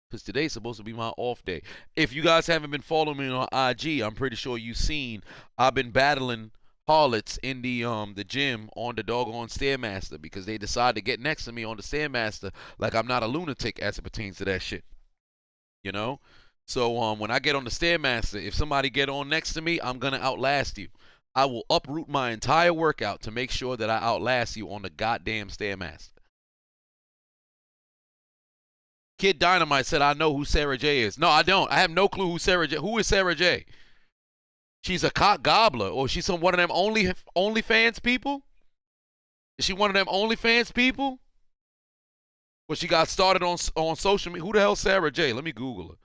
Because today's supposed to be my off day. If you guys haven't been following me on IG, I'm pretty sure you've seen I've been battling harlots in the gym on the doggone Stairmaster because they decide to get next to me on the Stairmaster like I'm not a lunatic as it pertains to that shit. You know? So when I get on the Stairmaster, if somebody get on next to me, I'm going to outlast you. I will uproot my entire workout to make sure that I outlast you on the goddamn Stairmaster. Kid Dynamite said, I know who Sarah J is. No, I don't. I have no clue who Sarah J. Who is Sarah J? She's a cock gobbler, or she's one of them OnlyFans people? Is she one of them OnlyFans people? Or she got started on social media? Who the hell is Sarah J? Let me Google her.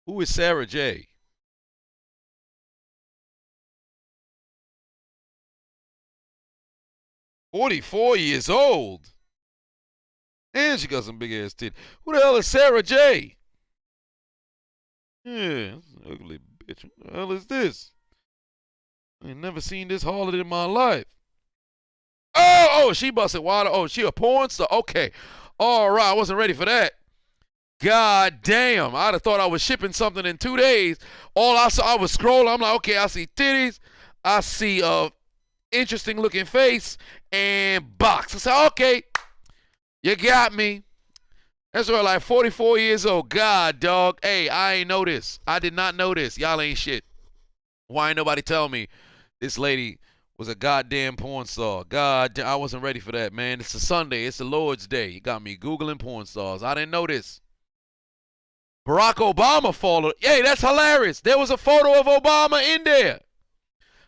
Who is Sarah J? "44 years old. And she got some big ass titties. Who the hell is Sarah J? Yeah, that's an ugly bitch. What the hell is this? I ain't never seen this harlot in my life. Oh, she busted water. Oh, she a porn star? Okay. All right, I wasn't ready for that. God damn. I'd have thought I was shipping something in 2 days. All I saw, I was scrolling. I'm like, okay, I see titties. I see interesting looking face and box. I said, okay. You got me. That's right, like 44 years old. God, dog. Hey, I ain't know this. I did not know this. Y'all ain't shit. Why ain't nobody tell me this lady was a goddamn porn star? God, I wasn't ready for that, man. It's a Sunday. It's the Lord's Day. You got me Googling porn stars. I didn't know this. Barack Obama followed. Hey, that's hilarious. There was a photo of Obama in there.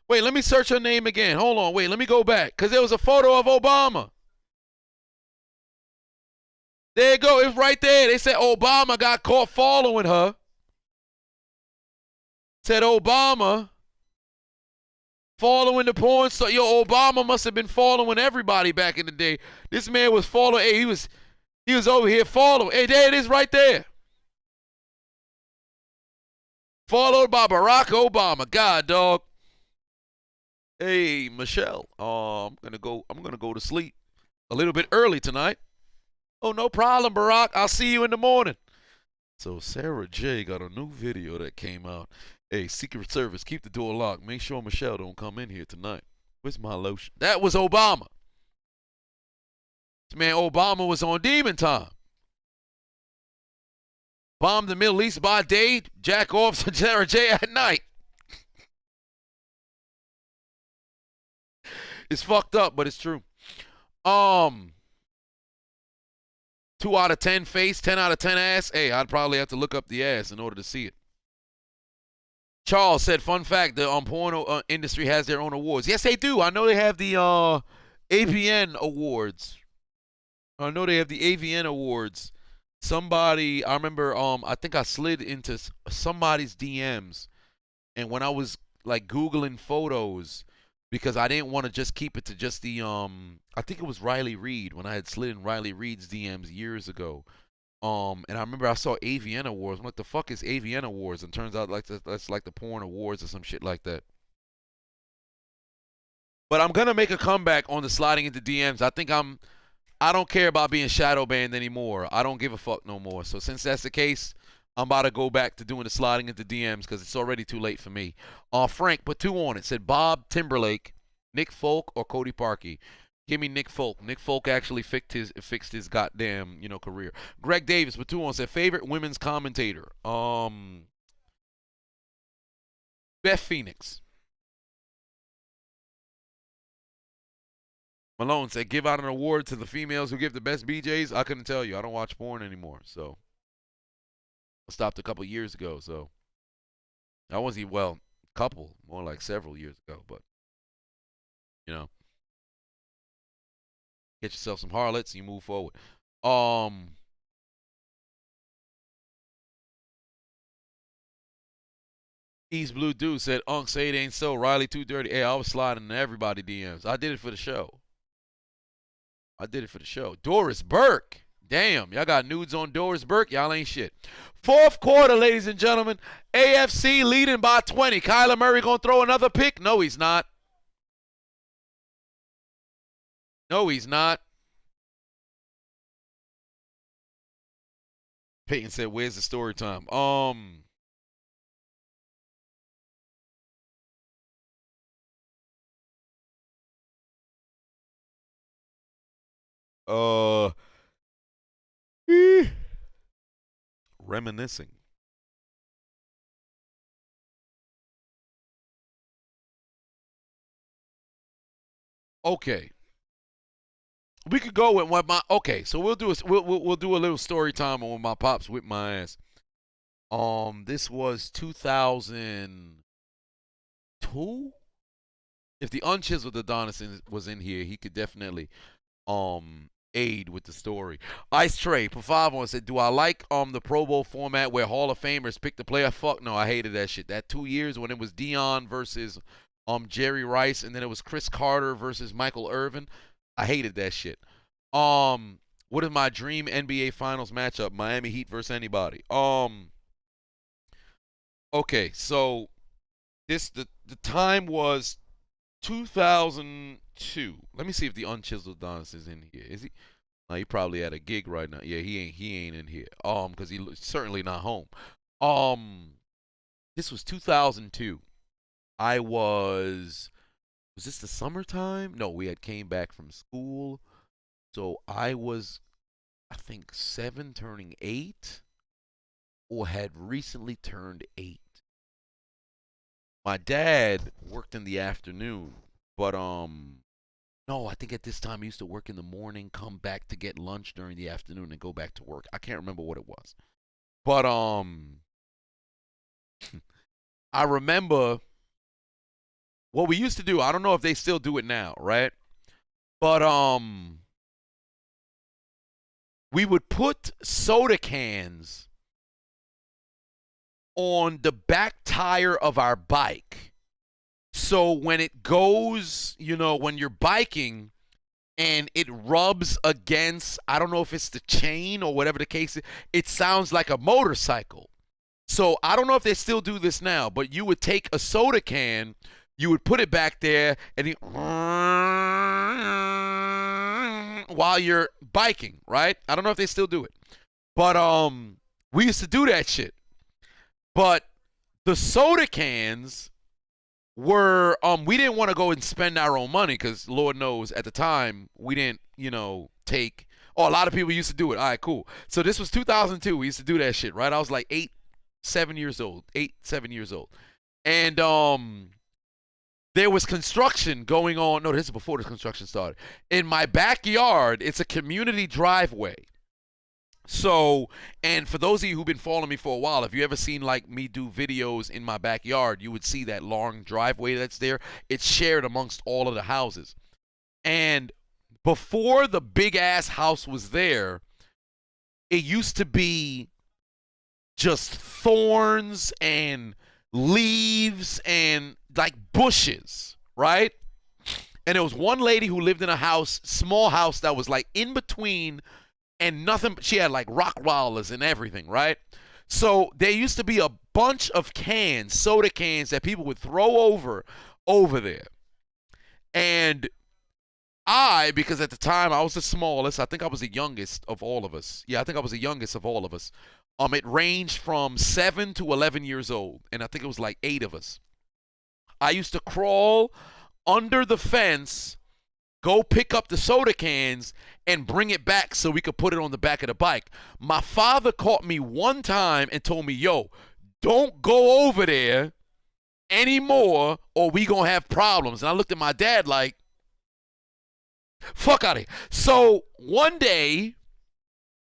Wait, let me search her name again. Hold on. Wait, let me go back. Because there was a photo of Obama. There you go. It's right there. They said Obama got caught following her. Said Obama following the porn star. Yo, Obama must have been following everybody back in the day. This man was following. Hey, he was over here following. Hey, there it is right there. Followed by Barack Obama. God, dog. Hey, Michelle. I'm gonna go to sleep a little bit early tonight. Oh, no problem, Barack. I'll see you in the morning. So Sarah J got a new video that came out. Hey, Secret Service, keep the door locked. Make sure Michelle don't come in here tonight. Where's my lotion? That was Obama. This man Obama was on demon time. Bomb the Middle East by day, jack off to Sarah J at night. It's fucked up, but it's true. 2 out of 10 face, 10 out of 10 ass. Hey, I'd probably have to look up the ass in order to see it. Charles said, fun fact, the porno industry has their own awards. Yes, they do. I know they have the AVN awards. I know they have the AVN awards. Somebody, I remember, I think I slid into somebody's DMs, and when I was like Googling photos, because I didn't want to just keep it to just the, I think it was Riley Reid, when I had slid in Riley Reid's DMs years ago. And I remember I saw AVN Awards. I'm like, the fuck is AVN Awards? And turns out like that's like the porn awards or some shit like that. But I'm going to make a comeback on the sliding into DMs. I think I'm I don't care about being shadow banned anymore. I don't give a fuck no more. So since that's the case, I'm about to go back to doing the sliding into DMs because it's already too late for me. Frank put 2 on it. Said Bob Timberlake, Nick Folk, or Cody Parkey. Give me Nick Folk. Nick Folk actually fixed his goddamn career. Greg Davis put 2 on. Said favorite women's commentator. Beth Phoenix. Malone said, give out an award to the females who give the best BJs. I couldn't tell you. I don't watch porn anymore. So I stopped a couple years ago. So I wasn't, well, couple, more like several years ago. But, get yourself some harlots and you move forward. East Blue Dude said, Unc, say it ain't so. Riley too dirty. Hey, I was sliding in everybody DMs. I did it for the show. Doris Burke. Damn, y'all got nudes on Doris Burke. Y'all ain't shit. 4th quarter, ladies and gentlemen. AFC leading by 20. Kyler Murray gonna throw another pick? No, he's not. Peyton said, where's the story time? Reminiscing. Okay. We could go with what my so we'll do we'll do a little story time on when my pops whipped my ass. This was 2002. If the unchiseled Adonis was in here, he could definitely aid with the story. Ice Trey, put 5 on, said, do I like the Pro Bowl format where Hall of Famers pick the player? Fuck no, I hated that shit. That 2 years when it was Dion versus Jerry Rice, and then it was Chris Carter versus Michael Irvin. I hated that shit. What is my dream NBA Finals matchup? Miami Heat versus anybody. Okay, so the time was 2002. Let me see if the unchiseled Adonis is in here. Is he? He probably at a gig right now. Yeah, he ain't in here. Because he's certainly not home. This was 2002. Was this the summertime? No, we had came back from school. So I was, I think, 7 turning 8, or had recently turned 8. My dad worked in the afternoon, but no, I think at this time he used to work in the morning, come back to get lunch during the afternoon, and go back to work. I can't remember what it was. But I remember what we used to do. I don't know if they still do it now, right? But we would put soda cans on the back tire of our bike. So when it goes, when you're biking and it rubs against, I don't know if it's the chain or whatever the case is, it sounds like a motorcycle. So I don't know if they still do this now, but you would take a soda can, you would put it back there, and while you're biking, right? I don't know if they still do it. But we used to do that shit. But the soda cans were, we didn't want to go and spend our own money because Lord knows at the time we didn't, take, a lot of people used to do it. All right, cool. So this was 2002. We used to do that shit, right? I was like 7 years old. And there was construction going on. No, this is before the construction started. In my backyard, it's a community driveway. So, and for those of you who've been following me for a while, if you ever seen like me do videos in my backyard, you would see that long driveway that's there. It's shared amongst all of the houses. And before the big ass house was there, it used to be just thorns and leaves and like bushes, right? And there was one lady who lived in a house, small house that was like in between and nothing. She had like rock rollers and everything, right? So there used to be a bunch of cans, soda cans that people would throw over there. And Because at the time I was the smallest, I think I was the youngest of all of us. Yeah, I think I was the youngest of all of us. It ranged from 7 to 11 years old, and I think it was like 8 of us. I used to crawl under the fence, go pick up the soda cans, and bring it back so we could put it on the back of the bike. My father caught me one time and told me, yo, don't go over there anymore or we gonna have problems. And I looked at my dad like, fuck out of here. So one day,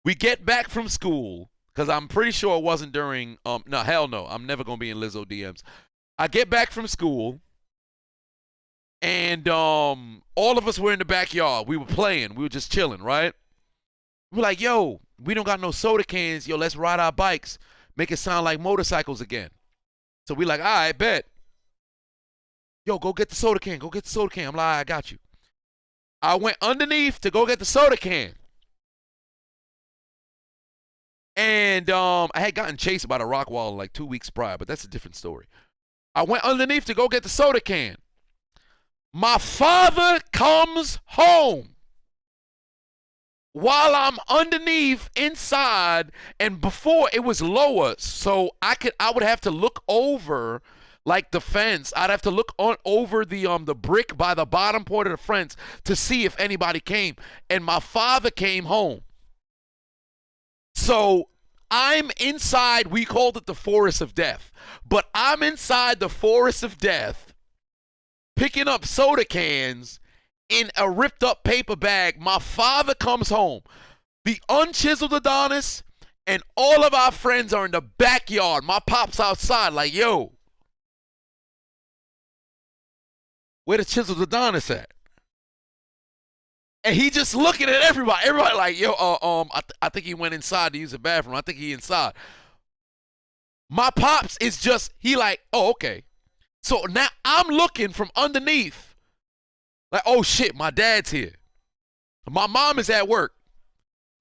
we get back from school, because I'm pretty sure it wasn't during, no, hell no, I'm never gonna be in Lizzo DMs. I get back from school, and all of us were in the backyard. We were playing. We were just chilling, right? We're like, yo, we don't got no soda cans. Yo, let's ride our bikes. Make it sound like motorcycles again. So we like, all right, bet. Yo, go get the soda can. Go get the soda can. I'm like, I got you. I went underneath to go get the soda can. And I had gotten chased by the rock wall like 2 weeks prior, but that's a different story. I went underneath to go get the soda can. My father comes home while I'm underneath inside, and before it was lower, so I would have to look over like the fence. I'd have to look over the brick by the bottom part of the fence to see if anybody came. And my father came home. So I'm inside, we called it the forest of death, but I'm inside the forest of death picking up soda cans in a ripped up paper bag. My father comes home. The unchiseled Adonis and all of our friends are in the backyard. My pop's outside like, yo, where the chiseled Adonis at? And he just looking at everybody. Everybody like, yo, I think he went inside to use the bathroom. I think he inside. My pops is just, he like, oh, okay. So now I'm looking from underneath. Like, oh shit, my dad's here. My mom is at work.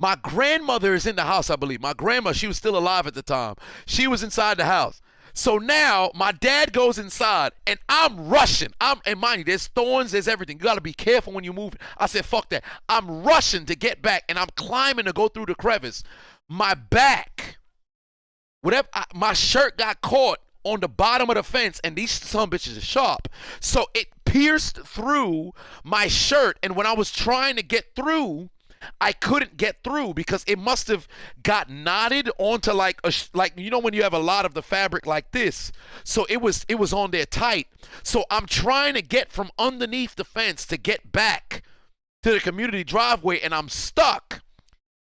My grandmother is in the house, I believe. My grandma, she was still alive at the time. She was inside the house. So now my dad goes inside and I'm rushing. And mind you, there's thorns, there's everything. You got to be careful when you move. I said, fuck that. I'm rushing to get back and I'm climbing to go through the crevice. My back, my shirt got caught on the bottom of the fence, and these some bitches are sharp. So it pierced through my shirt, and when I was trying to get through, I couldn't get through because it must have got knotted onto like you know when you have a lot of the fabric like this. So it was on there tight. So I'm trying to get from underneath the fence to get back to the community driveway, and I'm stuck.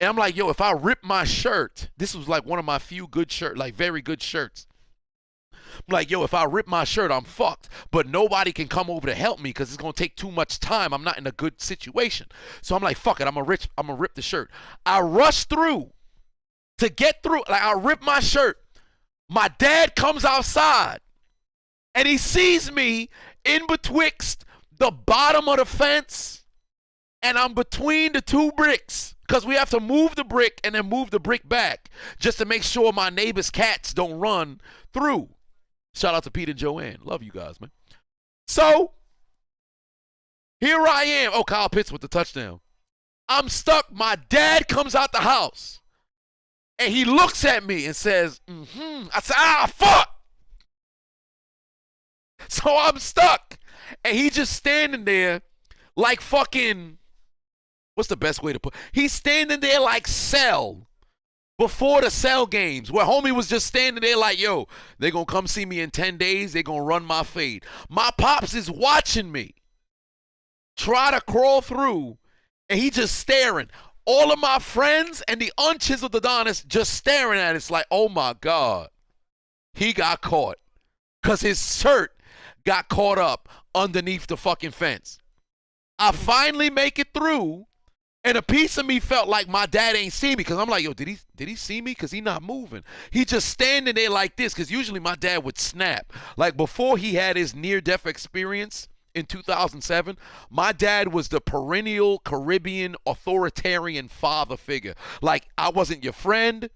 And I'm like, yo, if I rip my shirt, this was like one of my few good shirts, like very good shirts. I'm like, yo, if I rip my shirt, I'm fucked. But nobody can come over to help me because it's going to take too much time. I'm not in a good situation. So I'm like, fuck it. I'm going to rip the shirt. I rush through to get through. Like, I rip my shirt. My dad comes outside and he sees me in betwixt the bottom of the fence and I'm between the two bricks because we have to move the brick and then move the brick back just to make sure my neighbor's cats don't run through. Shout out to Pete and Joanne. Love you guys, man. So, here I am. Oh, Kyle Pitts with the touchdown. I'm stuck. My dad comes out the house. And he looks at me and says, I said, fuck. So I'm stuck. And he just standing there like fucking, what's the best way to put it? He's standing there like Cell. Before the Cell games, where homie was just standing there like, yo, they gonna come see me in 10 days, they gonna run my fade. My pops is watching me try to crawl through, and he just staring. All of my friends and the unchiseled Adonis just staring at it. It's like, oh my God, he got caught. Because his shirt got caught up underneath the fucking fence. I finally make it through. And a piece of me felt like my dad ain't see me because I'm like, yo, did he see me? Because he not moving. He just standing there like this because usually my dad would snap. Like before he had his near-death experience in 2007, my dad was the perennial Caribbean authoritarian father figure. Like I wasn't your friend.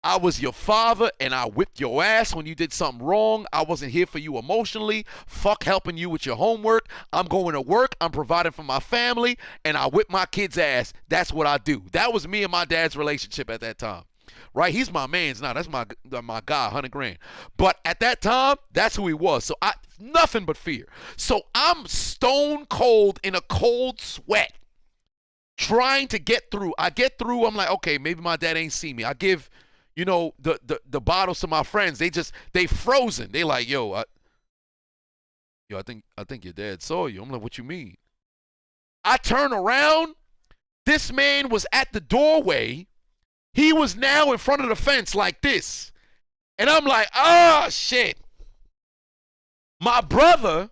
I was your father and I whipped your ass when you did something wrong. I wasn't here for you emotionally. Fuck helping you with your homework. I'm going to work. I'm providing for my family and I whip my kid's ass. That's what I do. That was me and my dad's relationship at that time. Right? He's my man's now. That's my guy, 100 grand. But at that time, that's who he was. So nothing but fear. So I'm stone cold in a cold sweat trying to get through. I get through. I'm like, okay, maybe my dad ain't see me. I give, the bottles to my friends. They frozen. They like, I think your dad saw you. I'm like, what you mean? I turn around. This man was at the doorway. He was now in front of the fence like this. And I'm like, oh, shit. My brother,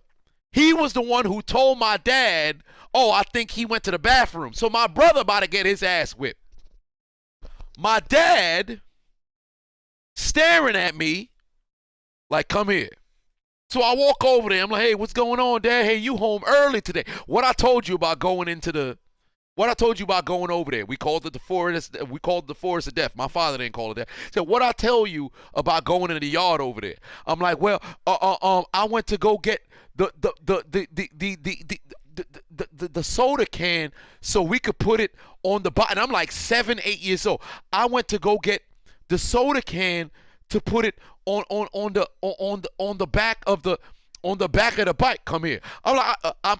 he was the one who told my dad, oh, I think he went to the bathroom. So my brother about to get his ass whipped. My dad staring at me like, come here. So I walk over there. I'm like, hey, what's going on, Dad? Hey, you home early today. What I told you about going over there. We called it the forest. We called it the forest of death. My father didn't call it that. So what I tell you about going into the yard over there? I'm like, well, I went to go get the soda can so we could put it on the bottom. I'm like 7, 8 years old. I went to go get the soda can to put it on the back of the bike. Come here. I'm like,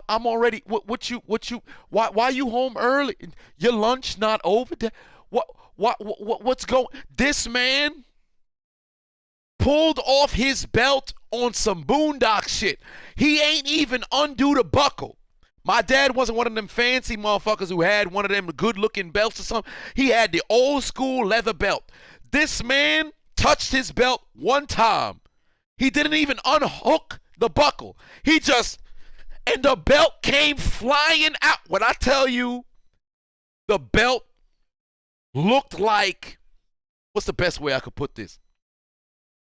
I'm already. Why you home early? Your lunch not over? What's going? This man pulled off his belt on some boondock shit. He ain't even undo the buckle. My dad wasn't one of them fancy motherfuckers who had one of them good-looking belts or something. He had the old school leather belt. This man touched his belt one time. He didn't even unhook the buckle. And the belt came flying out. When I tell you, the belt looked like, what's the best way I could put this?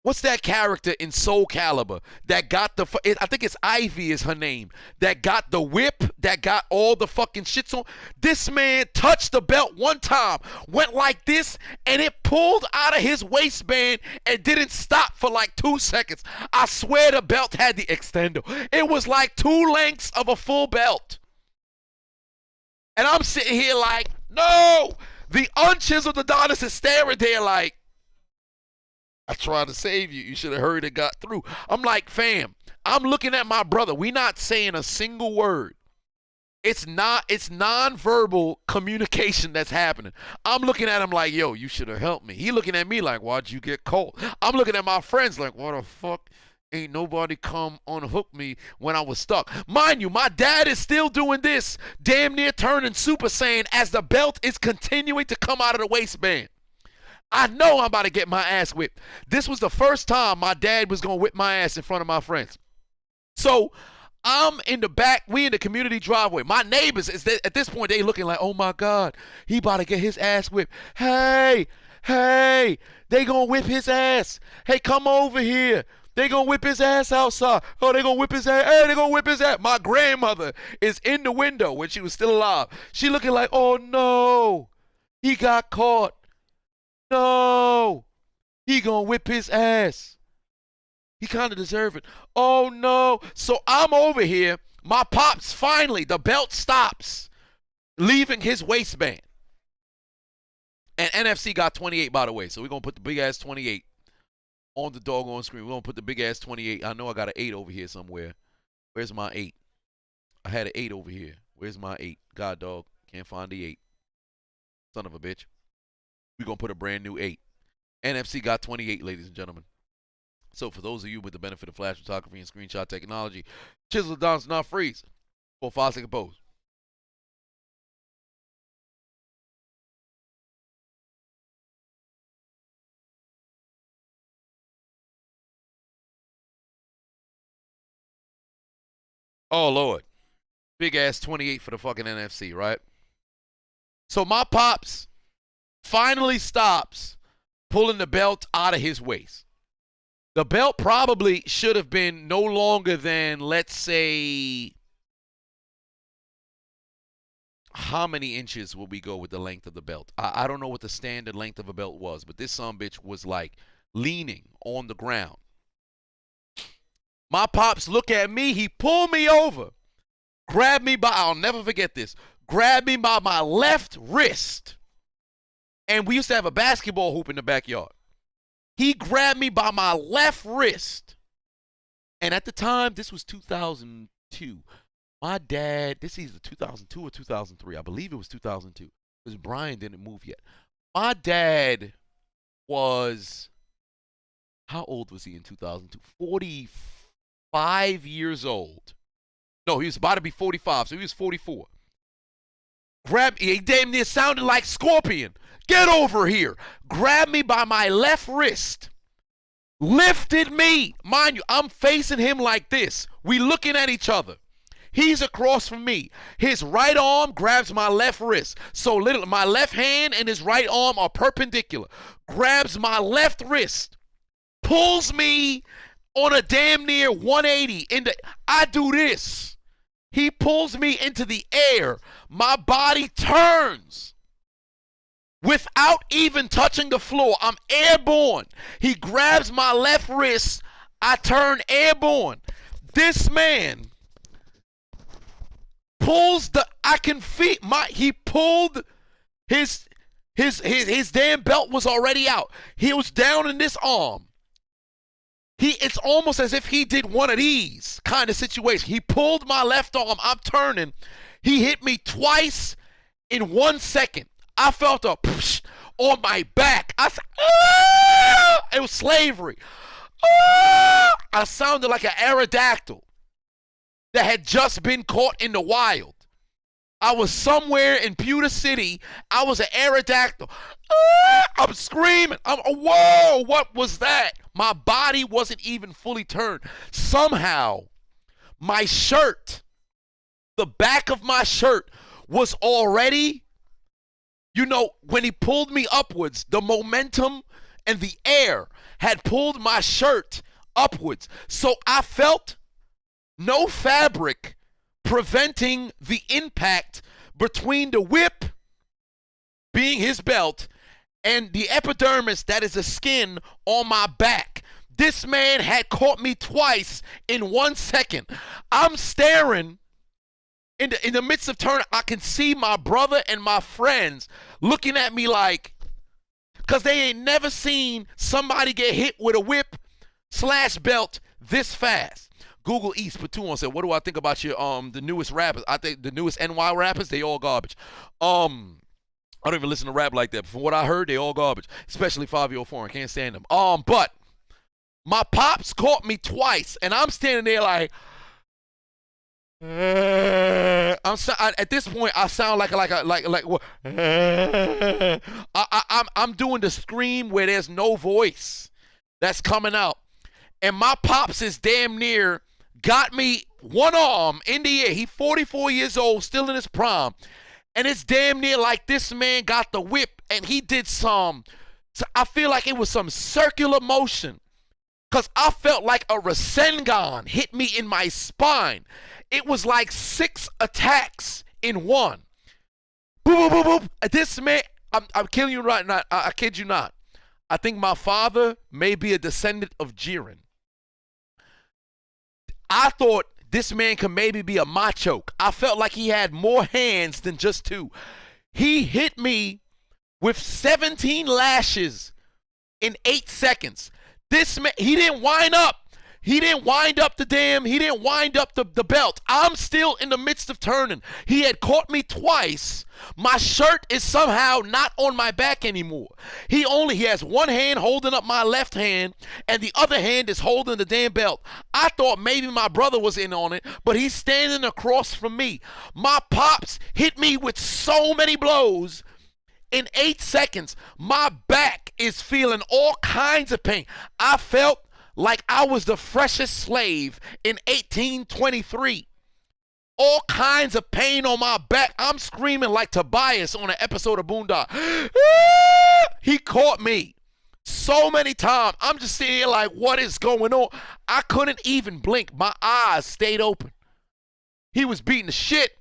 What's that character in Soul Calibur that got I think it's Ivy is her name, that got the whip, that got all the fucking shits on? This man touched the belt one time, went like this, and it pulled out of his waistband and didn't stop for like 2 seconds. I swear the belt had the extender. It was like 2 lengths of a full belt. And I'm sitting here like, no! The unchiseled Adonis is staring there like, I tried to save you. You should have heard it got through. I'm like, fam, I'm looking at my brother. We not saying a single word. It's nonverbal communication that's happening. I'm looking at him like, yo, you should have helped me. He looking at me like, why'd you get cold? I'm looking at my friends like, what the fuck? Ain't nobody come unhook me when I was stuck. Mind you, my dad is still doing this, damn near turning Super Saiyan as the belt is continuing to come out of the waistband. I know I'm about to get my ass whipped. This was the first time my dad was going to whip my ass in front of my friends. So I'm in the back. We in the community driveway. My neighbors, at this point, they looking like, oh, my God, he about to get his ass whipped. Hey, they going to whip his ass. Hey, come over here. They going to whip his ass outside. Oh, they going to whip his ass. Hey, they going to whip his ass. My grandmother is in the window when she was still alive. She looking like, oh, no, he got caught. No, he gonna whip his ass. He kind of deserve it. Oh no. So I'm over here. My pops finally, the belt stops, leaving his waistband. And NFC got 28, by the way. So we're gonna put the big ass 28 on the doggone screen. We're gonna put the big ass 28. I know I got an 8 over here somewhere. Where's my 8? I had an 8 over here. Where's my 8? God dog. Can't find the 8. Son of a bitch. We're going to put a brand new 8. NFC got 28, ladies and gentlemen. So for those of you with the benefit of flash photography and screenshot technology, chisel down, not freeze. For 5-second pose. Oh, Lord. Big ass 28 for the fucking NFC, right? So my pops finally stops pulling the belt out of his waist. The belt probably should have been no longer than, let's say, how many inches will we go with the length of the belt? I don't know what the standard length of a belt was, but this sumbitch was like leaning on the ground. My pops look at me. He pulled me over, grabbed me by, I'll never forget this, grabbed me by my left wrist. And we used to have a basketball hoop in the backyard. He grabbed me by my left wrist. And at the time, this was 2002. My dad, this is either 2002 or 2003. I believe it was 2002 because Brian didn't move yet. My dad was, how old was he in 2002? 45 years old. No, he was about to be 45, so he was 44. Grabbed me, he damn near sounded like Scorpion. Get over here. Grabbed me by my left wrist. Lifted me. Mind you, I'm facing him like this. We looking at each other. He's across from me. His right arm grabs my left wrist. So literally, my left hand and his right arm are perpendicular. Grabs my left wrist. Pulls me on a damn near 180. I do this. He pulls me into the air. My body turns. Without even touching the floor, I'm airborne. He grabs my left wrist. I turn airborne. This man pulls I can feel he pulled his damn belt was already out. He was down in this arm. It's almost as if he did one of these kind of situation. He pulled my left arm. I'm turning. He hit me twice in 1 second. I felt a push on my back. I said, ah! It was slavery. Ah! I sounded like an Aerodactyl that had just been caught in the wild. I was somewhere in Pewter City. I was an Aerodactyl. Ah! I'm screaming. Whoa, what was that? My body wasn't even fully turned. Somehow, my shirt, the back of my shirt was already, you know, when he pulled me upwards, the momentum and the air had pulled my shirt upwards. So I felt no fabric preventing the impact between the whip, being his belt, and the epidermis, that is the skin on my back. This man had caught me twice in 1 second. I'm staring. In the midst of turning, I can see my brother and my friends looking at me like, because they ain't never seen somebody get hit with a whip / belt this fast. Google East Patuan said, what do I think about your the newest rappers? I think the newest NY rappers, they all garbage. I don't even listen to rap like that. But from what I heard, they all garbage. Especially 5-year-old foreign. Can't stand them. But my pops caught me twice, and I'm standing there like, at this point, I sound like I'm doing the scream where there's no voice that's coming out, and my pops is damn near got me one arm in the air. He 44 years old, still in his prime, and it's damn near like this man got the whip and he did so I feel like it was some circular motion, because I felt like a Rasengan hit me in my spine. It was like 6 attacks in one. Boop, boop, boop, boop. This man, I'm killing you right now. I kid you not. I think my father may be a descendant of Jiren. I thought this man could maybe be a macho. I felt like he had more hands than just 2. He hit me with 17 lashes in 8 seconds. This man, he didn't wind up. He didn't wind up the belt. I'm still in the midst of turning. He had caught me twice. My shirt is somehow not on my back anymore. He has one hand holding up my left hand, and the other hand is holding the damn belt. I thought maybe my brother was in on it, but he's standing across from me. My pops hit me with so many blows in 8 seconds. My back is feeling all kinds of pain. I felt like I was the freshest slave in 1823. All kinds of pain on my back. I'm screaming like Tobias on an episode of Boondock. He caught me so many times. I'm just sitting here like, what is going on? I couldn't even blink. My eyes stayed open. He was beating the shit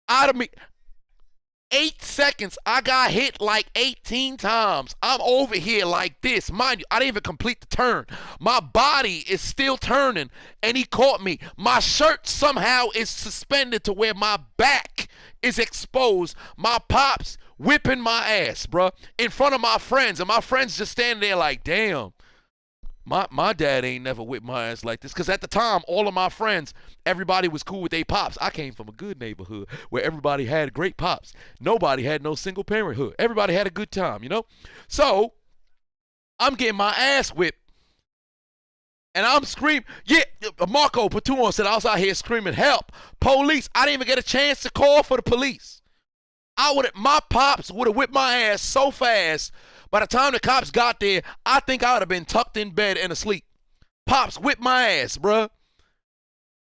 out of me. 8 seconds, I got hit like 18 times. I'm over here like this. Mind you, I didn't even complete the turn. My body is still turning, and he caught me. My shirt somehow is suspended to where my back is exposed. My pops whipping my ass, bruh, in front of my friends, and my friends just standing there like, damn. My dad ain't never whipped my ass like this. Because at the time, all of my friends, everybody was cool with their pops. I came from a good neighborhood where everybody had great pops. Nobody had no single parenthood. Everybody had a good time, you know? So, I'm getting my ass whipped. And I'm screaming. Yeah, Marco Patuon said I was out here screaming, help, police. I didn't even get a chance to call for the police. My pops would have whipped my ass so fast. By the time the cops got there, I think I would have been tucked in bed and asleep. Pops whipped my ass, bruh.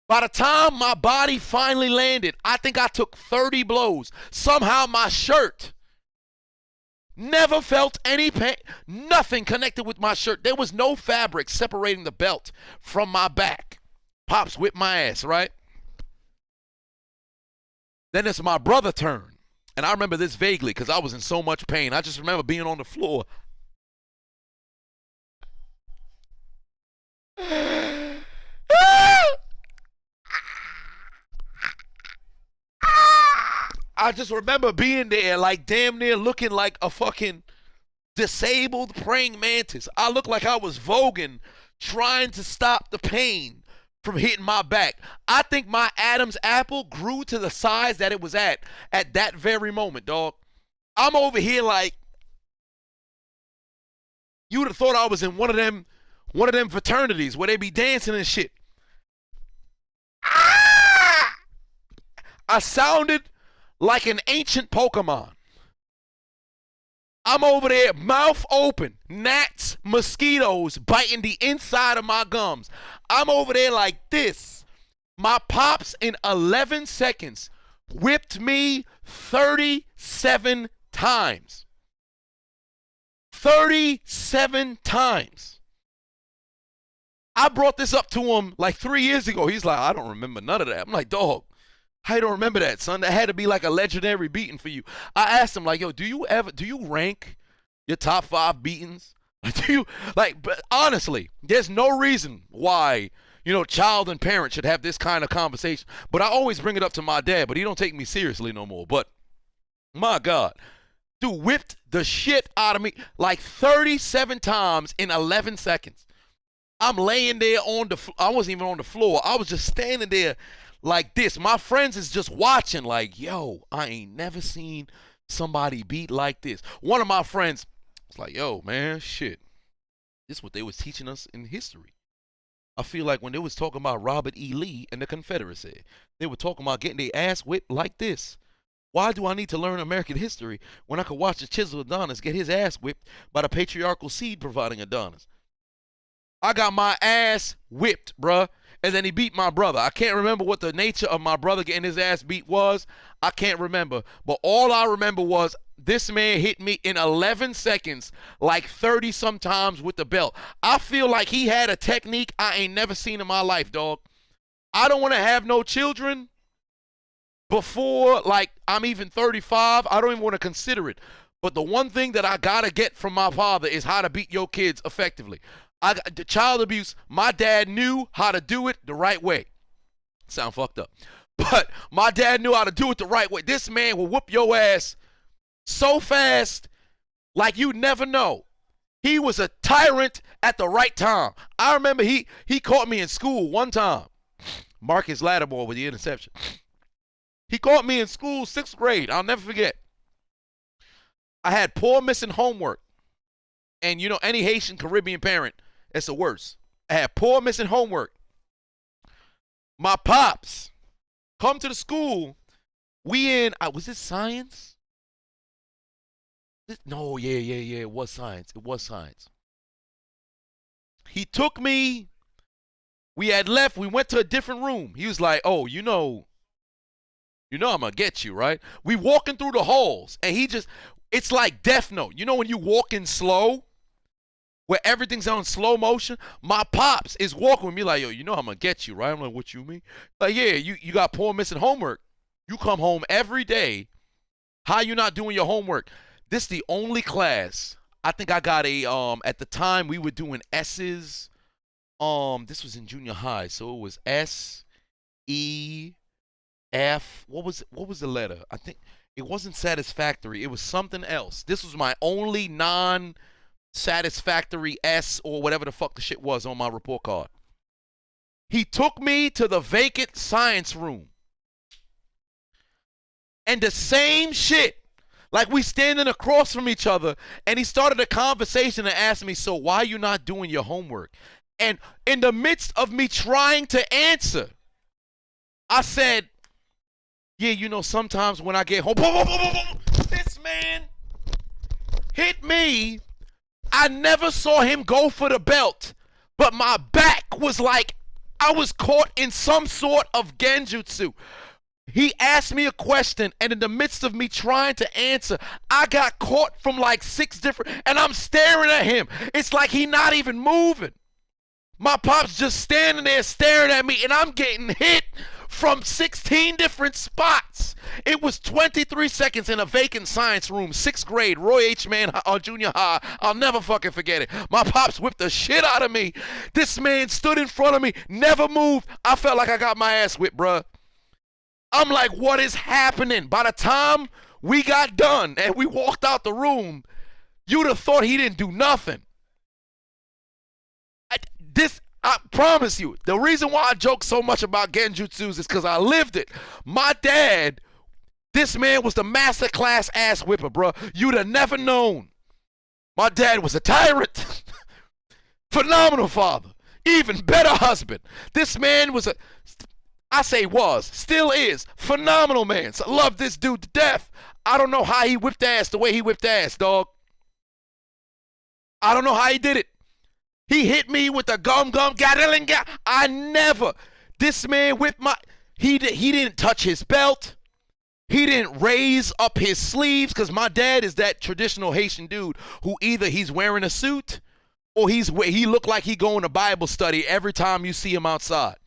By the time my body finally landed, I think I took 30 blows. Somehow my shirt never felt any pain. Nothing connected with my shirt. There was no fabric separating the belt from my back. Pops whipped my ass, right? Then it's my brother's turn. And I remember this vaguely because I was in so much pain. I just remember being on the floor. I just remember being there like damn near looking like a fucking disabled praying mantis. I looked like I was voguing, trying to stop the pain from hitting my back. I think my Adam's apple grew to the size that it was at that very moment, dog. I'm over here like, you would have thought I was in one of them fraternities where they be dancing and shit. I sounded like an ancient Pokemon. I'm over there, mouth open, gnats, mosquitoes biting the inside of my gums. I'm over there like this. My pops in 11 seconds whipped me 37 times. 37 times. I brought this up to him like 3 years ago. He's like, I don't remember none of that. I'm like, dog, how you don't remember that, son? That had to be like a legendary beating for you. I asked him, like, yo, do you rank your top 5 beatings? But honestly, there's no reason why, child and parent should have this kind of conversation. But I always bring it up to my dad, but he don't take me seriously no more. But my God, dude whipped the shit out of me like 37 times in 11 seconds. I'm laying there I wasn't even on the floor. I was just standing there like this. My friends is just watching like, yo, I ain't never seen somebody beat like this. One of my friends was like, yo, man, shit. This is what they was teaching us in history. I feel like when they was talking about Robert E. Lee and the Confederacy, they were talking about getting their ass whipped like this. Why do I need to learn American history when I could watch the chiseled Adonis get his ass whipped by the patriarchal seed providing Adonis? I got my ass whipped, bruh. And then he beat my brother. I can't remember what the nature of my brother getting his ass beat was. I can't remember. But all I remember was this man hit me in 11 seconds like 30 sometimes with the belt. I feel like he had a technique I ain't never seen in my life, dog. I don't want to have no children before, like, I'm even 35. I don't even want to consider it. But the one thing that I got to get from my father is how to beat your kids effectively. The child abuse, my dad knew how to do it the right way. Sound fucked up. But my dad knew how to do it the right way. This man will whoop your ass so fast like you never know. He was a tyrant at the right time. I remember he caught me in school one time. Marcus Lattimore with the interception. He caught me in school, 6th grade. I'll never forget. I had poor missing homework. And any Haitian Caribbean parent, it's the worst. I had poor missing homework. My pops come to the school. We in, was it science? No, yeah. It was science. He took me. We had left. We went to a different room. He was like, oh, I'm going to get you, right? We walking through the halls. And it's like Death Note. When you walk in slow? Where everything's on slow motion, my pops is walking with me like, yo, I'm going to get you, right? I'm like, what you mean? Like, yeah, you got poor missing homework. You come home every day How you not doing your homework? This the only class. I think I got a at the time we were doing S's. This was in junior high, so it was S, E, F. What was the letter? I think it wasn't satisfactory. It was something else. This was my only non-satisfactory S or whatever the fuck the shit was on my report card. He took me to the vacant science room. And the same shit. Like we standing across from each other, and he started a conversation and asked me, so why are you not doing your homework? And in the midst of me trying to answer, I said, yeah, you know, sometimes when I get home, this man hit me. I never saw him go for the belt, but my back was like I was caught in some sort of genjutsu. He asked me a question, and in the midst of me trying to answer, I got caught from like 6 different, and I'm staring at him. It's like he not even moving. My pop's just standing there staring at me, and I'm getting hit from 16 different spots. It was 23 seconds in a vacant science room, 6th grade, Roy H. Mann Junior High. I'll never fucking forget it. My pops whipped the shit out of me. This man stood in front of me, never moved. I felt like I got my ass whipped, bruh. I'm like, what is happening? By the time we got done and we walked out the room, you'd have thought he didn't do nothing. I promise you, the reason why I joke so much about genjutsus is because I lived it. My dad, this man was the master class ass whipper, bro. You'd have never known. My dad was a tyrant. Phenomenal father. Even better husband. This man was still is, phenomenal man. So I love this dude to death. I don't know how he whipped ass the way he whipped ass, dog. I don't know how he did it. He hit me with the gum gatling. I never. This man whipped my. He didn't touch his belt. He didn't raise up his sleeves because my dad is that traditional Haitian dude who either he's wearing a suit or he looked like he going to Bible study every time you see him outside.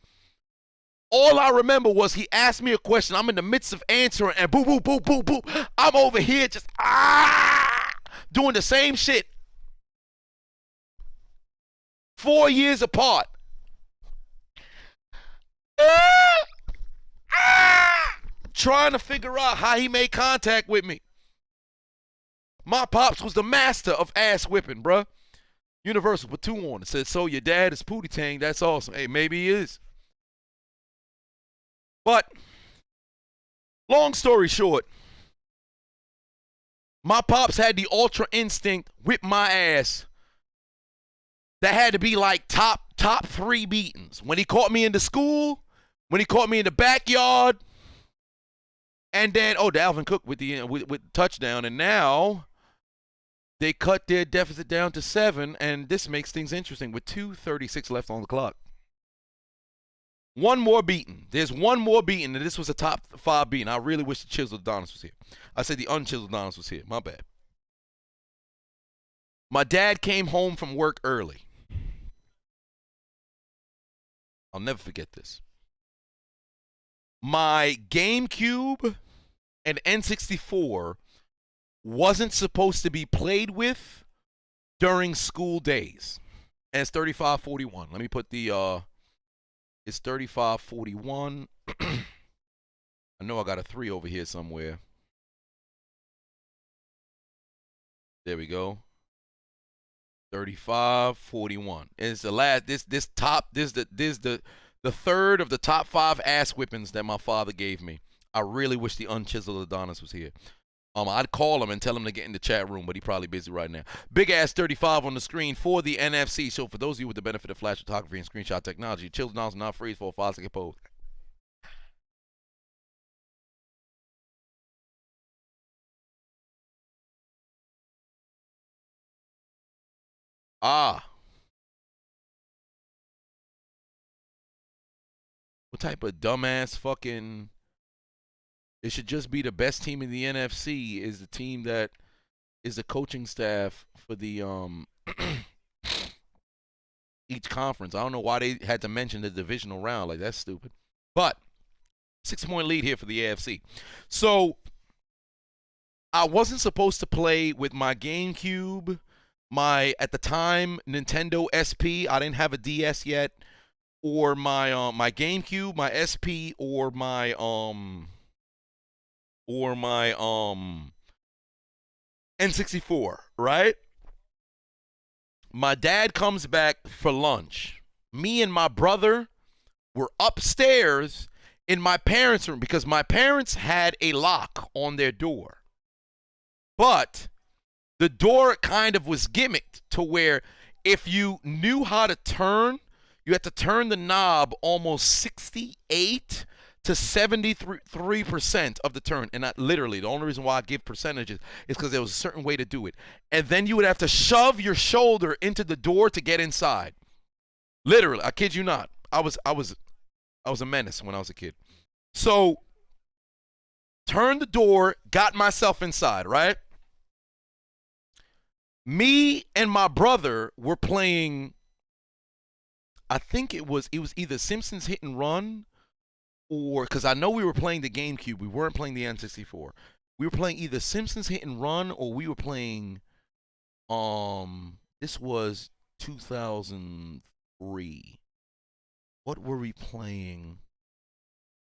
All I remember was he asked me a question. I'm in the midst of answering, and boo, boo, boo, boo, boo. I'm over here just doing the same shit. 4 years apart. Trying to figure out how he made contact with me. My pops was the master of ass whipping, bruh. Universal put 2 on it. Said, so your dad is Pootie Tang. That's awesome. Hey, maybe he is. But, long story short, my pops had the ultra instinct, whip my ass. That had to be like top 3 beatings. When he caught me in the school, when he caught me in the backyard, and then, Dalvin Cook with the touchdown, and now they cut their deficit down to 7, and this makes things interesting with 2:36 left on the clock. One more beating. There's one more beating, and this was a top 5 beating. I really wish the chiseled Adonis was here. I said the unchiseled Adonis was here. My bad. My dad came home from work early. I'll never forget this. My GameCube and N64 wasn't supposed to be played with during school days. And it's 3541. Let me put the it's 3541. I know I got a 3 over here somewhere. There we go. 3541. It's the last. This the third of the top 5 ass whippings that my father gave me. I really wish the unchiseled Adonis was here. I'd call him and tell him to get in the chat room, but he's probably busy right now. Big ass 35 on the screen for the NFC. So for those of you with the benefit of flash photography and screenshot technology, chiseled Adonis will not freeze for a 5-second pose. What type of dumbass fucking... It should just be the best team in the NFC is the team that is the coaching staff for the each conference. I don't know why they had to mention the divisional round. Like, that's stupid. But 6-point lead here for the AFC. So I wasn't supposed to play with my GameCube, my at the time Nintendo SP. I didn't have a DS yet, or my GameCube, my SP, or my N64, right? My dad comes back for lunch. Me and my brother were upstairs in my parents' room because my parents had a lock on their door. But the door kind of was gimmicked to where if you knew how to turn, you had to turn the knob almost 68 to 73% of the turn. And not literally, the only reason why I give percentages is because there was a certain way to do it. And then you would have to shove your shoulder into the door to get inside. Literally, I kid you not. I was a menace when I was a kid. So, turned the door, got myself inside, right? Me and my brother were playing, I think it was either Simpsons Hit and Run, or, because I know we were playing the GameCube, we weren't playing the N64. We were playing either Simpsons Hit and Run, or we were playing, this was 2003. What were we playing?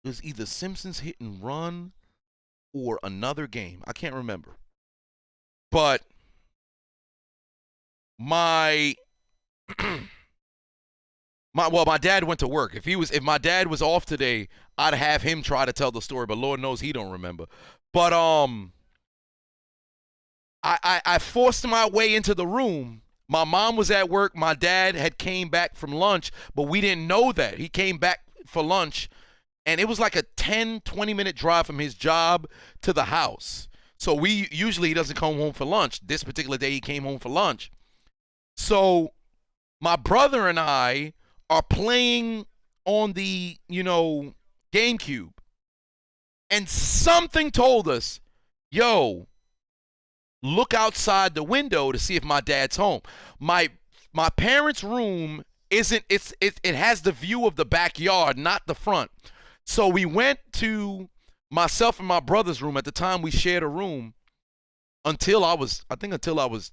It was either Simpsons Hit and Run or another game. I can't remember. But my dad went to work. If my dad was off today, I'd have him try to tell the story, but Lord knows he don't remember. But I forced my way into the room. My mom was at work. My dad had came back from lunch, but we didn't know that. He came back for lunch, and it was like a 10, 20-minute drive from his job to the house. So usually he doesn't come home for lunch. This particular day he came home for lunch. So my brother and I are playing on the, GameCube. And something told us, yo, look outside the window to see if my dad's home. My parents' room it has the view of the backyard, not the front. So we went to myself and my brother's room. At the time we shared a room until I was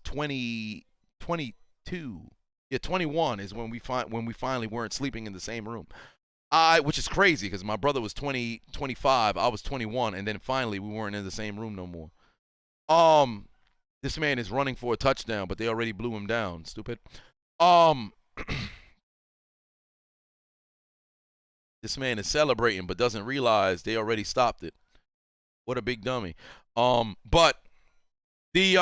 22. Yeah, 21 is when we finally weren't sleeping in the same room. Which is crazy because my brother was 25, I was 21, and then finally we weren't in the same room no more. This man is running for a touchdown, but they already blew him down. Stupid. This man is celebrating, but doesn't realize they already stopped it. What a big dummy. But the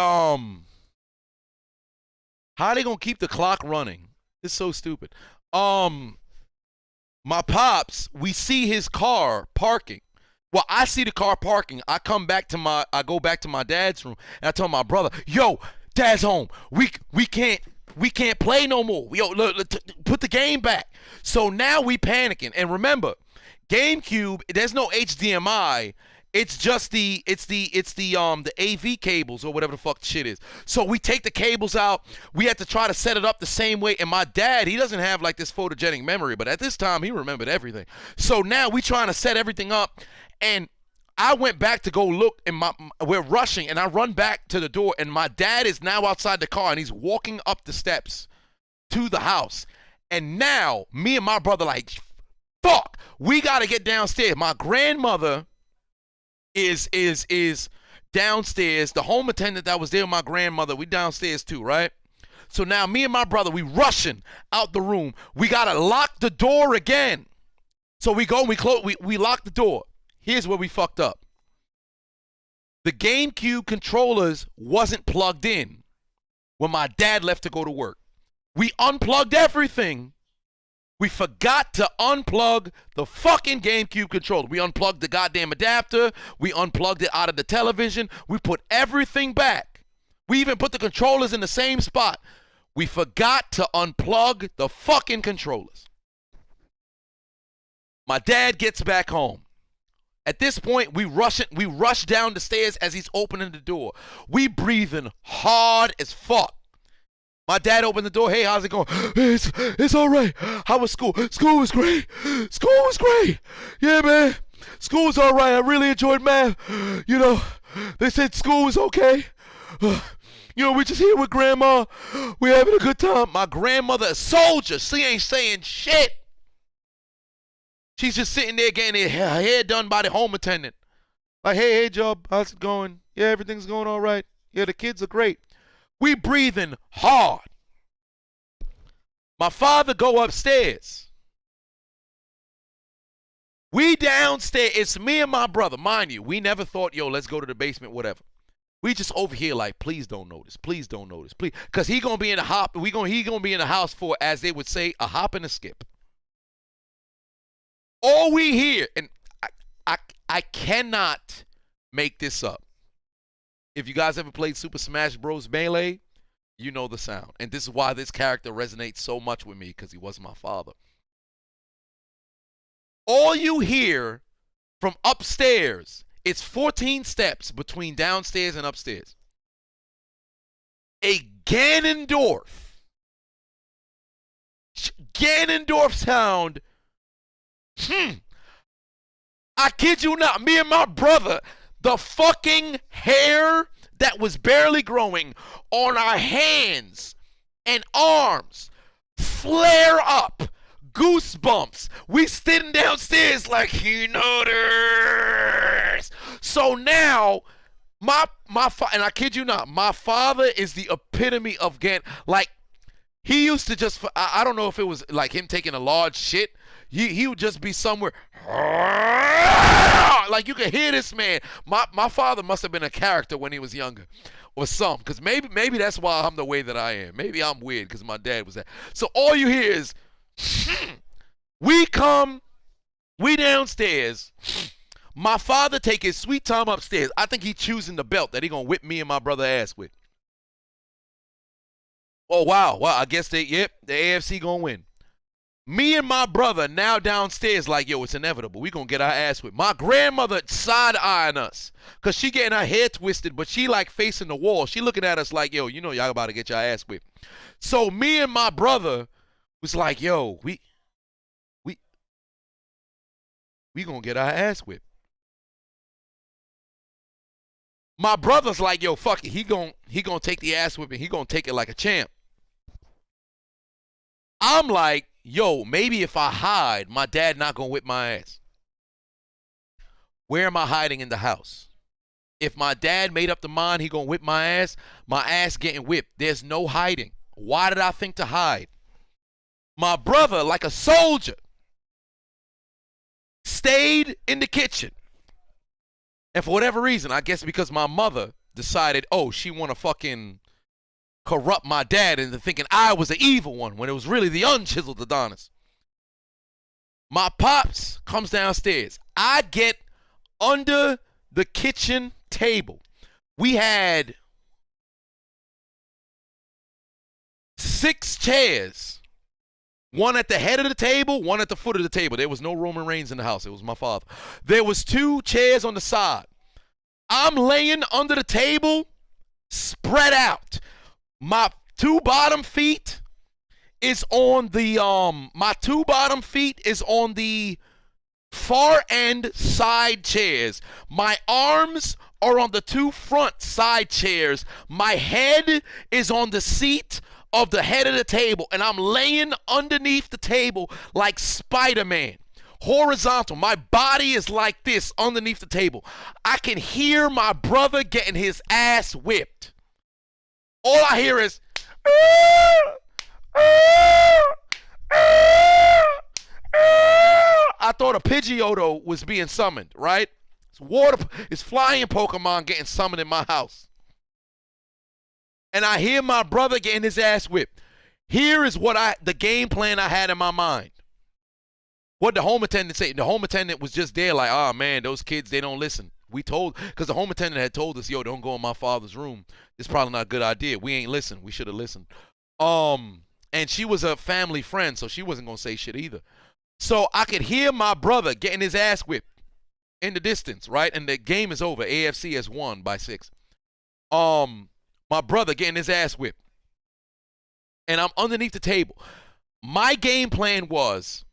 how are they gonna keep the clock running? It's so stupid. My pops, we see his car parking. Well, I see the car parking. I go back to my dad's room, and I tell my brother, "Yo, Dad's home. We can't play no more. Yo, look, put the game back." So now we panicking. And remember, GameCube, there's no HDMI. It's just the AV cables or whatever the fuck the shit is. So we take the cables out. We had to try to set it up the same way. And my dad, he doesn't have like this photogenic memory, but at this time he remembered everything. So now we trying to set everything up, and I went back to go look, and we're rushing, and I run back to the door, and my dad is now outside the car, and he's walking up the steps to the house. And now me and my brother like, fuck, we gotta get downstairs. My grandmother is downstairs. The home attendant that was there with my grandmother, we downstairs too, right? So now me and my brother, we rushing out the room. We gotta lock the door again. So we go and we lock the door. Here's where we fucked up. The GameCube controllers wasn't plugged in when my dad left to go to work. We unplugged everything. We forgot to unplug the fucking GameCube controller. We unplugged the goddamn adapter. We unplugged it out of the television. We put everything back. We even put the controllers in the same spot. We forgot to unplug the fucking controllers. My dad gets back home. At this point, we rush down the stairs as he's opening the door. We breathing hard as fuck. My dad opened the door. "Hey, how's it going?" It's all right. How was school? School was great. School was great. Yeah, man. School was all right. I really enjoyed math. They said school was okay. You know, we're just here with grandma. We're having a good time. My grandmother, a soldier, she ain't saying shit. She's just sitting there getting her hair done by the home attendant. Like, hey, Job, how's it going? Yeah, everything's going all right. Yeah, the kids are great. We breathing hard. My father go upstairs. We downstairs. It's me and my brother. Mind you, we never thought, yo, let's go to the basement, whatever. We just over here like, please don't notice. Please don't notice. Please. Because he going to be in the hop. He going to be in the house for, as they would say, a hop and a skip. All we hear, and I cannot make this up. If you guys ever played Super Smash Bros. Melee, you know the sound. And this is why this character resonates so much with me, because he was my father. All you hear from upstairs, it's 14 steps between downstairs and upstairs. A Ganondorf sound. I kid you not, me and my brother, the fucking hair that was barely growing on our hands and arms flare up. Goosebumps. We sitting downstairs like, he noticed. So now, and I kid you not, my father is the epitome of like, he used to just, I don't know if it was like him taking a large shit. He would just be somewhere, like you could hear this man. My father must have been a character when he was younger, or some, because maybe that's why I'm the way that I am. Maybe I'm weird because my dad was that. So all you hear is, we downstairs. My father take his sweet time upstairs. I think he choosing the belt that he gonna whip me and my brother ass with. Oh wow, I guess the AFC gonna win. Me and my brother now downstairs like, yo, it's inevitable. We gonna get our ass whipped. My grandmother side-eyeing us because she getting her hair twisted, but she like facing the wall. She looking at us like, yo, you know y'all about to get your ass whipped. So me and my brother was like, yo, we gonna get our ass whipped. My brother's like, yo, fuck it. He gonna take the ass whipping. He gonna take it like a champ. I'm like, yo, maybe if I hide, my dad not gonna whip my ass. Where am I hiding in the house? If my dad made up the mind he gonna whip my ass getting whipped. There's no hiding. Why did I think to hide? My brother, like a soldier, stayed in the kitchen. And for whatever reason, I guess because my mother decided, oh, she want to fucking corrupt my dad into thinking I was the evil one when it was really the unchiseled Adonis. My pops comes downstairs. I get under the kitchen table. We had 6 chairs. One at the head of the table, one at the foot of the table. There was no Roman Reigns in the house. It was my father. There was 2 chairs on the side. I'm laying under the table, spread out. My 2 bottom feet is on the far end side chairs. My arms are on the 2 front side chairs. My head is on the seat of the head of the table, and I'm laying underneath the table like Spider-Man. Horizontal. My body is like this underneath the table. I can hear my brother getting his ass whipped. All I hear is, I thought a Pidgeotto was being summoned, right? It's flying Pokemon getting summoned in my house. And I hear my brother getting his ass whipped. Here is the game plan I had in my mind. What the home attendant said. The home attendant was just there like, oh man, those kids, they don't listen. Because the home attendant had told us, yo, don't go in my father's room. It's probably not a good idea. We ain't listened. We should have listened. And she was a family friend, so she wasn't going to say shit either. So I could hear my brother getting his ass whipped in the distance, right? And the game is over. AFC has won by 6. My brother getting his ass whipped. And I'm underneath the table. My game plan was,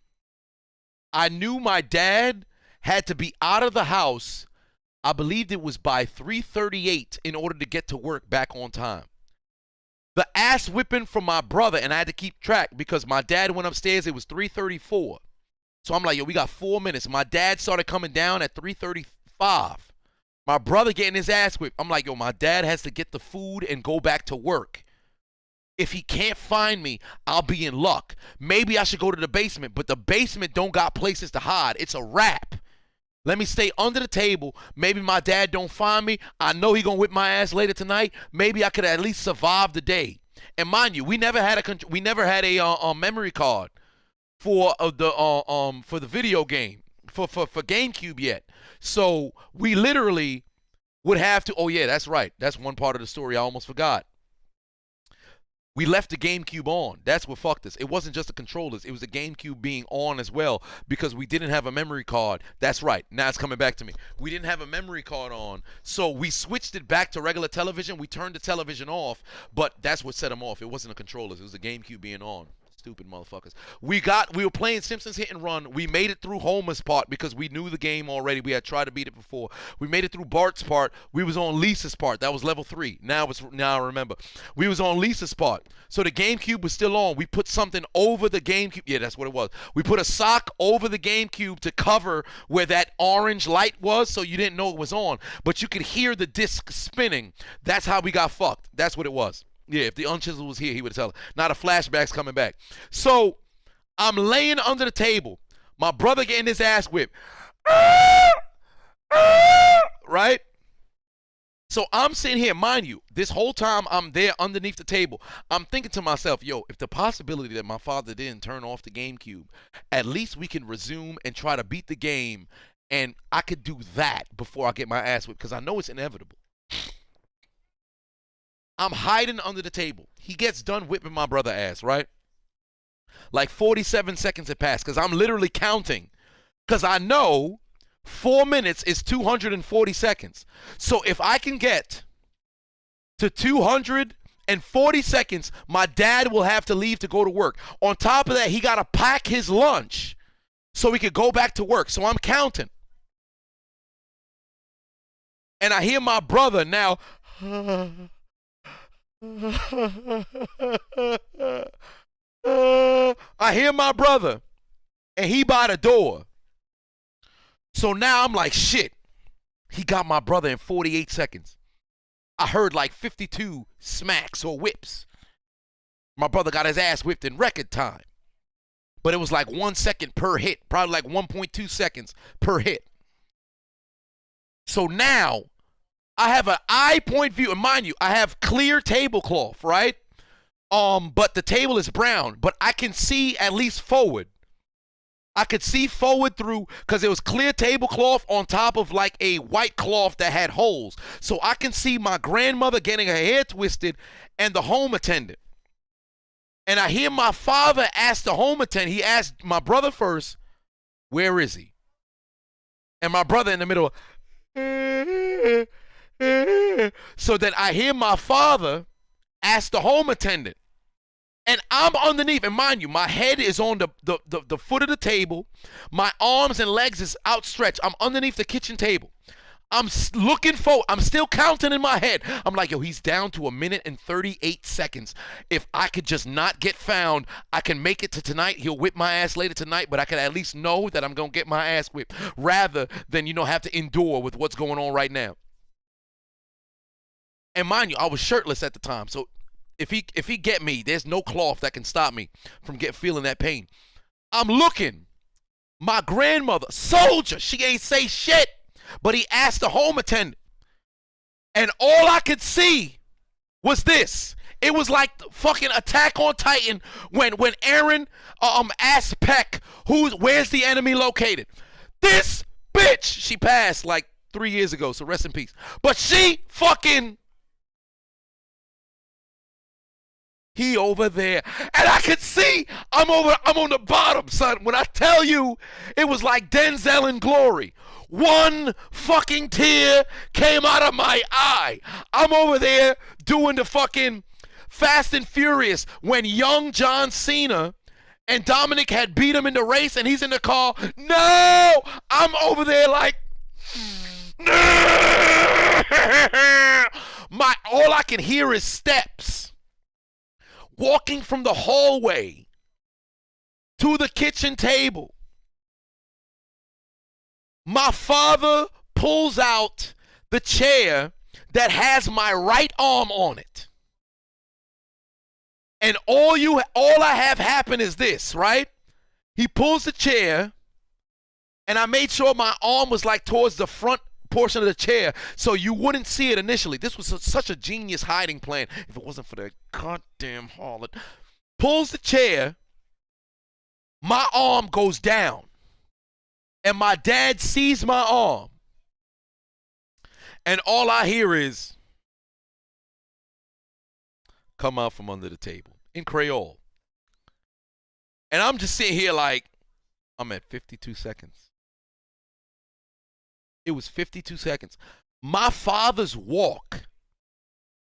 I knew my dad had to be out of the house. I believed it was by 3:38 in order to get to work back on time. The ass whipping from my brother, and I had to keep track because my dad went upstairs. It was 3:34. So I'm like, yo, we got 4 minutes. My dad started coming down at 3:35. My brother getting his ass whipped. I'm like, yo, my dad has to get the food and go back to work. If he can't find me, I'll be in luck. Maybe I should go to the basement, but the basement don't got places to hide. It's a wrap. Let me stay under the table. Maybe my dad don't find me. I know he gonna whip my ass later tonight. Maybe I could at least survive the day. And mind you, we never had a memory card for the video game for GameCube yet. So we literally would have to. Oh yeah, that's right. That's one part of the story I almost forgot. We left the GameCube on. That's what fucked us. It wasn't just the controllers. It was the GameCube being on as well because we didn't have a memory card. That's right. Now it's coming back to me. We didn't have a memory card on, so we switched it back to regular television. We turned the television off, but that's what set them off. It wasn't the controllers. It was the GameCube being on. Stupid motherfuckers. We were playing Simpsons Hit and Run. We made it through Homer's part because we knew the game already. We had tried to beat it before. We made it through Bart's part. We was on Lisa's part. That was level 3. Now I remember. We was on Lisa's part. So the GameCube was still on. We put something over the GameCube. Yeah, that's what it was. We put a sock over the GameCube to cover where that orange light was so you didn't know it was on. But you could hear the disc spinning. That's how we got fucked. That's what it was. Yeah, if the Unchiseled was here, he would tell her. Now the flashback's coming back. So I'm laying under the table. My brother getting his ass whipped. Right? So I'm sitting here, mind you, this whole time I'm there underneath the table. I'm thinking to myself, yo, if the possibility that my father didn't turn off the GameCube, at least we can resume and try to beat the game, and I could do that before I get my ass whipped because I know it's inevitable. I'm hiding under the table. He gets done whipping my brother ass, right? Like 47 seconds had passed because I'm literally counting because I know 4 minutes is 240 seconds. So if I can get to 240 seconds, my dad will have to leave to go to work. On top of that, he got to pack his lunch so he could go back to work. So I'm counting. And I hear my brother now. I hear my brother, and he by the door. So now I'm like, shit. He got my brother in 48 seconds. I heard like 52 smacks or whips. My brother got his ass whipped in record time. But it was like 1 second per hit, probably like 1.2 seconds per hit. So now I have an eye point view, and mind you, I have clear tablecloth, right? But the table is brown, but I can see at least forward. I could see forward through, because it was clear tablecloth on top of like a white cloth that had holes. So I can see my grandmother getting her hair twisted and the home attendant. And I hear my father ask the home attendant, he asked my brother first, where is he? And my brother in the middle, so that I hear my father ask the home attendant. And I'm underneath, and mind you, my head is on the foot of the table. My arms and legs is outstretched. I'm underneath the kitchen table. I'm looking forward. I'm still counting in my head. I'm like, yo, he's down to 1 minute and 38 seconds. If I could just not get found, I can make it to tonight. He'll whip my ass later tonight, but I can at least know that I'm going to get my ass whipped rather than, have to endure with what's going on right now. And mind you, I was shirtless at the time, so if he get me, there's no cloth that can stop me from feeling that pain. I'm looking. My grandmother, soldier, she ain't say shit, but he asked the home attendant. And all I could see was this. It was like the fucking Attack on Titan when Eren asked Peck, where's the enemy located? This bitch, she passed like 3 years ago, so rest in peace. But she fucking, he over there, and I could see I'm on the bottom, son. When I tell you, it was like Denzel in Glory. One fucking tear came out of my eye. I'm over there doing the fucking Fast and Furious when young John Cena and Dominic had beat him in the race, and he's in the car. No, I'm over there like, All I can hear is steps. Walking from the hallway to the kitchen table. My father pulls out the chair that has my right arm on it. And all I have happen is this, right? He pulls the chair, and I made sure my arm was like towards the front portion of the chair so you wouldn't see it initially. This was such a genius hiding plan if it wasn't for that goddamn harlot. Pulls the chair, my arm goes down, and my dad sees my arm, and all I hear is, come out from under the table in Creole. And I'm just sitting here like, I'm at 52 seconds. It was 52 seconds. My father's walk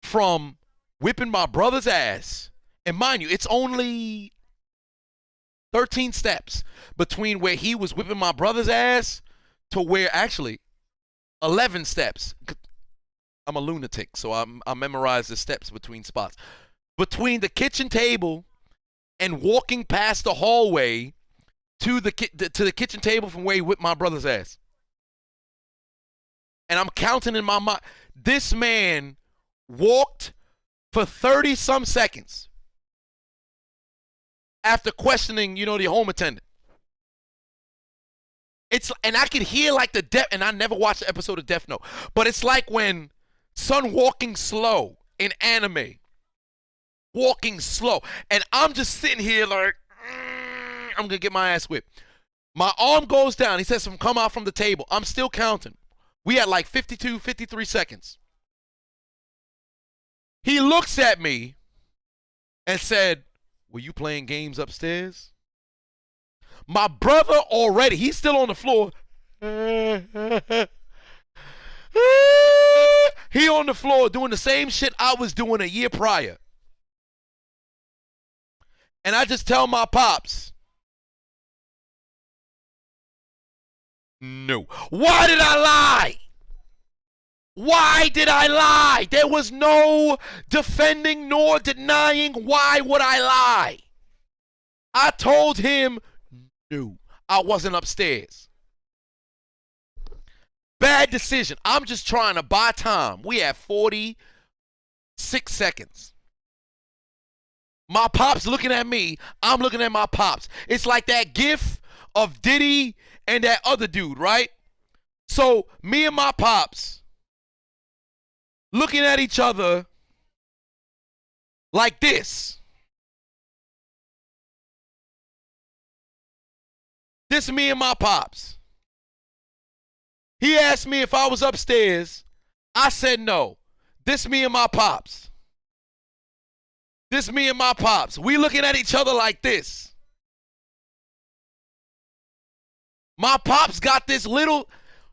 from whipping my brother's ass, and mind you, it's only 13 steps between where he was whipping my brother's ass to where, actually, 11 steps. I'm a lunatic, so I memorize the steps between spots. Between the kitchen table and walking past the hallway to the kitchen table from where he whipped my brother's ass. And I'm counting in my mind. This man walked for 30-some seconds after questioning, the home attendant. And I could hear like and I never watched the episode of Death Note, but it's like when son walking slow in anime. Walking slow. And I'm just sitting here like, I'm going to get my ass whipped. My arm goes down. He says, come out from the table. I'm still counting. We had like 52, 53 seconds. He looks at me and said, were you playing games upstairs? My brother already, he's still on the floor. He on the floor doing the same shit I was doing a year prior. And I just tell my pops, no. Why did I lie? Why did I lie? There was no defending nor denying. Why would I lie? I told him no. I wasn't upstairs. Bad decision. I'm just trying to buy time. We have 46 seconds. My pops looking at me. I'm looking at my pops. It's like that gif of Diddy and that other dude, right? So me and my pops looking at each other like this. This me and my pops. He asked me if I was upstairs. I said no. This me and my pops. This me and my pops. We looking at each other like this. My pops got this little,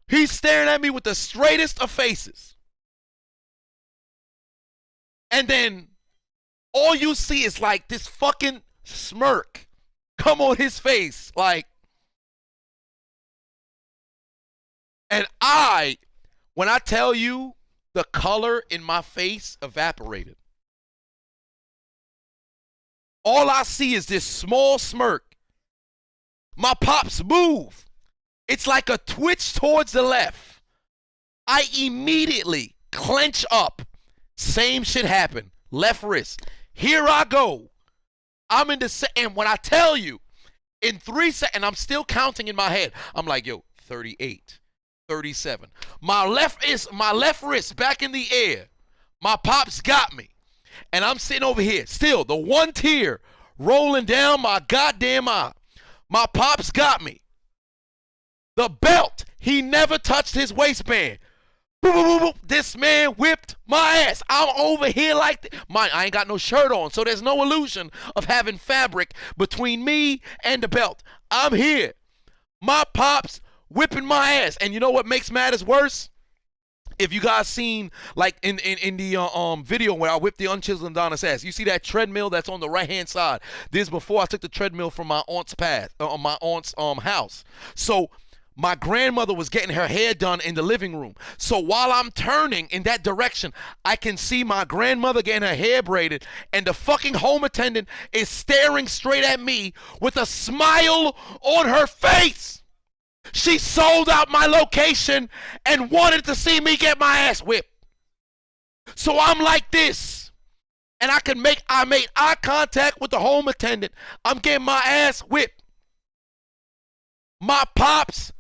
he's staring at me with the straightest of faces. And then all you see is like this fucking smirk come on his face. Like, and when I tell you the color in my face evaporated. All I see is this small smirk. My pops move. It's like a twitch towards the left. I immediately clench up. Same shit happened. Left wrist. Here I go. I'm in the and when I tell you, in 3 seconds, and I'm still counting in my head. I'm like, yo, 38, 37. My left wrist back in the air. My pops got me. And I'm sitting over here, still, the one tear rolling down my goddamn eye. My pops got me. The belt, he never touched his waistband. Boop, boop, boop, boop. This man whipped my ass. I'm over here like this. I ain't got no shirt on, so there's no illusion of having fabric between me and the belt. I'm here. My pops whipping my ass. And you know what makes matters worse? If you guys seen, like, in the video where I whipped the Untitled Adonis ass, you see that treadmill that's on the right-hand side. This is before I took the treadmill from my aunt's house. So My grandmother was getting her hair done in the living room. So while I'm turning in that direction, I can see my grandmother getting her hair braided, and the fucking home attendant is staring straight at me with a smile on her face. She sold out my location and wanted to see me get my ass whipped. So I'm like this, and I made eye contact with the home attendant. I'm getting my ass whipped. My pops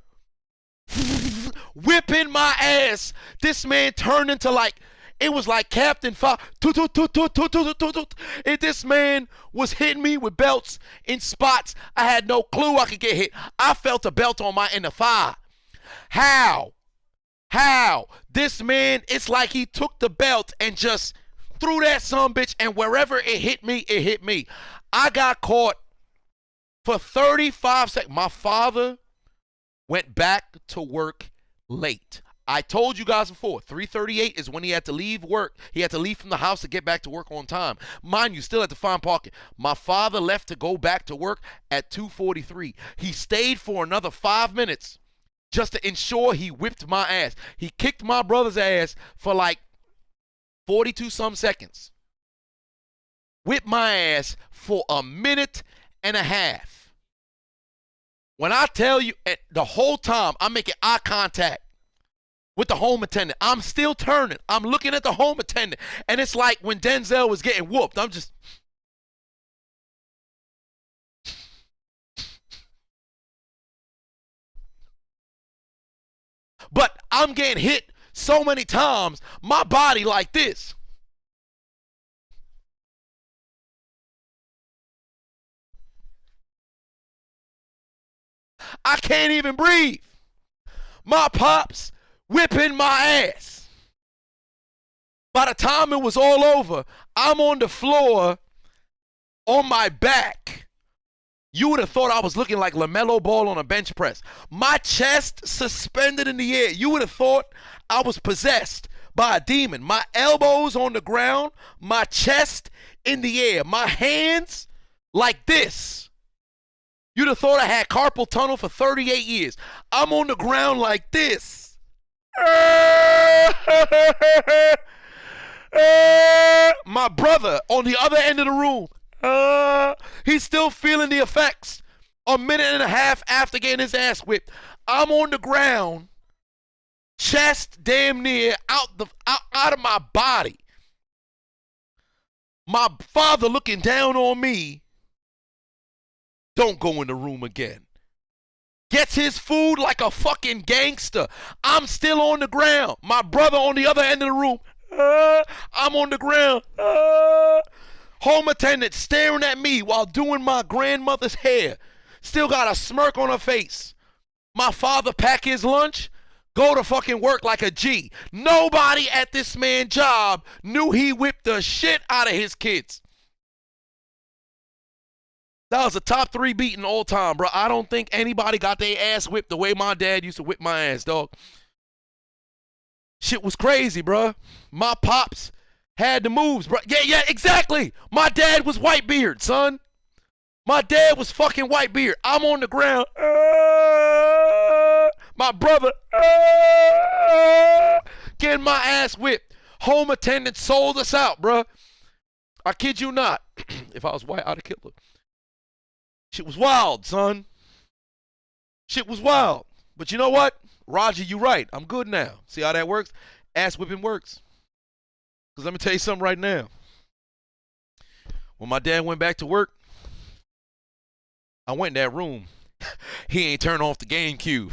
whipping my ass. This man turned into it was like Captain Fa. This man was hitting me with belts in spots I had no clue I could get hit. I felt a belt on my inner thigh. How? This man, it's like he took the belt and just threw that sumbitch, and wherever it hit me, it hit me. I got caught for 35 seconds. My father went back to work late. I told you guys before, 3:38 is when he had to leave work. He had to leave from the house to get back to work on time. Mind you, still had to find parking. My father left to go back to work at 2:43. He stayed for another 5 minutes just to ensure he whipped my ass. He kicked my brother's ass for 42 some seconds. Whipped my ass for a minute and a half. When I tell you, the whole time I'm making eye contact with the home attendant. I'm still turning. I'm looking at the home attendant. And it's like when Denzel was getting whooped. I'm just... But I'm getting hit so many times, my body like this. I can't even breathe. My pops whipping my ass. By the time it was all over, I'm on the floor on my back. You would have thought I was looking like LaMelo Ball on a bench press. My chest suspended in the air. You would have thought I was possessed by a demon. My elbows on the ground, my chest in the air, my hands like this. You'd have thought I had carpal tunnel for 38 years. I'm on the ground like this. My brother on the other end of the room. He's still feeling the effects a minute and a half after getting his ass whipped. I'm on the ground, chest damn near out of my body. My father looking down on me. Don't go in the room again. Gets his food like a fucking gangster. I'm still on the ground. My brother on the other end of the room. I'm on the ground. Home attendant staring at me while doing my grandmother's hair. Still got a smirk on her face. My father pack his lunch, go to fucking work like a G. Nobody at this man's job knew he whipped the shit out of his kids. That was a top 3 beating all time, bro. I don't think anybody got their ass whipped the way my dad used to whip my ass, dog. Shit was crazy, bro. My pops had the moves, bro. Yeah, exactly. My dad was Whitebeard, son. My dad was fucking Whitebeard. I'm on the ground. My brother getting my ass whipped. Home attendant sold us out, bro. I kid you not. If I was white, I'd have killed her. Shit was wild, son. Shit was wild. But you know what? Roger, you right. I'm good now. See how that works? Ass whipping works. Because let me tell you something right now. When my dad went back to work, I went in that room. He ain't turned off the GameCube.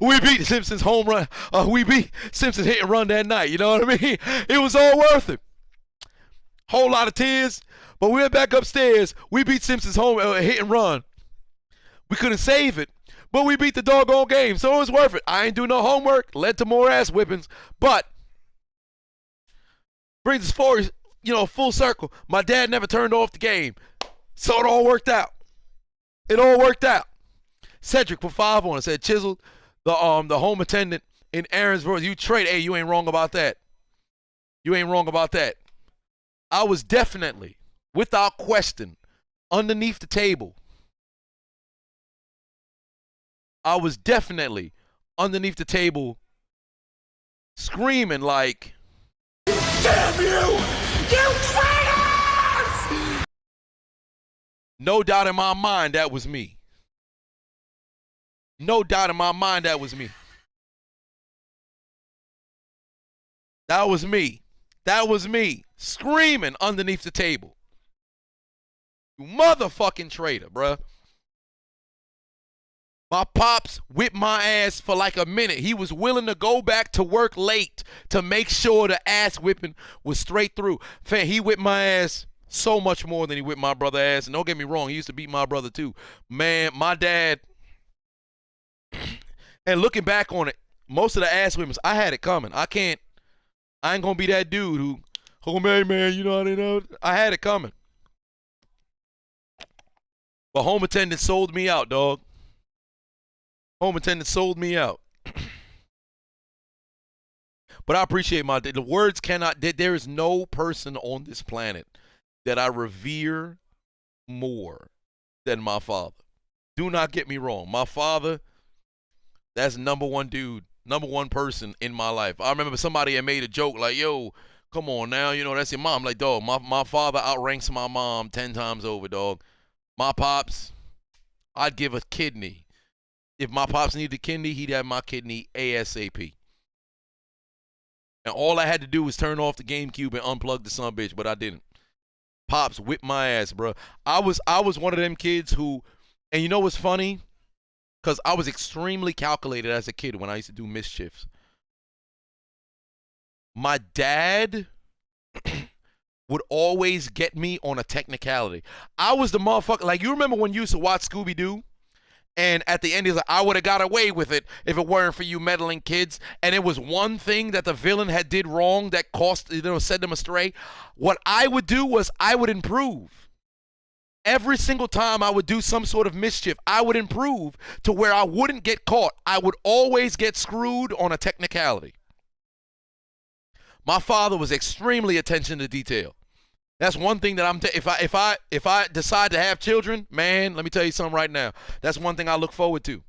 We beat Simpsons home run. We beat Simpsons hit and run that night. You know what I mean? It was all worth it. Whole lot of tears. But we went back upstairs. We beat Simpsons home hit and run. We couldn't save it, but we beat the doggone game, so it was worth it. I ain't do no homework. Led to more ass whippings, but brings us forward, full circle. My dad never turned off the game, so it all worked out. It all worked out. Cedric put 5 on it. Said chiseled the home attendant in Aaronsville. You trade. Hey, you ain't wrong about that. You ain't wrong about that. I was definitely, without question, underneath the table. I was definitely underneath the table screaming like, Damn you! You traitors! no doubt in my mind that was me. No doubt in my mind that was me. That was me. That was me screaming underneath the table. You motherfucking traitor, bruh. My pops whipped my ass for like a minute. He was willing to go back to work late to make sure the ass whipping was straight through. Fan, he whipped my ass so much more than he whipped my brother's ass. And don't get me wrong, he used to beat my brother too. Man, my dad, and looking back on it, most of the ass whippings, I had it coming. I ain't gonna be that dude who, oh man, you know how they know. I had it coming. But home attendant sold me out, dog. Home attendant sold me out. But I appreciate the words cannot, there is no person on this planet that I revere more than my father. Do not get me wrong. My father, that's number one dude, number one person in my life. I remember somebody had made a joke like, yo, come on now, you know, that's your mom. Like, dog, my father outranks my mom 10 times over, dog. My pops, I'd give a kidney. If my pops needed a kidney, he'd have my kidney ASAP. And all I had to do was turn off the GameCube and unplug the son bitch, but I didn't. Pops whipped my ass, bro. I was one of them kids who, and you know what's funny? Because I was extremely calculated as a kid when I used to do mischiefs. My dad would always get me on a technicality. I was the motherfucker. Like, you remember when you used to watch Scooby-Doo? And at the end, he's like, I would have got away with it if it weren't for you meddling kids. And it was one thing that the villain had did wrong that set them astray. What I would do was I would improve. Every single time I would do some sort of mischief, I would improve to where I wouldn't get caught. I would always get screwed on a technicality. My father was extremely attention to detail. That's one thing that if I decide to have children, man, let me tell you something right now. That's one thing I look forward to.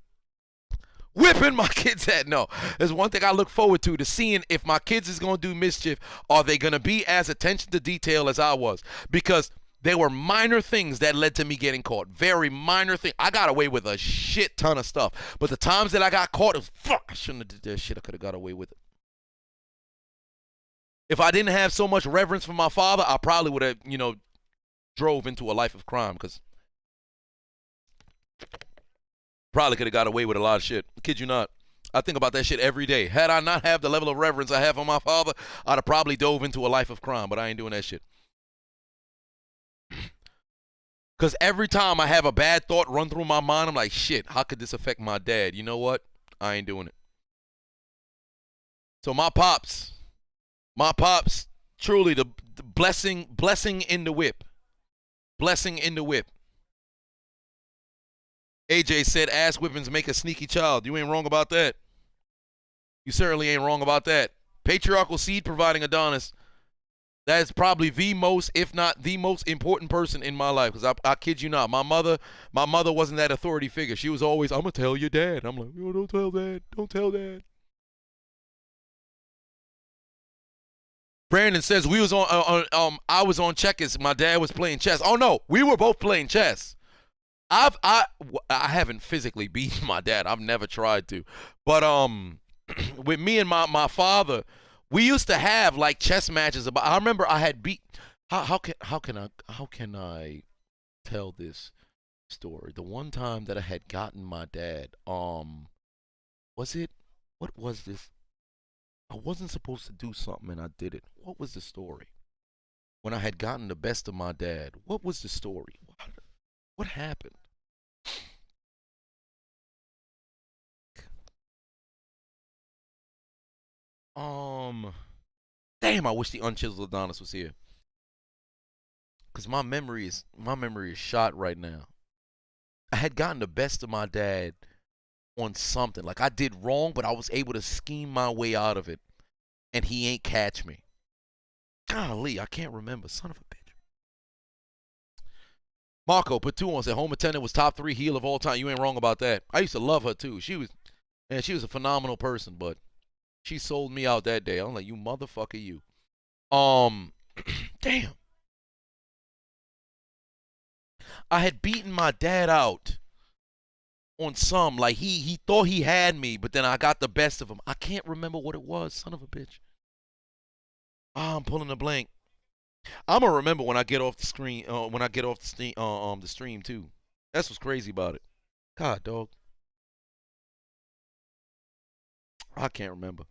Whipping my kids at no. There's one thing I look forward to seeing if my kids is gonna do mischief, are they gonna be as attention to detail as I was? Because there were minor things that led to me getting caught. Very minor thing. I got away with a shit ton of stuff. But the times that I got caught, it was fuck, I shouldn't have did that shit. I could have got away with it. If I didn't have so much reverence for my father, I probably would have, drove into a life of crime, because probably could have got away with a lot of shit. I kid you not. I think about that shit every day. Had I not have the level of reverence I have for my father, I'd have probably dove into a life of crime, but I ain't doing that shit. Because every time I have a bad thought run through my mind, I'm like, shit, how could this affect my dad? You know what? I ain't doing it. So my pops, truly the blessing in the whip. Blessing in the whip. AJ said ass whippings make a sneaky child. You ain't wrong about that. You certainly ain't wrong about that. Patriarchal seed providing Adonis. That is probably the most, if not the most important person in my life. Because I kid you not, my mother wasn't that authority figure. She was always, I'm going to tell your dad. I'm like, oh, don't tell dad. Don't tell dad. Brandon says we was I was on checkers. My dad was playing chess. Oh no, we were both playing chess. I haven't physically beaten my dad. I've never tried to. But with me and my father, we used to have like chess matches. I remember I had beat. How can I tell this story? The one time that I had gotten my dad. What was this? I wasn't supposed to do something and I did it. What was the story? When I had gotten the best of my dad, what was the story? What happened? Damn, I wish the unchiseled Adonis was here. Cause my memory is shot right now. I had gotten the best of my dad on something. Like I did wrong, but I was able to scheme my way out of it. And he ain't catch me. Golly, I can't remember. Son of a bitch. Marco put 2 on, said home attendant was top 3 heel of all time. You ain't wrong about that. I used to love her too. She was a phenomenal person, but she sold me out that day. I'm like, you motherfucker, you. Damn. I had beaten my dad out on some. Like he thought he had me, but then I got the best of him. I can't remember what it was. Son of a bitch. I'm pulling a blank. I'm gonna remember when I get off the screen. When I get off the stream too. That's what's crazy about it. God, dog. I can't remember.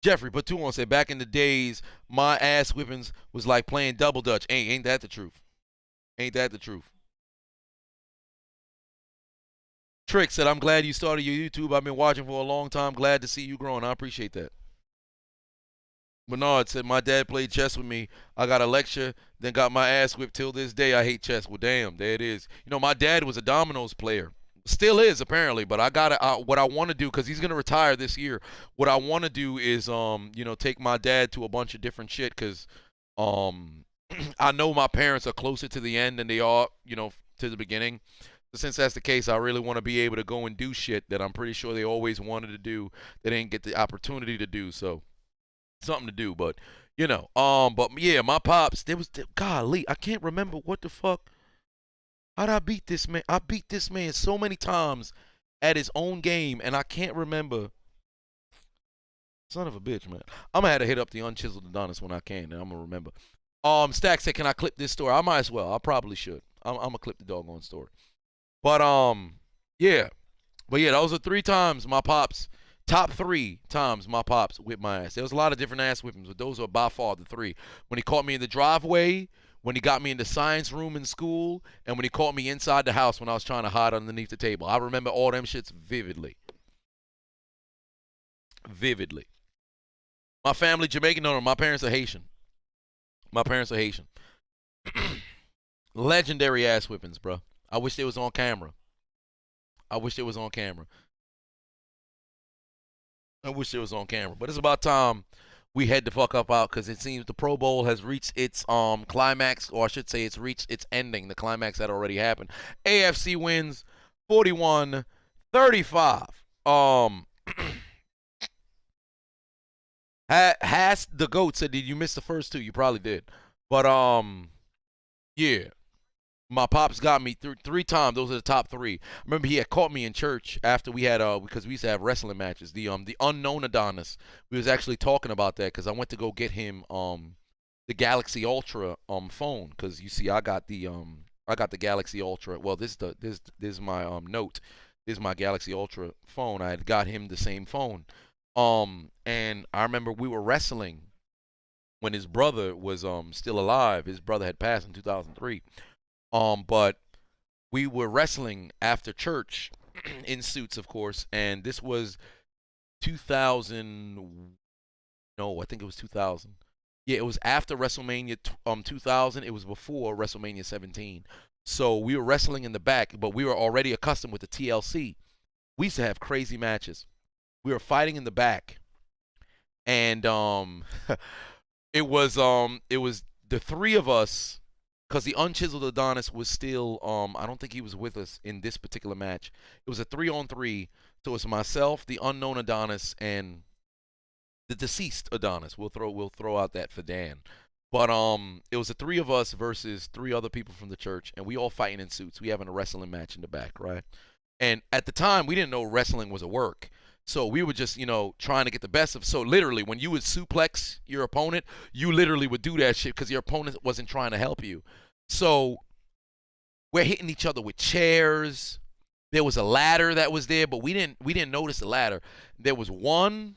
Jeffrey put 2 on, said back in the days, my ass whippings was like playing double dutch. Ain't that the truth? Ain't that the truth? Trick said, I'm glad you started your YouTube. I've been watching for a long time. Glad to see you growing. I appreciate that. Bernard said, my dad played chess with me. I got a lecture, then got my ass whipped till this day. I hate chess. Well, damn, there it is. You know, my dad was a dominoes player. Still is, apparently, but I got what I want to do, because he's going to retire this year. What I want to do is, you know, take my dad to a bunch of different shit, because I know my parents are closer to the end than they are, you know, to the beginning. So since that's the case, I really want to be able to go and do shit that I'm pretty sure they always wanted to do, they didn't get the opportunity to do. So something to do, but you know, but yeah, my pops, golly, I can't remember what the fuck. How'd I beat this man? I beat this man so many times at his own game, and I can't remember. Son of a bitch, man. I'm gonna have to hit up the Unchiseled Adonis when I can, and I'm gonna remember. Stack said, can I clip this story? I might as well. I probably should. I'm gonna clip the doggone story. But yeah. But yeah, those are 3 times my pops. Top 3 times my pops whipped my ass. There was a lot of different ass whippings, but those are by far the 3. When he caught me in the driveway, when he got me in the science room in school, and when he caught me inside the house when I was trying to hide underneath the table. I remember all them shits vividly. Vividly. My family Jamaican. No, my parents are Haitian. My parents are Haitian. Legendary ass whippings, bro. I wish they was on camera. I wish it was on camera. I wish it was on camera. But it's about time we head the fuck up out, because it seems the Pro Bowl has reached its climax, or I should say it's reached its ending. The climax had already happened. AFC wins 41-35. Has the GOAT said, did you miss the first 2? You probably did. But yeah. My pops got me through 3 times. Those are the top 3. I remember he had caught me in church after we had because we used to have wrestling matches. The unknown Adonis. We was actually talking about that, because I went to go get him the Galaxy Ultra phone, because you see I got the Galaxy Ultra. Well, this is my Note. This is my Galaxy Ultra phone. I had got him the same phone. And I remember we were wrestling when his brother was still alive. His brother had passed in 2003. But we were wrestling after church in suits, of course, and this was 2000. No, I think it was 2000. Yeah, it was after WrestleMania 2000. It was before WrestleMania 17. So we were wrestling in the back, but we were already accustomed with the TLC. We used to have crazy matches. We were fighting in the back, and it was the 3 of us. Because the Unchiseled Adonis was still, I don't think he was with us in this particular match. It was a 3-on-3, so it's myself, the unknown Adonis, and the deceased Adonis. We'll throw out that for Dan. But it was the 3 of us versus 3 other people from the church, and we all fighting in suits. We having a wrestling match in the back, right? And at the time, we didn't know wrestling was a work. So we were just, you know, trying to get the best of. So literally, when you would suplex your opponent, you literally would do that shit because your opponent wasn't trying to help you. So we're hitting each other with chairs. There was a ladder that was there, but we didn't notice the ladder. There was one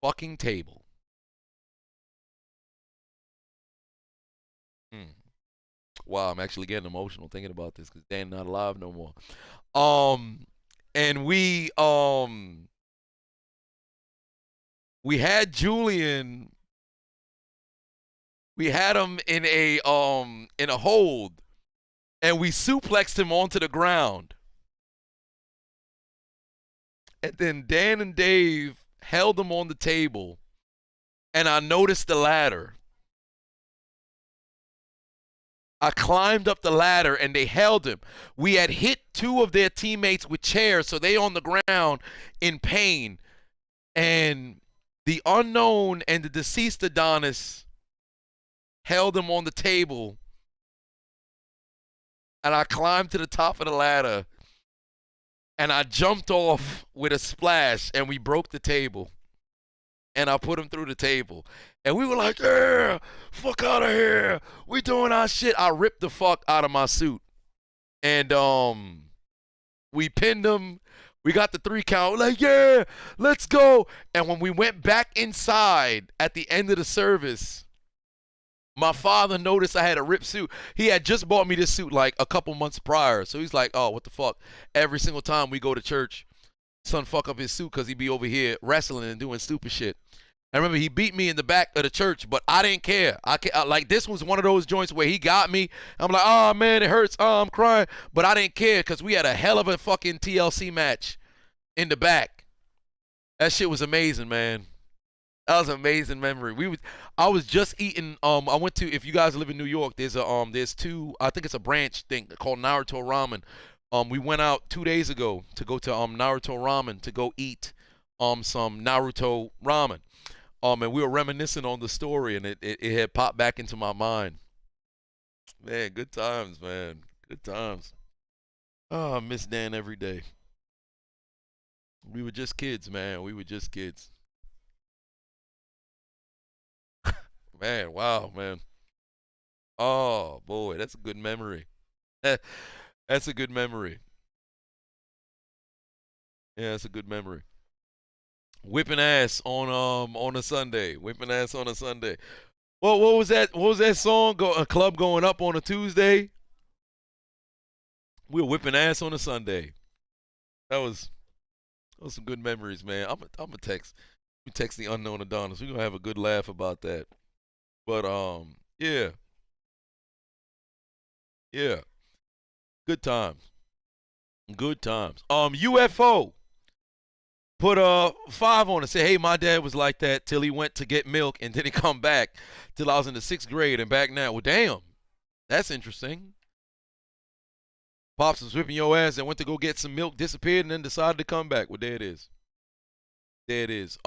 fucking table. Wow, I'm actually getting emotional thinking about this because Dan's not alive no more. And we had Julian. We had him in a hold, and we suplexed him onto the ground. And then Dan and Dave held him on the table, and I noticed the ladder. I climbed up the ladder and they held him. We had hit 2 of their teammates with chairs, so they on the ground in pain. And the unknown and the deceased Adonis held him on the table. And I climbed to the top of the ladder. And I jumped off with a splash and we broke the table. And I put him through the table. And we were like, yeah, fuck out of here. We doing our shit. I ripped the fuck out of my suit. And we pinned him. We got the 3 count. Like, yeah, let's go. And when we went back inside at the end of the service, my father noticed I had a ripped suit. He had just bought me this suit like a couple months prior. So he's like, oh, what the fuck? Every single time we go to church, son fuck up his suit because he be over here wrestling and doing stupid shit. I remember he beat me in the back of the church, but I didn't care. Like, this was one of those joints where he got me. I'm like, oh, man, it hurts. Oh, I'm crying. But I didn't care because we had a hell of a fucking TLC match in the back. That shit was amazing, man. That was an amazing memory. I was just eating. I went to, if you guys live in New York, there's 2. I think it's a branch thing called Naruto Ramen. We went out 2 days ago to go to Naruto Ramen to go eat some Naruto ramen. And we were reminiscing on the story, and it had popped back into my mind. Man, good times, man. Good times. Oh, I miss Dan every day. We were just kids, man. We were just kids. Man, wow, man. Oh, boy, that's a good memory. That's a good memory. Yeah, that's a good memory. Whipping ass on a Sunday. Whipping ass on a Sunday. Well, what was that? What was that song? A club going up on a Tuesday. We were whipping ass on a Sunday. That was some good memories, man. I'm gonna text the unknown Adonis. We're gonna have a good laugh about that. But yeah. Yeah. Good times. Good times. UFO put 5 on it. Say, hey, my dad was like that till he went to get milk and then he come back till I was in the 6th grade and back now. Well, damn. That's interesting. Pops was whipping your ass and went to go get some milk, disappeared, and then decided to come back. Well, there it is. There it is.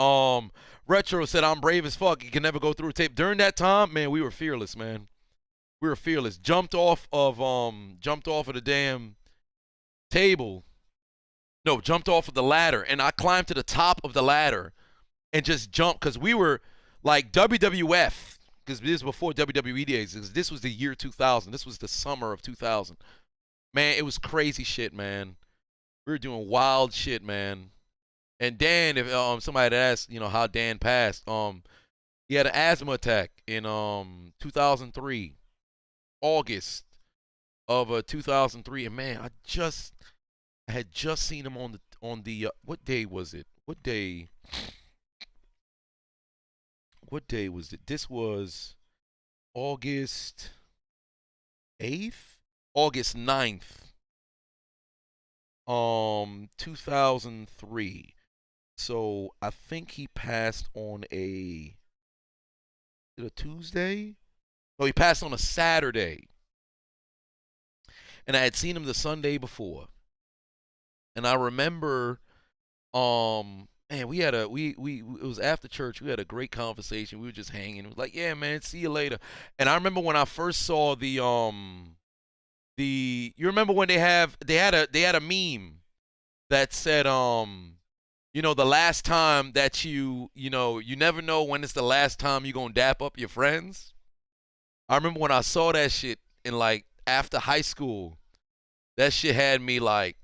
Retro said, I'm brave as fuck. You can never go through a tape. During that time, man, we were fearless, man. We were fearless. Jumped off of the damn table. No, jumped off of the ladder. And I climbed to the top of the ladder and just jumped because we were like WWF, because this was before WWE days. This was the year 2000. This was the summer of 2000. Man, it was crazy shit, man. We were doing wild shit, man. And Dan, if somebody had asked, how Dan passed, he had an asthma attack in 2003, August of 2003. And man, I had just seen him on the what day was it? What day was it? This was August 8th? August 9th. 2003. So I think he passed on a Tuesday? No, he passed on a Saturday. And I had seen him the Sunday before. And I remember, man, it was after church. We had a great conversation. We were just hanging. It was like, yeah, man, see you later. And I remember when I first saw you remember when they had a meme that said, the last time that you never know when it's the last time you're gonna dap up your friends. I remember when I saw that shit in like after high school, that shit had me like,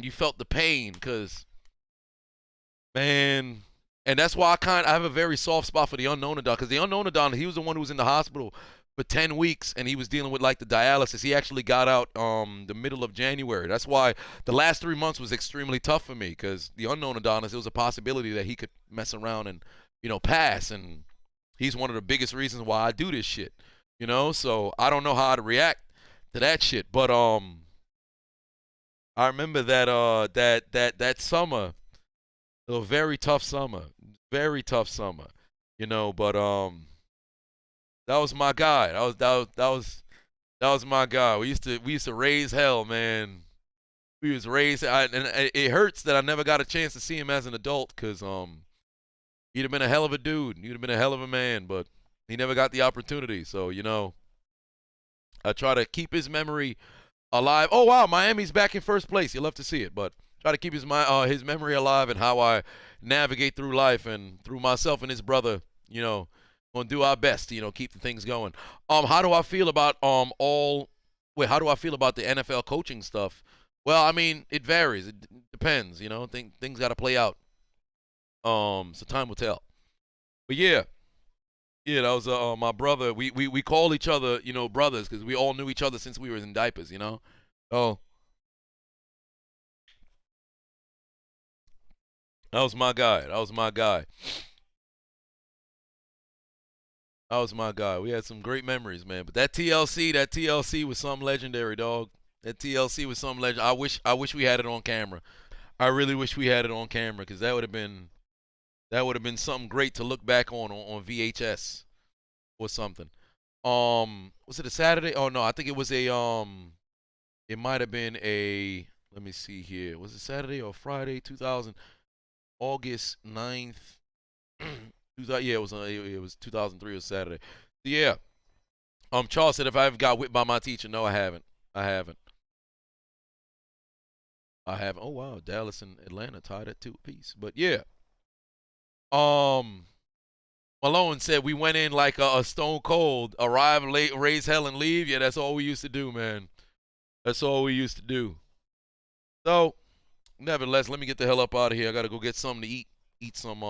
you felt the pain, cause man, and that's why I have a very soft spot for the unknown Adonis, because the unknown Adonis, he was the one who was in the hospital for 10 weeks and he was dealing with like the dialysis. He actually got out the middle of January. That's why the last 3 months was extremely tough for me, because the unknown Adonis, it was a possibility that he could mess around and pass, and he's one of the biggest reasons why I do this shit. So I don't know how to react to that shit. But I remember that summer, a very tough summer. But that was my guy. That That was my guy. We used to raise hell, man. We was raised, and it hurts that I never got a chance to see him as an adult, cause he'd have been a hell of a dude. He'd have been a hell of a man, but he never got the opportunity. So I try to keep his memory alive. Oh wow, Miami's back in first place. You'll love to see it, but try to keep his memory alive and how I navigate through life and through myself and his brother. Gonna do our best to keep the things going. How do I feel about how do I feel about the NFL coaching stuff? Well, I mean, it varies. It depends. Things got to play out. So time will tell. But yeah, that was my brother. We call each other, brothers, because we all knew each other since we were in diapers. Oh, that was my guy. That was my guy. That was my guy. We had some great memories, man. But that TLC was something legendary, dog. That TLC was something legendary. I wish we had it on camera. I really wish we had it on camera, because that would have been something great to look back on VHS or something. Was it a Saturday? Oh no, I think it was it might have been let me see here. Was it Saturday or Friday? August 9th. Yeah, it was 2003. It was Saturday. Yeah. Charles said if I ever got whipped by my teacher, no, I haven't. Oh wow, Dallas and Atlanta tied at 2 apiece. But yeah. Malone said we went in like a stone cold, arrive late, raise hell, and leave. Yeah, that's all we used to do, man. That's all we used to do. So, nevertheless, let me get the hell up out of here. I gotta go get something to eat. Eat some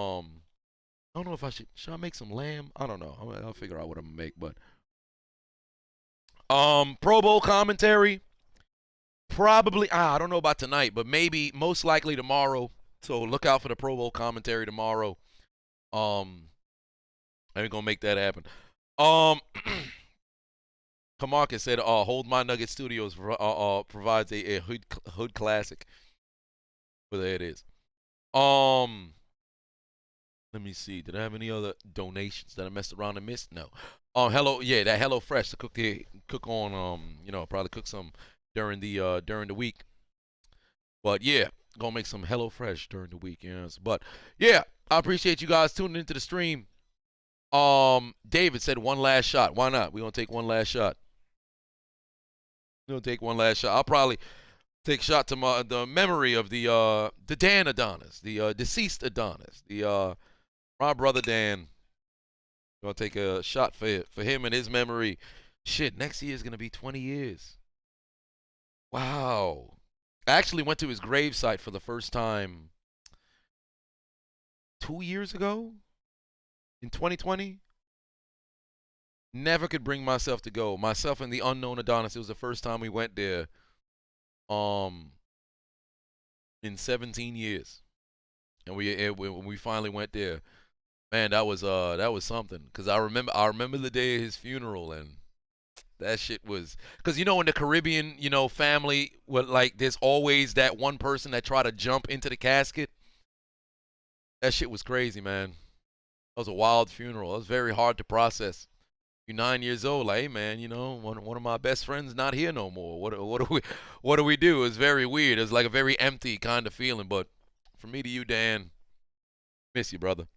I don't know if should I make some lamb? I don't know. I'll figure out what I'm gonna make, but Pro Bowl commentary. Probably I don't know about tonight, but most likely tomorrow. So look out for the Pro Bowl commentary tomorrow. I'm gonna make that happen. Kamarka said, Hold My Nugget Studios provides a hood classic. Well, there it is. Let me see. Did I have any other donations that I messed around and missed? No. That Hello Fresh to cook on. Probably cook some during the week. But yeah, gonna make some Hello Fresh during the week. But yeah, I appreciate you guys tuning into the stream. David said one last shot. Why not? We're gonna take one last shot. I'll probably take a shot to the memory of the Dan Adonis, the deceased Adonis, my brother Dan. Gonna take a shot for him and his memory. Shit, next year is gonna be 20 years. Wow. I actually went to his gravesite for the first time 2 years ago in 2020. Never could bring myself to go. Myself and the unknown Adonis. It was the first time we went there in 17 years. And when we finally went there, man, that was something. Cause I remember the day of his funeral, and that shit was, cause in the Caribbean, family, there's always that one person that try to jump into the casket. That shit was crazy, man. That was a wild funeral. It was very hard to process. You're 9 years old, like, hey man, one of my best friends not here no more. What do we do? It's very weird. It's like a very empty kind of feeling. But from me to you, Dan, miss you, brother.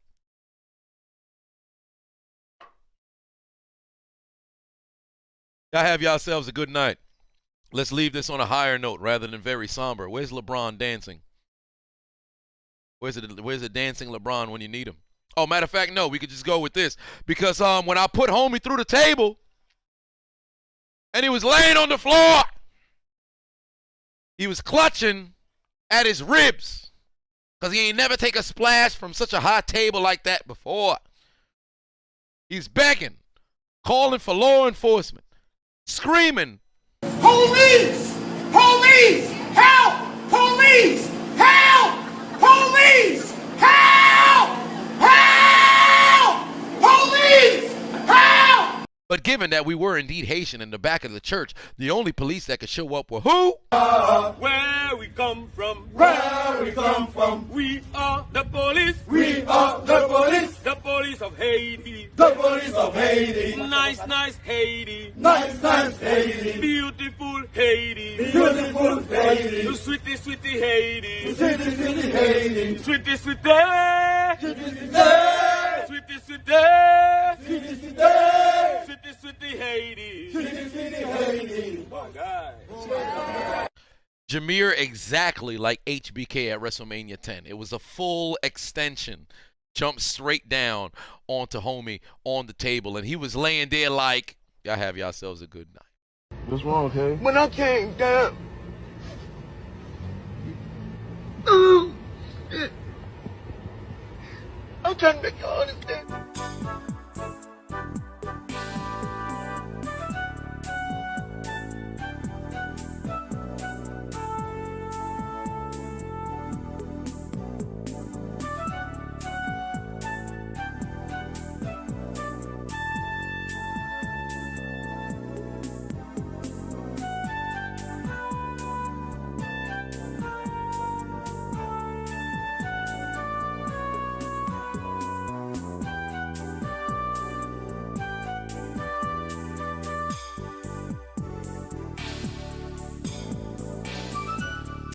Y'all have yourselves a good night. Let's leave this on a higher note rather than very somber. Where's LeBron dancing? Where's the dancing LeBron when you need him? Oh, matter of fact, no, we could just go with this. Because when I put homie through the table and he was laying on the floor, he was clutching at his ribs because he ain't never take a splash from such a high table like that before. He's begging, calling for law enforcement, screaming, Police! Police! Help! Police! Help! Police! Help! Help! Police! Help! But given that we were indeed Haitian in the back of the church, the only police that could show up were who? Where we come from. Where we come from. We are the police. We are the police. The police of Haiti. The police of Haiti. Nice Haiti. Nice Haiti. Haiti. To sweetie, sweetie Haiti. Sweetie, sweetie Haiti. Sweetie, sweetie. Sweetie, sweetie. Sweetie, sweetie. Sweetie, sweetie. Sweetie, sweetie Haiti. Sweetie, sweetie Haiti. My God. Jameer exactly like HBK at WrestleMania 10. It was a full extension. Jumped straight down onto homie on the table, and he was laying there like, y'all have yourselves a good night. What's wrong, okay? When I came down, I'm trying to make you understand.